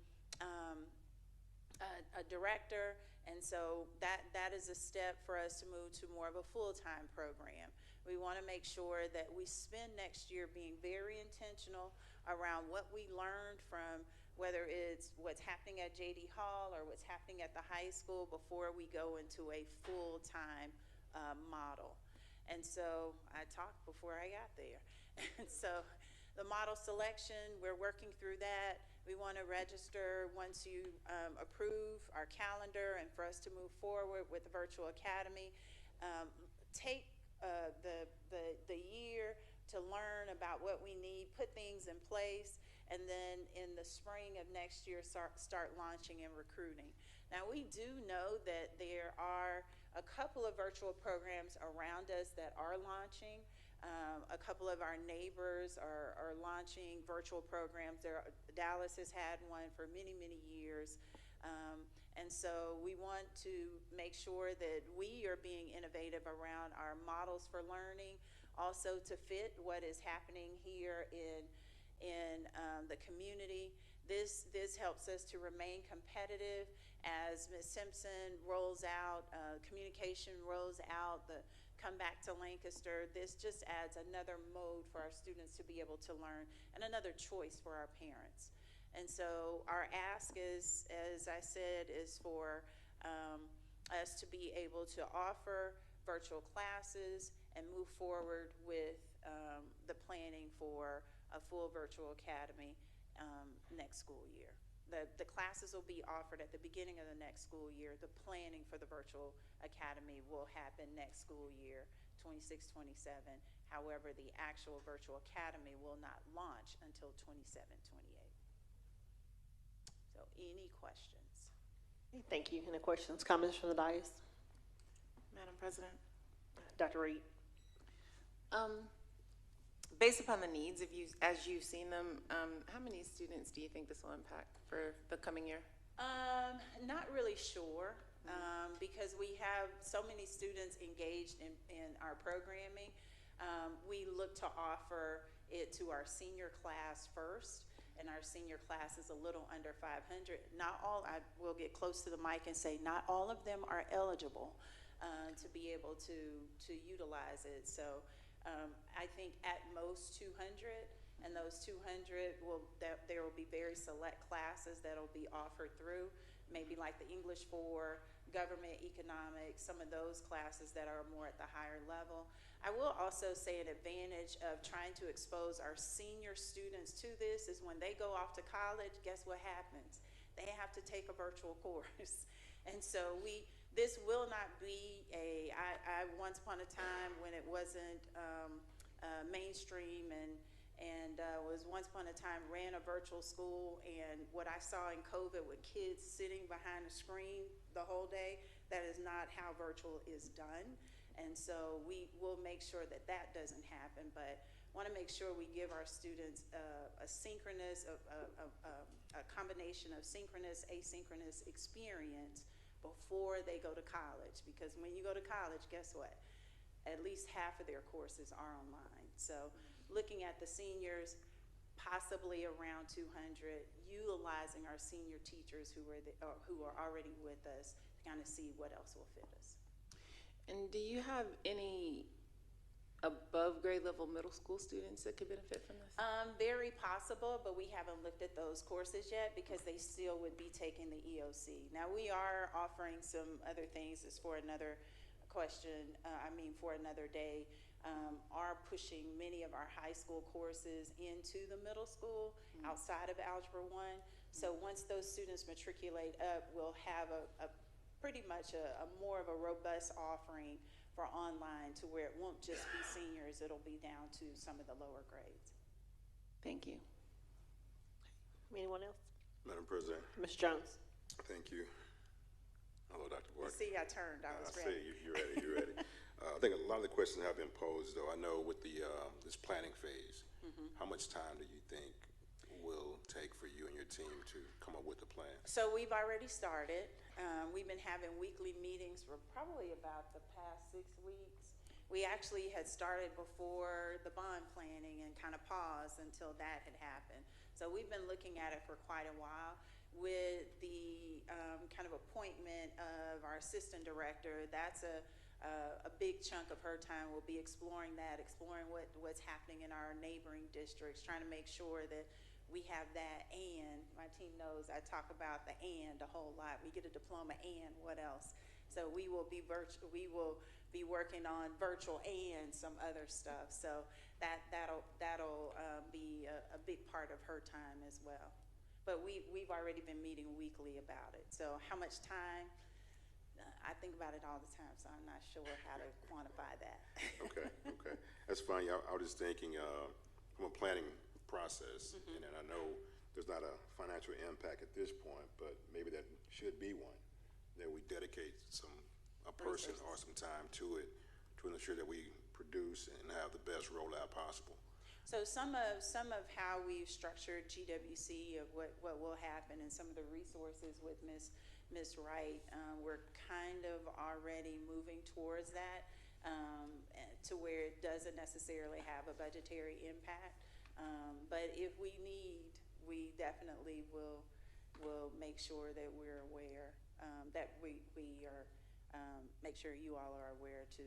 a director, and so that is a step for us to move to more of a full-time program. We want to make sure that we spend next year being very intentional around what we learned from, whether it's what's happening at J.D. Hall or what's happening at the high school, before we go into a full-time model. And so I talked before I got there. And so the model selection, we're working through that. We want to register once you approve our calendar and for us to move forward with the Virtual Academy. Take the year to learn about what we need, put things in place, and then in the spring of next year start launching and recruiting. Now, we do know that there are a couple of virtual programs around us that are launching. A couple of our neighbors are launching virtual programs. Dallas has had one for many, many years. And so we want to make sure that we are being innovative around our models for learning, also to fit what is happening here in the community. This helps us to remain competitive as Ms. Simpson rolls out, communication rolls out, the Come Back to Lancaster. This just adds another mode for our students to be able to learn and another choice for our parents. And so our ask is, as I said, is for us to be able to offer virtual classes and move forward with the planning for a full virtual academy next school year. The classes will be offered at the beginning of the next school year. The planning for the virtual academy will happen next school year, 26-27. However, the actual virtual academy will not launch until 27-28. So any questions? Thank you. Any questions, comments from the dais? Madam President? Dr. Reed? Based upon the needs, as you've seen them, how many students do you think this will impact for the coming year? Not really sure, because we have so many students engaged in our programming. We look to offer it to our senior class first, and our senior class is a little under 500. Not all, I will get close to the mic and say, not all of them are eligible to be able to utilize it. So I think at most 200, and those 200 there will be very select classes that will be offered through, maybe like the English 4, government, economics, some of those classes that are more at the higher level. I will also say an advantage of trying to expose our senior students to this is when they go off to college, guess what happens? They have to take a virtual course. And so this will not be I once upon a time when it wasn't mainstream and was once upon a time ran a virtual school, and what I saw in COVID with kids sitting behind a screen the whole day, that is not how virtual is done. And so we will make sure that doesn't happen, but want to make sure we give our students a combination of synchronous, asynchronous experience before they go to college, because when you go to college, guess what? At least half of their courses are online. So looking at the seniors, possibly around 200, utilizing our senior teachers who are already with us to kind of see what else will fit us. And do you have any above grade level middle school students that could benefit from this? Very possible, but we haven't looked at those courses yet because they still would be taking the EOC. Now, we are offering some other things, is for another question, for another day, are pushing many of our high school courses into the middle school outside of Algebra 1. So once those students matriculate up, we'll have a pretty much a more of a robust offering for online, to where it won't just be seniors, it'll be down to some of the lower grades. Thank you. Anyone else? Madam President, Ms. Jones? thank you. Hello, Dr. You Barker. see, I turned, I was I ready. see, you're ready, you're ready. I think a lot of the questions have been posed, though. I know with the, this planning phase, how much time do you think will take for you and your team to come up with a plan? So we've already started. We've been having weekly meetings for probably about the past 6 weeks. We actually had started before the bond planning and kind of paused until that had happened. So we've been looking at it for quite a while. With the kind of appointment of our assistant director, that's a big chunk of her time will be exploring that, exploring what's happening in our neighboring districts, trying to make sure that we have that. And my team knows I talk about the and a whole lot. We get a diploma and what else? So we will be working on virtual and some other stuff. So that'll be a big part of her time as well. But we've already been meeting weekly about it. So how much time? I think about it all the time, so I'm not sure how to quantify that. Okay, okay. That's fine. I was just thinking from a planning process, and I know there's not a financial impact at this point, but maybe that should be one, that we dedicate a person or some time to it to ensure that we produce and have the best rollout possible. So some of how we've structured GWC, of what will happen, and some of the resources with Ms. Wright, we're kind of already moving towards that, to where it doesn't necessarily have a budgetary impact. But if we need, we definitely will make sure that we're aware, that we are, make sure you all are aware to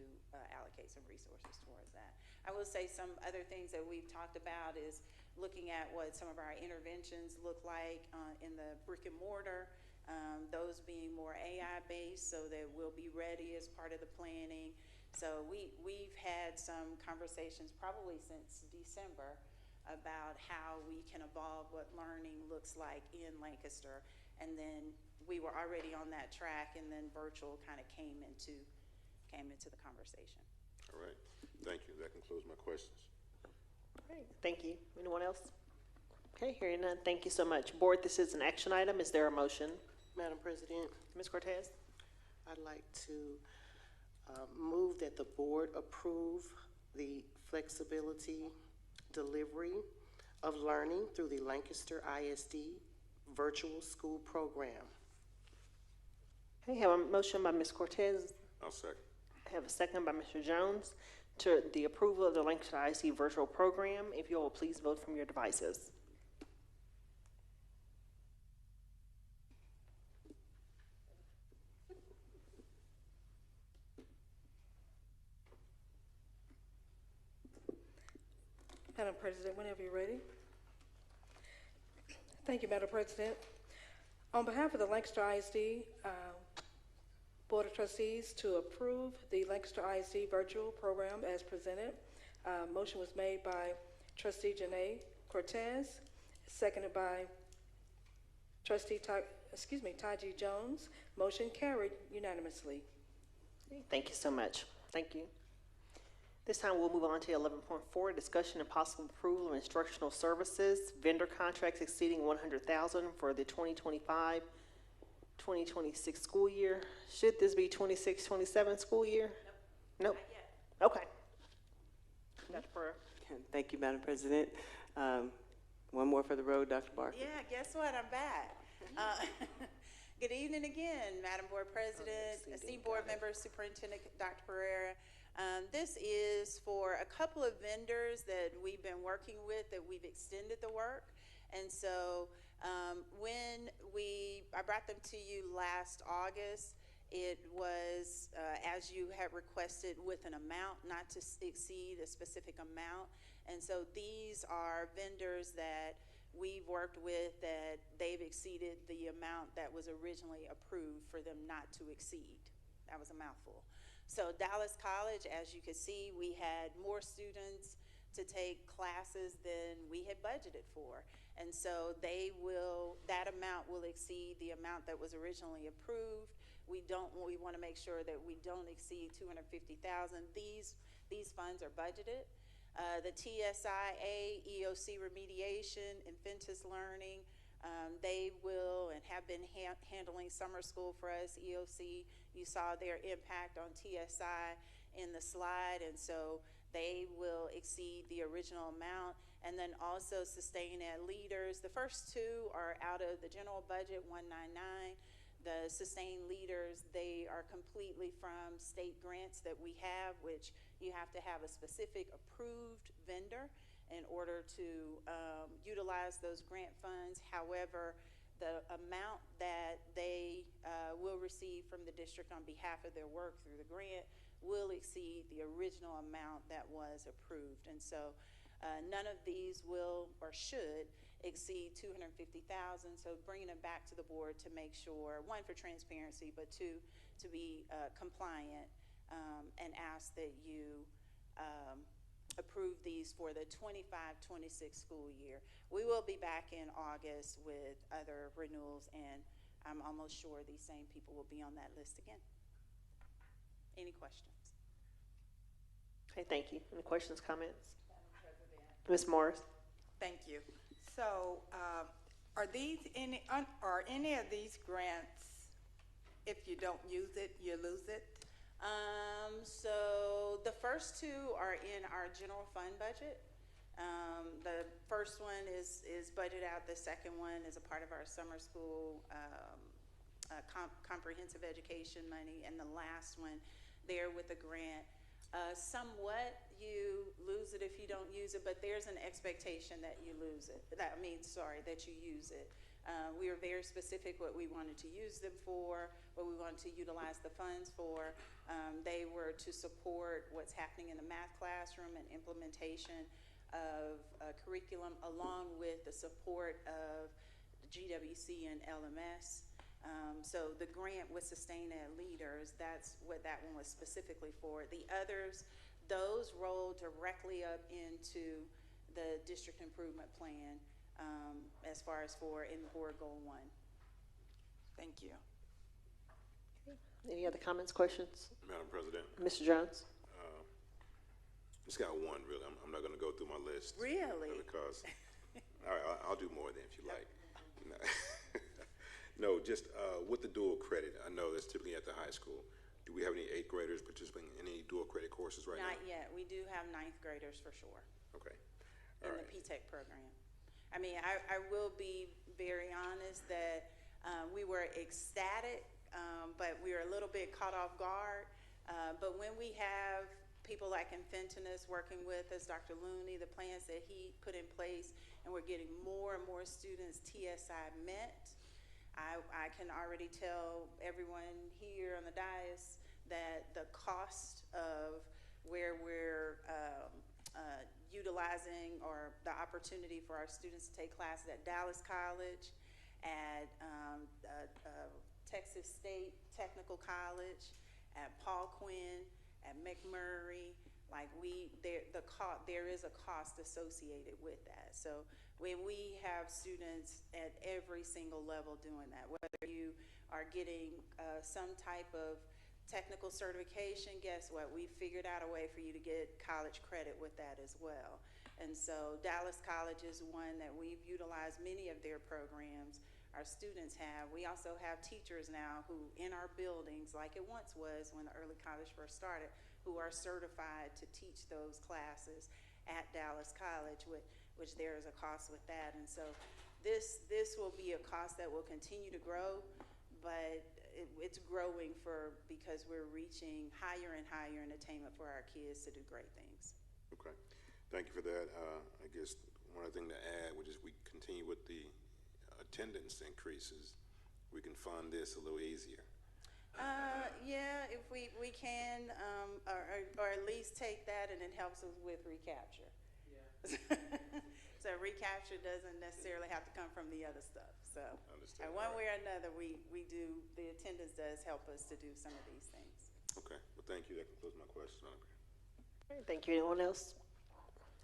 allocate some resources towards that. I will say some other things that we've talked about is looking at what some of our interventions look like in the brick and mortar, those being more AI based, so that we'll be ready as part of the planning. So we've had some conversations probably since December about how we can evolve what learning looks like in Lancaster. And then we were already on that track, and then virtual kind of came into the conversation. All right, thank you. That concludes my questions. All right, thank you. Anyone else? Okay, hearing none, thank you so much. Board, this is an action item. Is there a motion? Madam President, Ms. Cortez? I'd like to move that the board approve the flexibility delivery of learning through the Lancaster ISD virtual school program. Okay, have a motion by Ms. Cortez. I'll second. Have a second by Mr. Jones to the approval of the Lancaster ISD virtual program. If you will please vote from your devices. Madam President, whenever you're ready. Thank you, Madam President. On behalf of the Lancaster ISD Board of Trustees to approve the Lancaster ISD virtual program as presented, motion was made by Trustee Janae Cortez, seconded by Trustee Taji Jones. Motion carried unanimously. Thank you so much. Thank you. This time we'll move on to 11.4, discussion and possible approval of instructional services, vendor contracts exceeding $100,000 for the 2025-2026 school year. Should this be 26-27 school year? Nope. Not yet. Okay. Dr. Pereira. Thank you, Madam President. One more for the road, Dr. Barker. Yeah, guess what? I'm back. Good evening again, Madam Board President, esteemed board members, Superintendent Dr. Pereira. This is for a couple of vendors that we've been working with, that we've extended the work. And so when I brought them to you last August, It was, as you had requested, with an amount not to exceed a specific amount. And so these are vendors that we've worked with that they've exceeded the amount that was originally approved for them not to exceed. That was a mouthful. So Dallas College, as you can see, we had more students to take classes than we had budgeted for. And so that amount will exceed the amount that was originally approved. We want to make sure that we don't exceed $250,000. These funds are budgeted. The TSIA, EOC remediation, Inventus Learning, they will and have been handling summer school for us. EOC, you saw their impact on TSI in the slide, and so they will exceed the original amount. And then also Sustain Ed Leaders. The first two are out of the general budget, 199. The Sustain Leaders, they are completely from state grants that we have, which you have to have a specific approved vendor in order to utilize those grant funds. However, the amount that they will receive from the district on behalf of their work through the grant will exceed the original amount that was approved. And so none of these will or should exceed $250,000. So bringing it back to the board to make sure, one, for transparency, but two, to be compliant, and ask that you approve these for the 25-26 school year. We will be back in August with other renewals, and I'm almost sure these same people will be on that list again. Any questions? Okay, thank you. Any questions, comments? Ms. Morris? Thank you. So, are any of these grants, if you don't use it, you lose it? So the first two are in our general fund budget. The first one is budgeted out. The second one is a part of our summer school comprehensive education money, and the last one there with the grant. Somewhat you lose it if you don't use it, but there's an expectation that you lose it. That you use it. We were very specific what we wanted to use them for, what we wanted to utilize the funds for. They were to support what's happening in the math classroom and implementation of curriculum, along with the support of GWC and LMS. So the grant with Sustain Ed Leaders, that's what that one was specifically for. The others, those roll directly up into the district improvement plan, as far as for in board goal 1. Thank you. Any other comments, questions? Madam President. Mr. Jones? Just got one, really. I'm not going to go through my list. Really? Because, all right, I'll do more than if you like. No, just with the dual credit, I know that's typically at the high school. Do we have any 8th graders participating in any dual credit courses right now? Not yet. We do have 9th graders for sure. Okay. In the P-TECH program. I mean, I will be very honest that we were ecstatic, but we were a little bit caught off guard. But when we have people like Inventus working with us, Dr. Looney, the plans that he put in place, and we're getting more and more students TSI met, I can already tell everyone here on the dais that the cost of where we're utilizing or the opportunity for our students to take classes at Dallas College, at Texas State Technical College, at Paul Quinn, at McMurray, there is a cost associated with that. So when we have students at every single level doing that, whether you are getting some type of technical certification, guess what? We figured out a way for you to get college credit with that as well. And so Dallas College is one that we've utilized many of their programs. Our students have. We also have teachers now who in our buildings, like it once was when the early college first started, who are certified to teach those classes at Dallas College, which there is a cost with that. And so this will be a cost that will continue to grow, but it's growing because we're reaching higher and higher in attainment for our kids to do great things. Okay. Thank you for that. I guess one other thing to add, which is we continue with the attendance increases, we can fund this a little easier. Yeah, if we can, or at least take that and it helps us with recapture. Yeah. So recapture doesn't necessarily have to come from the other stuff, so. Understand. One way or another, we do, the attendance does help us to do some of these things. Okay, well, thank you. That concludes my question. All right, thank you. Anyone else?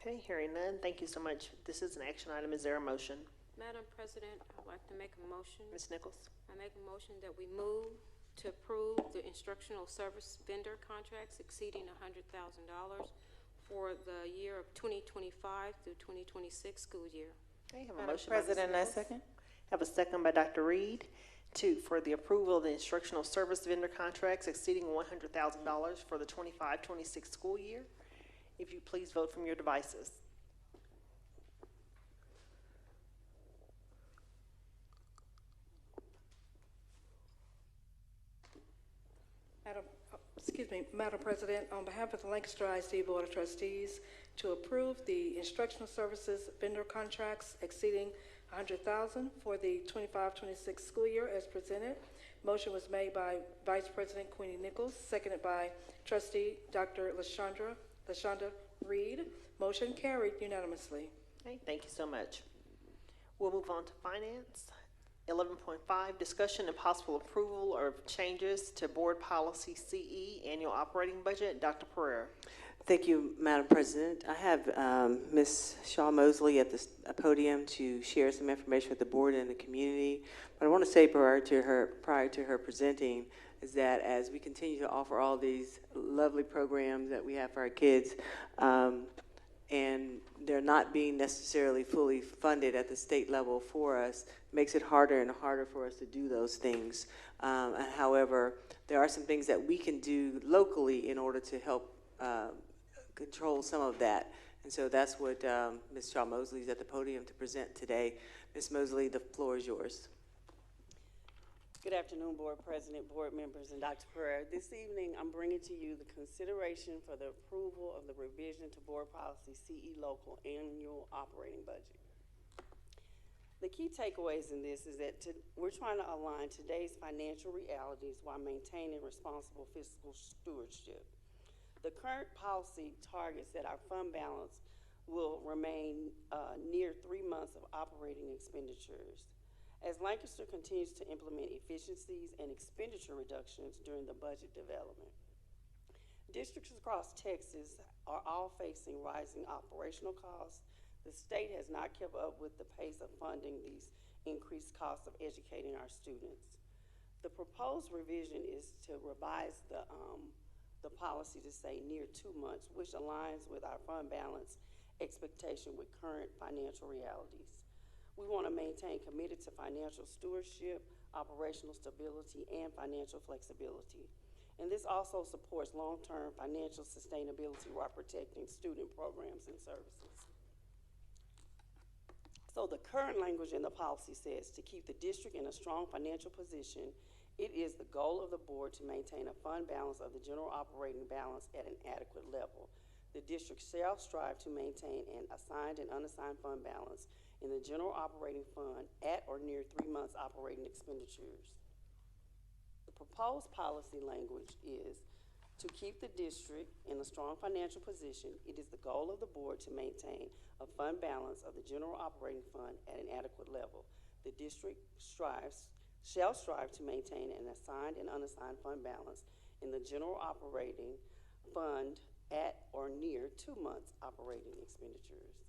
Okay, hearing none. Thank you so much. This is an action item. Is there a motion? Madam President, I'd like to make a motion. Ms. Nichols? I make a motion that we move to approve the instructional service vendor contracts exceeding $100,000 for the year of 2025 through 2026 school year. Okay, have a Madam motion by Ms. President, I Nichols. second. Have a second by Dr. Reed for the approval of the instructional service vendor contracts exceeding $100,000 for the 25-26 school year. If you please vote from your devices. Madam President, on behalf of the Lancaster ISD Board of Trustees, to approve the instructional services vendor contracts exceeding $100,000 for the 25-26 school year as presented. Motion was made by Vice President Queenie Nichols, seconded by Trustee Dr. LaShonda Reed. Motion carried unanimously. Okay, thank you so much. We'll move on to finance. 11.5, discussion and possible approval of changes to Board Policy CE Annual Operating Budget. Dr. Pereira. Thank you, Madam President. I have Ms. Shaw Mosley at the podium to share some information with the board and the community. But I want to say prior to her presenting is that as we continue to offer all these lovely programs that we have for our kids, and they're not being necessarily fully funded at the state level for us, makes it harder and harder for us to do those things. However, there are some things that we can do locally in order to help control some of that. And so that's what Ms. Shaw Mosley is at the podium to present today. Ms. Mosley, the floor is yours. Good afternoon, Board President, board members, and Dr. Pereira. This evening, I'm bringing to you the consideration for the approval of the revision to Board Policy CE Local Annual Operating Budget. The key takeaways in this is that we're trying to align today's financial realities while maintaining responsible fiscal stewardship. The current policy targets that our fund balance will remain near 3 months of operating expenditures. As Lancaster continues to implement efficiencies and expenditure reductions during the budget development, districts across Texas are all facing rising operational costs. The state has not kept up with the pace of funding these increased costs of educating our students. The proposed revision is to revise the policy to say near 2 months, which aligns with our fund balance expectation with current financial realities. We want to maintain committed to financial stewardship, operational stability, and financial flexibility. And this also supports long-term financial sustainability while protecting student programs and services. So the current language in the policy says to keep the district in a strong financial position, it is the goal of the board to maintain a fund balance of the general operating balance at an adequate level. The district shall strive to maintain an assigned and unassigned fund balance in the general operating fund at or near 3 months operating expenditures. The proposed policy language is to keep the district in a strong financial position. It is the goal of the board to maintain a fund balance of the general operating fund at an adequate level. The district shall strive to maintain an assigned and unassigned fund balance in the general operating fund at or near 2 months operating expenditures.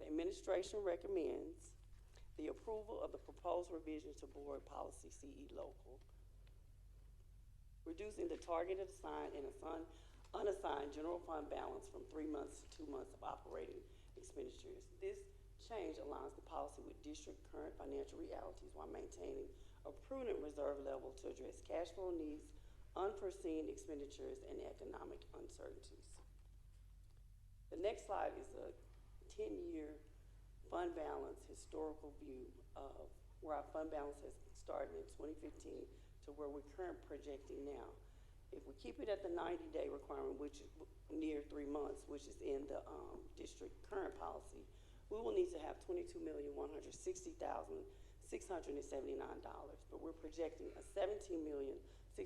The administration recommends the approval of the proposed revision to Board Policy CE Local, reducing the targeted assigned and unassigned general fund balance from 3 months to 2 months of operating expenditures. This change aligns the policy with district current financial realities while maintaining a prudent reserve level to address cash flow needs, unforeseen expenditures, and economic uncertainties. The next slide is a 10-year fund balance historical view of where our fund balance has started in 2015 to where we're currently projecting now. If we keep it at the 90-day requirement, which is near 3 months, which is in the district current policy, we will need to have $22,160,700 but we're projecting a $17,468,222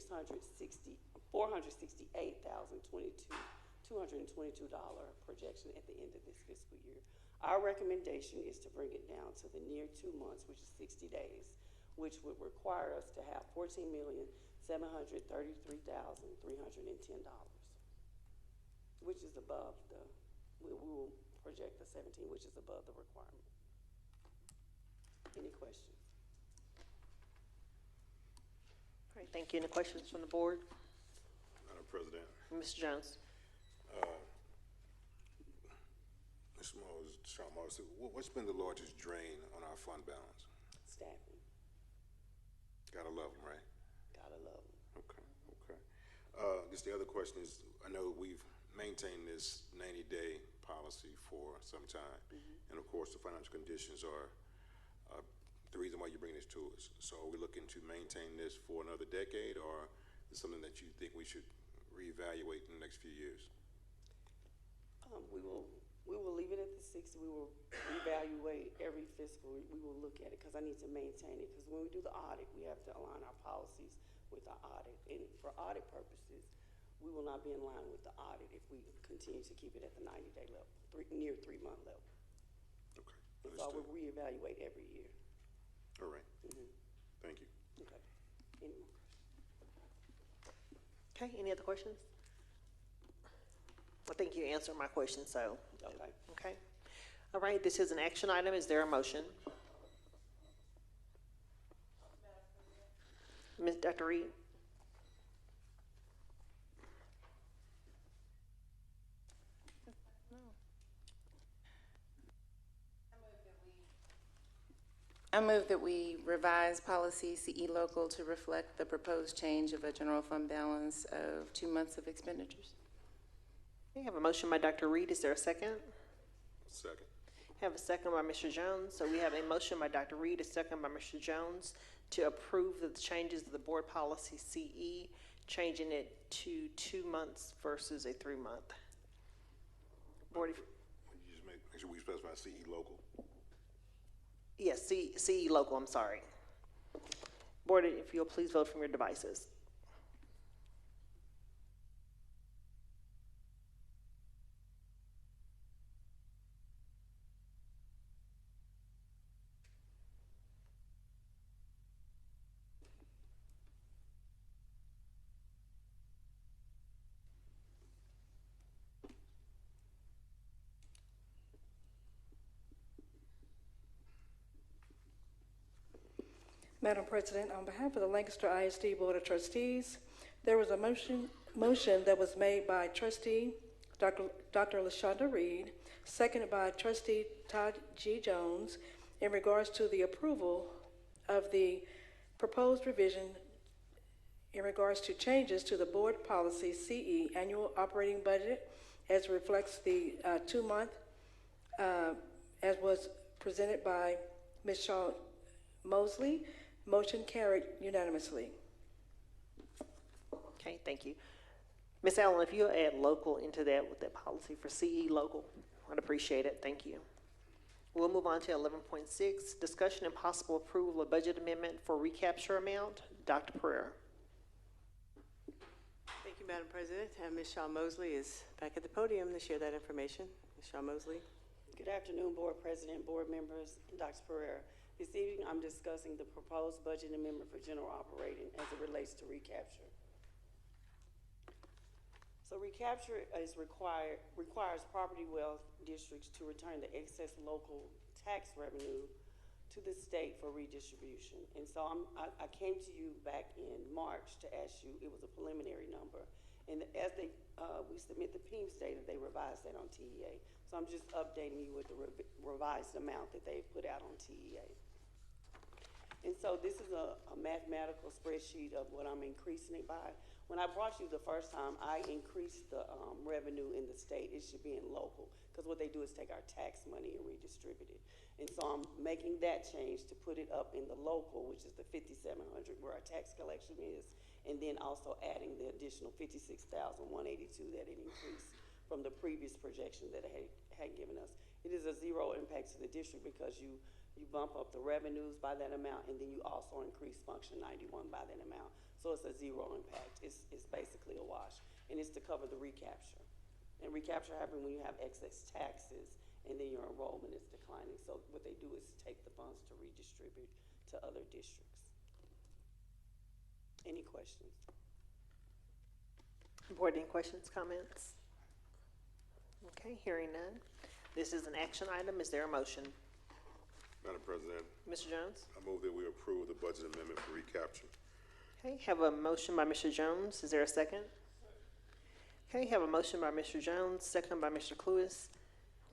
projection at the end of this fiscal year. Our recommendation is to bring it down to the near 2 months, which is 60 days, which would require us to have $14,733,310, which is above we will project the 17, which is above the requirement. Any questions? All right, thank you. Any questions from the board? Madam President. Mr. Jones? Mr. Mose, Sean Mose, what's been the largest drain on our fund balance? Staffing. Gotta love them, right? Gotta love them. Okay, okay. I guess the other question is, I know we've maintained this 90-day policy for some time, and of course the financial conditions are the reason why you bring this to us. So are we looking to maintain this for another decade, or is it something that you think we should reevaluate in the next few years? We will leave it at the 60. We will evaluate every fiscal. We will look at it because I need to maintain it. Because when we do the audit, we have to align our policies with our audit. And for audit purposes, we will not be in line with the audit if we continue to keep it at the 90-day level, near 3-month level. Okay. So we'll reevaluate every year. All right. Thank you. Okay. Any more questions? Okay, any other questions? I think you answered my question, so. Okay. Okay. All right, this is an action item. Is there a motion? Ms. Dr. Reed? I move that we revise policy CE local to reflect the proposed change of a general fund balance of 2 months of expenditures. We have a motion by Dr. Reed. Is there a second? Second. Have a second by Mr. Jones. So we have a motion by Dr. Reed, a second by Mr. Jones to approve the changes of the board policy CE, changing it to 2 months versus a 3-month. Board, You just make sure we specify CE local. yes, CE local, I'm sorry. Board, if you'll please vote from your devices. Madam President, on behalf of the Lancaster ISD Board of Trustees, there was a motion that was made by Trustee Dr. LaShonda Reed, seconded by Trustee Todd G. Jones, in regards to the approval of the proposed revision in regards to changes to the board policy CE annual operating budget as reflects the 2-month, as was presented by Ms. Shaw Mosley. Motion carried unanimously. Okay, thank you. Ms. Allen, if you'll add local into that with that policy for CE local, I'd appreciate it. Thank you. We'll move on to 11.6, discussion and possible approval of budget amendment for recapture amount. Dr. Pereira. Thank you, Madam President. Ms. Shaw Mosley is back at the podium to share that information. Ms. Shaw Mosley. Good afternoon, Board President, board members, and Dr. Pereira. This evening, I'm discussing the proposed budget amendment for general operating as it relates to recapture. So recapture requires property wealth districts to return the excess local tax revenue to the state for redistribution. And so I came to you back in March to ask you, it was a preliminary number. And as we submit the PEMS data, they revised that on TEA. So I'm just updating you with the revised amount that they've put out on TEA. And so this is a mathematical spreadsheet of what I'm increasing it by. When I brought you the first time, I increased the revenue in the state. It should be in local, because what they do is take our tax money and redistribute it. And so I'm making that change to put it up in the local, which is the 5,700 where our tax collection is, and then also adding the additional 56,182 that it increased from the previous projection that it had given us. It is a zero impact to the district because you you bump up the revenues by that amount, and then you also increase function 91 by that amount. So it's a zero impact. It's basically a wash, and it's to cover the recapture. And recapture happens when you have excess taxes, and then your enrollment is declining. So what they do is take the funds to redistribute to other districts. Any questions? Board, any questions, comments? Okay, hearing none. This is an action item. Is there a motion? Madam President, Mr. Jones? I move that we approve the budget amendment for recapture. Okay, have a motion by Mr. Jones. Is there a second? Okay, have a motion by Mr. Jones, second by Mr. Cluis,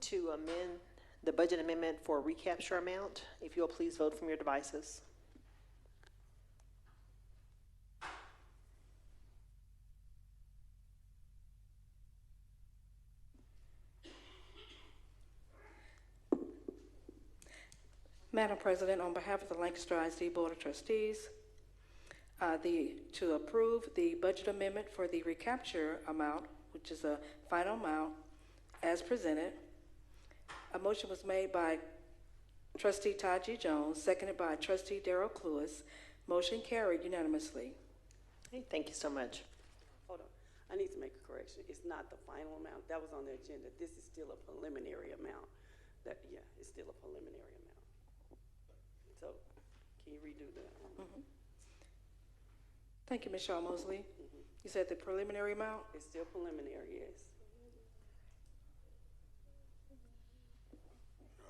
to amend the budget amendment for recapture amount. If you'll please vote from your devices. Madam President, on behalf of the Lancaster ISD Board of Trustees, to approve the budget amendment for the recapture amount, which is a final amount, as presented. A motion was made by Trustee Taji Jones, seconded by Trustee Darrell Cluis. Motion carried unanimously. Okay, thank you so much. Hold on. I need to make a correction. It's not the final amount. That was on the agenda. This is still a preliminary amount. It's still a preliminary amount. So, can you redo that? Thank you, Ms. Shaw Mosley. You said the preliminary amount? It's still preliminary, yes.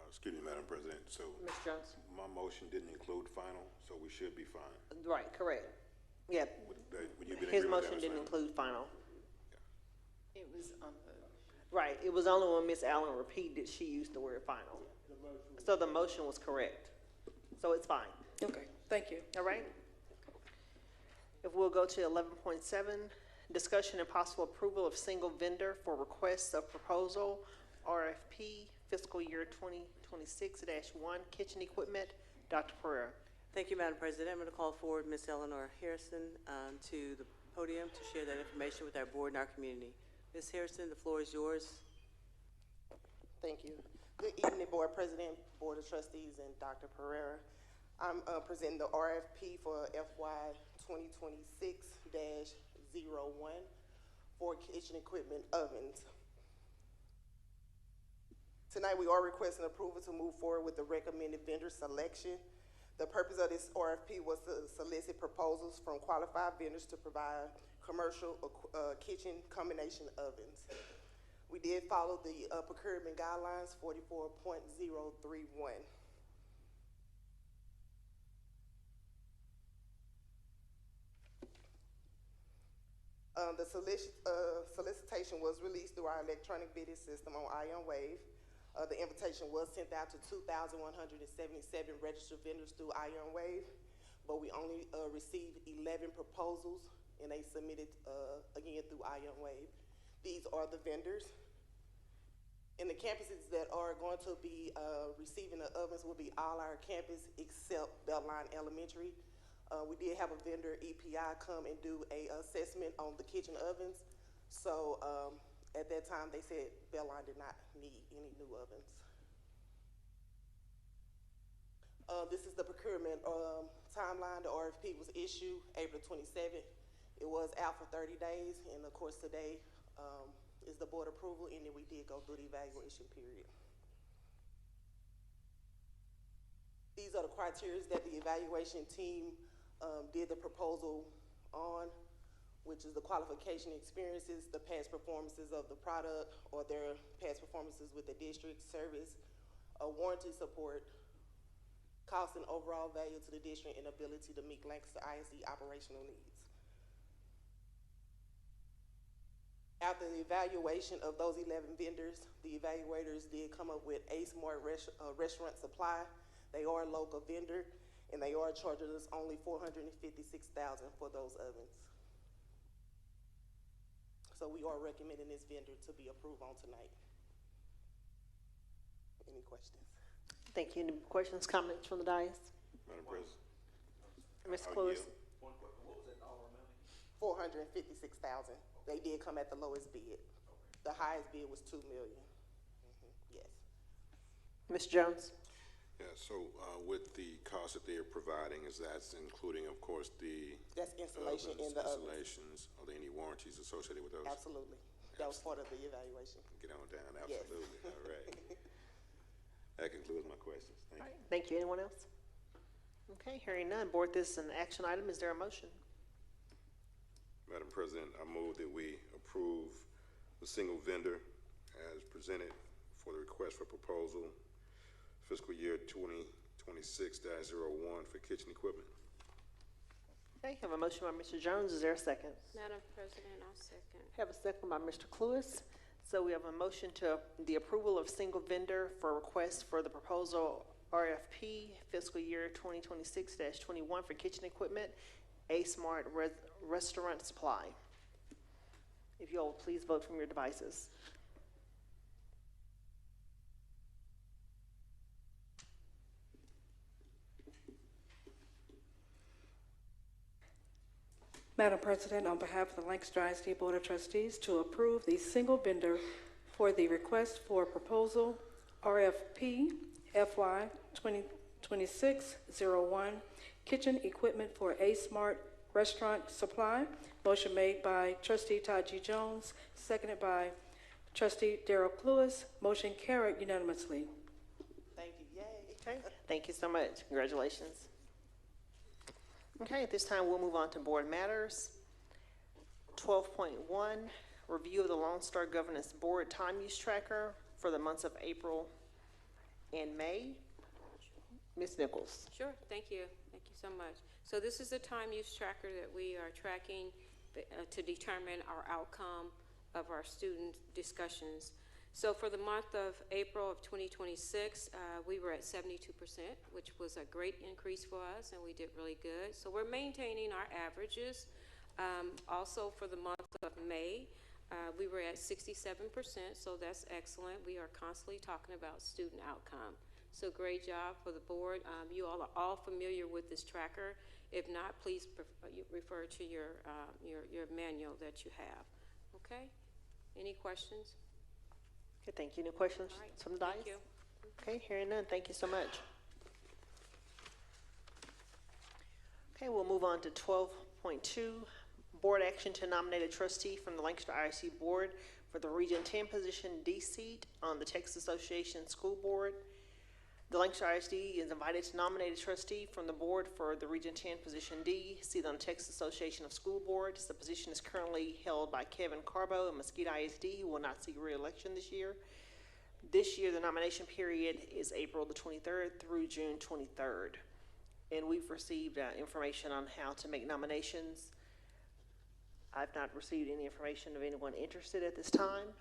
Excuse me, Madam President, so Mr. Jones? my motion didn't include final, so we should be fine. Right, correct. Yeah, Would you be in his agreement with that, motion Ms. didn't Allen? include final. It was on the. Right, it was only when Ms. Allen repeated, she used the word final. So the motion was correct. So it's fine. Okay, thank you. All right? If we'll go to 11.7, discussion and possible approval of single vendor for requests of proposal, RFP, fiscal year 2026-1, kitchen equipment. Dr. Pereira. Thank you, Madam President. I'm going to call forward Ms. Eleanor Harrison to the podium to share that information with our board and our community. Ms. Harrison, the floor is yours. Thank you. Good evening, Board President, Board of Trustees, and Dr. Pereira. I'm presenting the RFP for FY 2026-01 for kitchen equipment ovens. Tonight, we are requesting approval to move forward with the recommended vendor selection. The purpose of this RFP was to solicit proposals from qualified vendors to provide commercial kitchen combination ovens. We did follow the procurement guidelines 44.031. The solicitation was released through our electronic bidding system on IronWave. The invitation was sent out to 2,177 registered vendors through IronWave, but we only received 11 proposals, and they submitted again through IronWave. These are the vendors. And the campuses that are going to be receiving the ovens will be all our campus except Beltline Elementary. We did have a vendor, EPI, come and do a assessment on the kitchen ovens. So at that time, they said Beltline did not need any new ovens. This is the procurement timeline. The RFP was issued April 27th. It was out for 30 days, and of course today is the board approval, and then we did go through the evaluation period. These are the criteria that the evaluation team did the proposal on, which is the qualification experiences, the past performances of the product or their past performances with the district, service, warranty support, cost and overall value to the district, and ability to meet Lancaster ISD operational needs. After the evaluation of those 11 vendors, the evaluators did come up with A Smart Restaurant Supply. They are a local vendor, and they are charging us only $456,000 for those ovens. So we are recommending this vendor to be approved on tonight. Any questions? Thank you. Any questions, comments from the dais? Madam President. Ms. Cluis? What was that dollar amount? $456,000. They did come at the lowest bid. The highest bid was $2 million. Yes. Mr. Jones? Yeah, so with the cost that they are providing, is that's including, of course, the That's installation in the ovens. installations? Are there any warranties associated with those? Absolutely. That was part of the evaluation. Get on down, Yes. absolutely. All right. That concludes my questions. Thank you. Thank you. Anyone else? Okay, hearing none. Board, this is an action item. Is there a motion? Madam President, I move that we approve the single vendor as presented for the request for proposal fiscal year 2026-01 for kitchen equipment. Okay, have a motion by Mr. Jones. Is there a second? Madam President, I'll second. Have a second by Mr. Cluis. So we have a motion to the approval of single vendor for request for the proposal RFP fiscal year 2026-21 for kitchen equipment, A Smart Restaurant Supply. If you all will please vote from your devices. Madam President, on behalf of the Lancaster ISD Board of Trustees, to approve the single vendor for the request for proposal RFP FY 2026-01 kitchen equipment for A Smart Restaurant Supply. Motion made by Trustee Taji Jones, seconded by Trustee Darrell Cluis. Motion carried unanimously. Thank you. Yay. Okay, thank you so much. Congratulations. Okay, at this time, we'll move on to board matters. 12.1, review of the Lone Star Governance Board time use tracker for the months of April and May. Ms. Nichols. Sure, thank you. Thank you so much. So this is the time use tracker that we are tracking to determine our outcome of our student discussions. So for the month of April of 2026, we were at 72%, which was a great increase for us, and we did really good. So we're maintaining our averages. Also for the month of May, we were at 67%, so that's excellent. We are constantly talking about student outcome. So great job for the board. You all are all familiar with this tracker. If not, please refer to your manual that you have. Okay? Any questions? Okay, thank you. Any questions All right, from the dais? thank you. Okay, hearing none. Thank you so much. Okay, we'll move on to 12.2, board action to nominate a trustee from the Lancaster ISD Board for the Region 10 position D seat on the Texas Association School Board. The Lancaster ISD is invited to nominate a trustee from the board for the Region 10 position D seat on the Texas Association of School Boards. The position is currently held by Kevin Carbo of Mesquite ISD, who will not seek re-election this year. This year, the nomination period is April the 23rd through June 23rd. And we've received information on how to make nominations. I've not received any information of anyone interested at this time.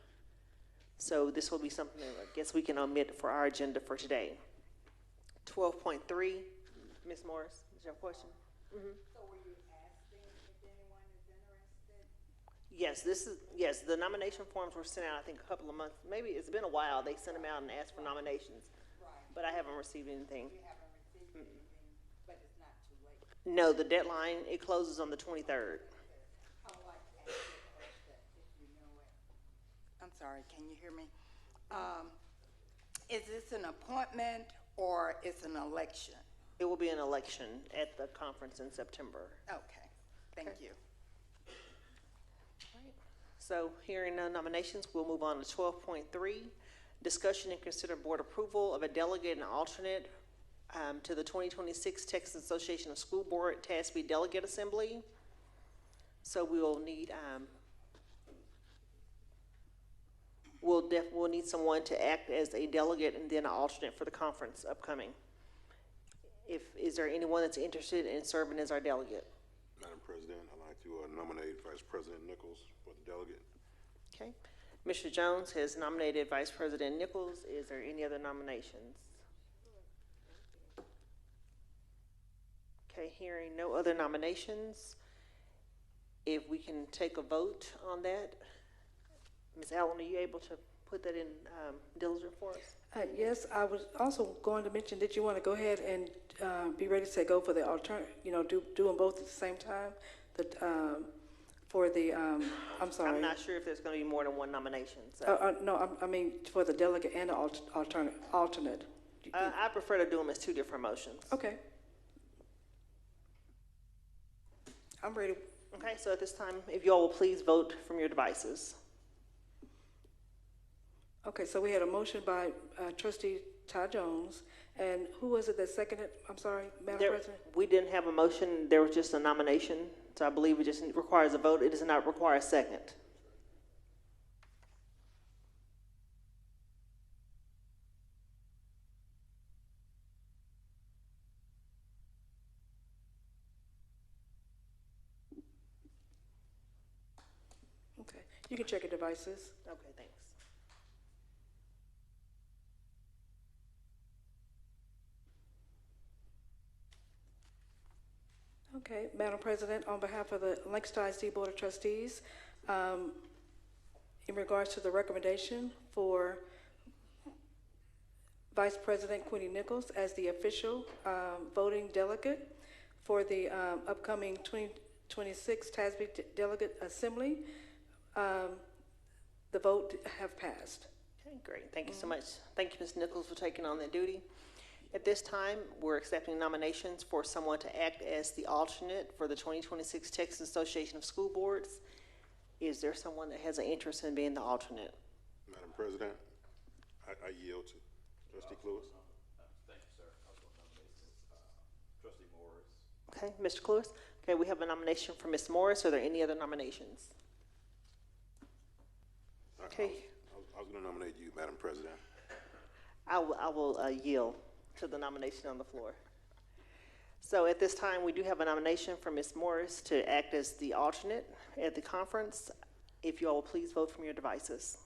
So this will be something that I guess we can omit for our agenda for today. 12.3, Ms. Morris, did you have a question? Mm-hmm. So were you asking if anyone is interested? Yes, the nomination forms were sent out, I think, a couple of months, maybe it's been a while. They sent them out and asked for nominations. Right. But I haven't received anything. You haven't received anything, but it's not too late. No, the deadline, it closes on the 23rd. I would like to ask you a question, if you know it. I'm sorry, can you hear me? Is this an appointment or it's an election? It will be an election at the conference in September. Okay, thank you. So hearing no nominations, we'll move on to 12.3. Discussion and consider board approval of a delegate and alternate to the 2026 Texas Association of School Board TASB Delegate Assembly. So we will need, we'll need someone to act as a delegate and then an alternate for the conference upcoming. Is there anyone that's interested in serving as our delegate? Madam President, I'd like to nominate Vice President Nichols for the delegate. Okay. Mr. Jones has nominated Vice President Nichols. Is there any other nominations? Okay, hearing no other nominations, if we can take a vote on that. Ms. Allen, are you able to put that in diligent for us? Yes, I was also going to mention, did you want to go ahead and be ready to go for the alternate, do them both at the same time? I'm sorry. I'm not sure if there's going to be more than one nomination. So. No, I mean for the delegate and the alternate. I prefer to do them as two different motions. Okay. I'm ready. Okay, so at this time, if you all will please vote from your devices. Okay, so we had a motion by trustee Todd Jones, and who was it that seconded? I'm sorry, Madam President? We didn't have a motion, there was just a nomination, so I believe it just requires a vote. It does not require a second. Okay, you can check your devices. Okay, thanks. Okay, Madam President, on behalf of the Lancaster ISD Board of Trustees, in regards to the recommendation for Vice President Quinnie Nichols as the official voting delegate for the upcoming 2026 TASB Delegate Assembly, the vote have passed. Okay, great. Thank you so much. Thank you, Ms. Nichols, for taking on that duty. At this time, we're accepting nominations for someone to act as the alternate for the 2026 Texas Association of School Boards. Is there someone that has an interest in being the alternate? Madam President, I yield to Trustee Cluis. Thank you, sir. I was going to nominate Trustee Morris. Okay, Mr. Cluis. Okay, we have a nomination for Ms. Morris. Are there any other nominations? Okay. I was going to nominate you, Madam President. I will yield to the nomination on the floor. So at this time, we do have a nomination for Ms. Morris to act as the alternate at the conference. If you all will please vote from your devices.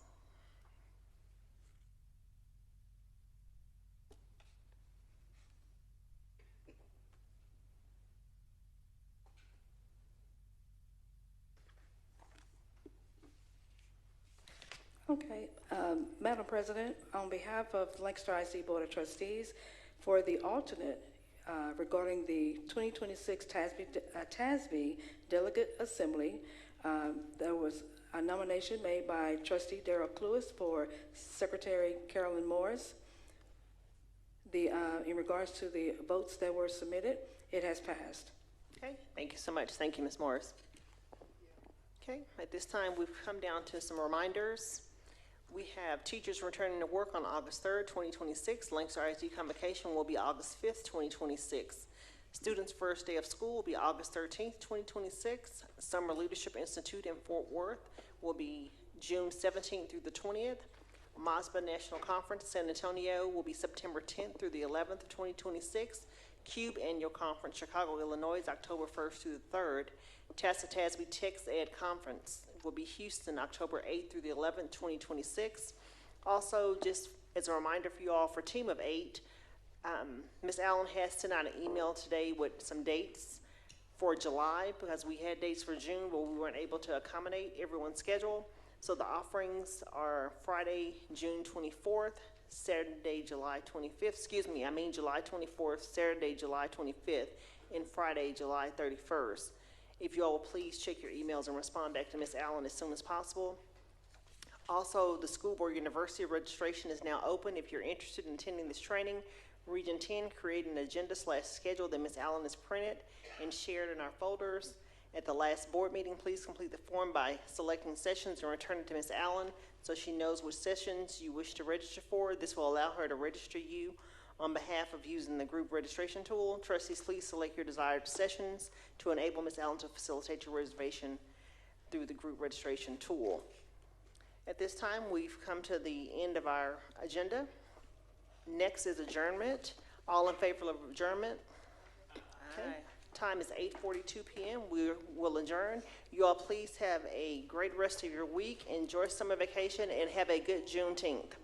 Okay, Madam President, on behalf of the Lancaster ISD Board of Trustees, for the alternate regarding the 2026 TASB Delegate Assembly, there was a nomination made by Trustee Darrell Cluis for Secretary Carolyn Morris. In regards to the votes that were submitted, it has passed. Okay, thank you so much. Thank you, Ms. Morris. Okay, at this time, we've come down to some reminders. We have teachers returning to work on August 3rd, 2026. Lancaster ISD Convocation will be August 5th, 2026. Students' first day of school will be August 13th, 2026. Summer Leadership Institute in Fort Worth will be June 17th through the 20th. MASBA National Conference San Antonio will be September 10th through the 11th of 2026. CUBE Annual Conference Chicago, Illinois is October 1st through the 3rd. TASB Tex Ed Conference will be Houston, October 8th through the 11th, 2026. Also, just as a reminder for you all, for Team of 8, Ms. Allen has sent out an email today with some dates for July, because we had dates for June, but we weren't able to accommodate everyone's schedule. So the offerings are Friday, June 24th, Saturday, July 25th, July 24th, Saturday, July 25th, and Friday, July 31st. If you all will please check your emails and respond back to Ms. Allen as soon as possible. Also, the School Board University registration is now open. If you're interested in attending this training, Region 10 create an agenda/schedule that Ms. Allen has printed and shared in our folders. At the last board meeting, please complete the form by selecting sessions and return it to Ms. Allen so she knows which sessions you wish to register for. This will allow her to register you on behalf of using the group registration tool. Trustees, please select your desired sessions to enable Ms. Allen to facilitate your reservation through the group registration tool. At this time, we've come to the end of our agenda. Next is adjournment. All in favor of adjournment? Okay. Time is 8:42 p.m. We will adjourn. You all please have a great rest of your week. Enjoy summer vacation and have a good Juneteenth.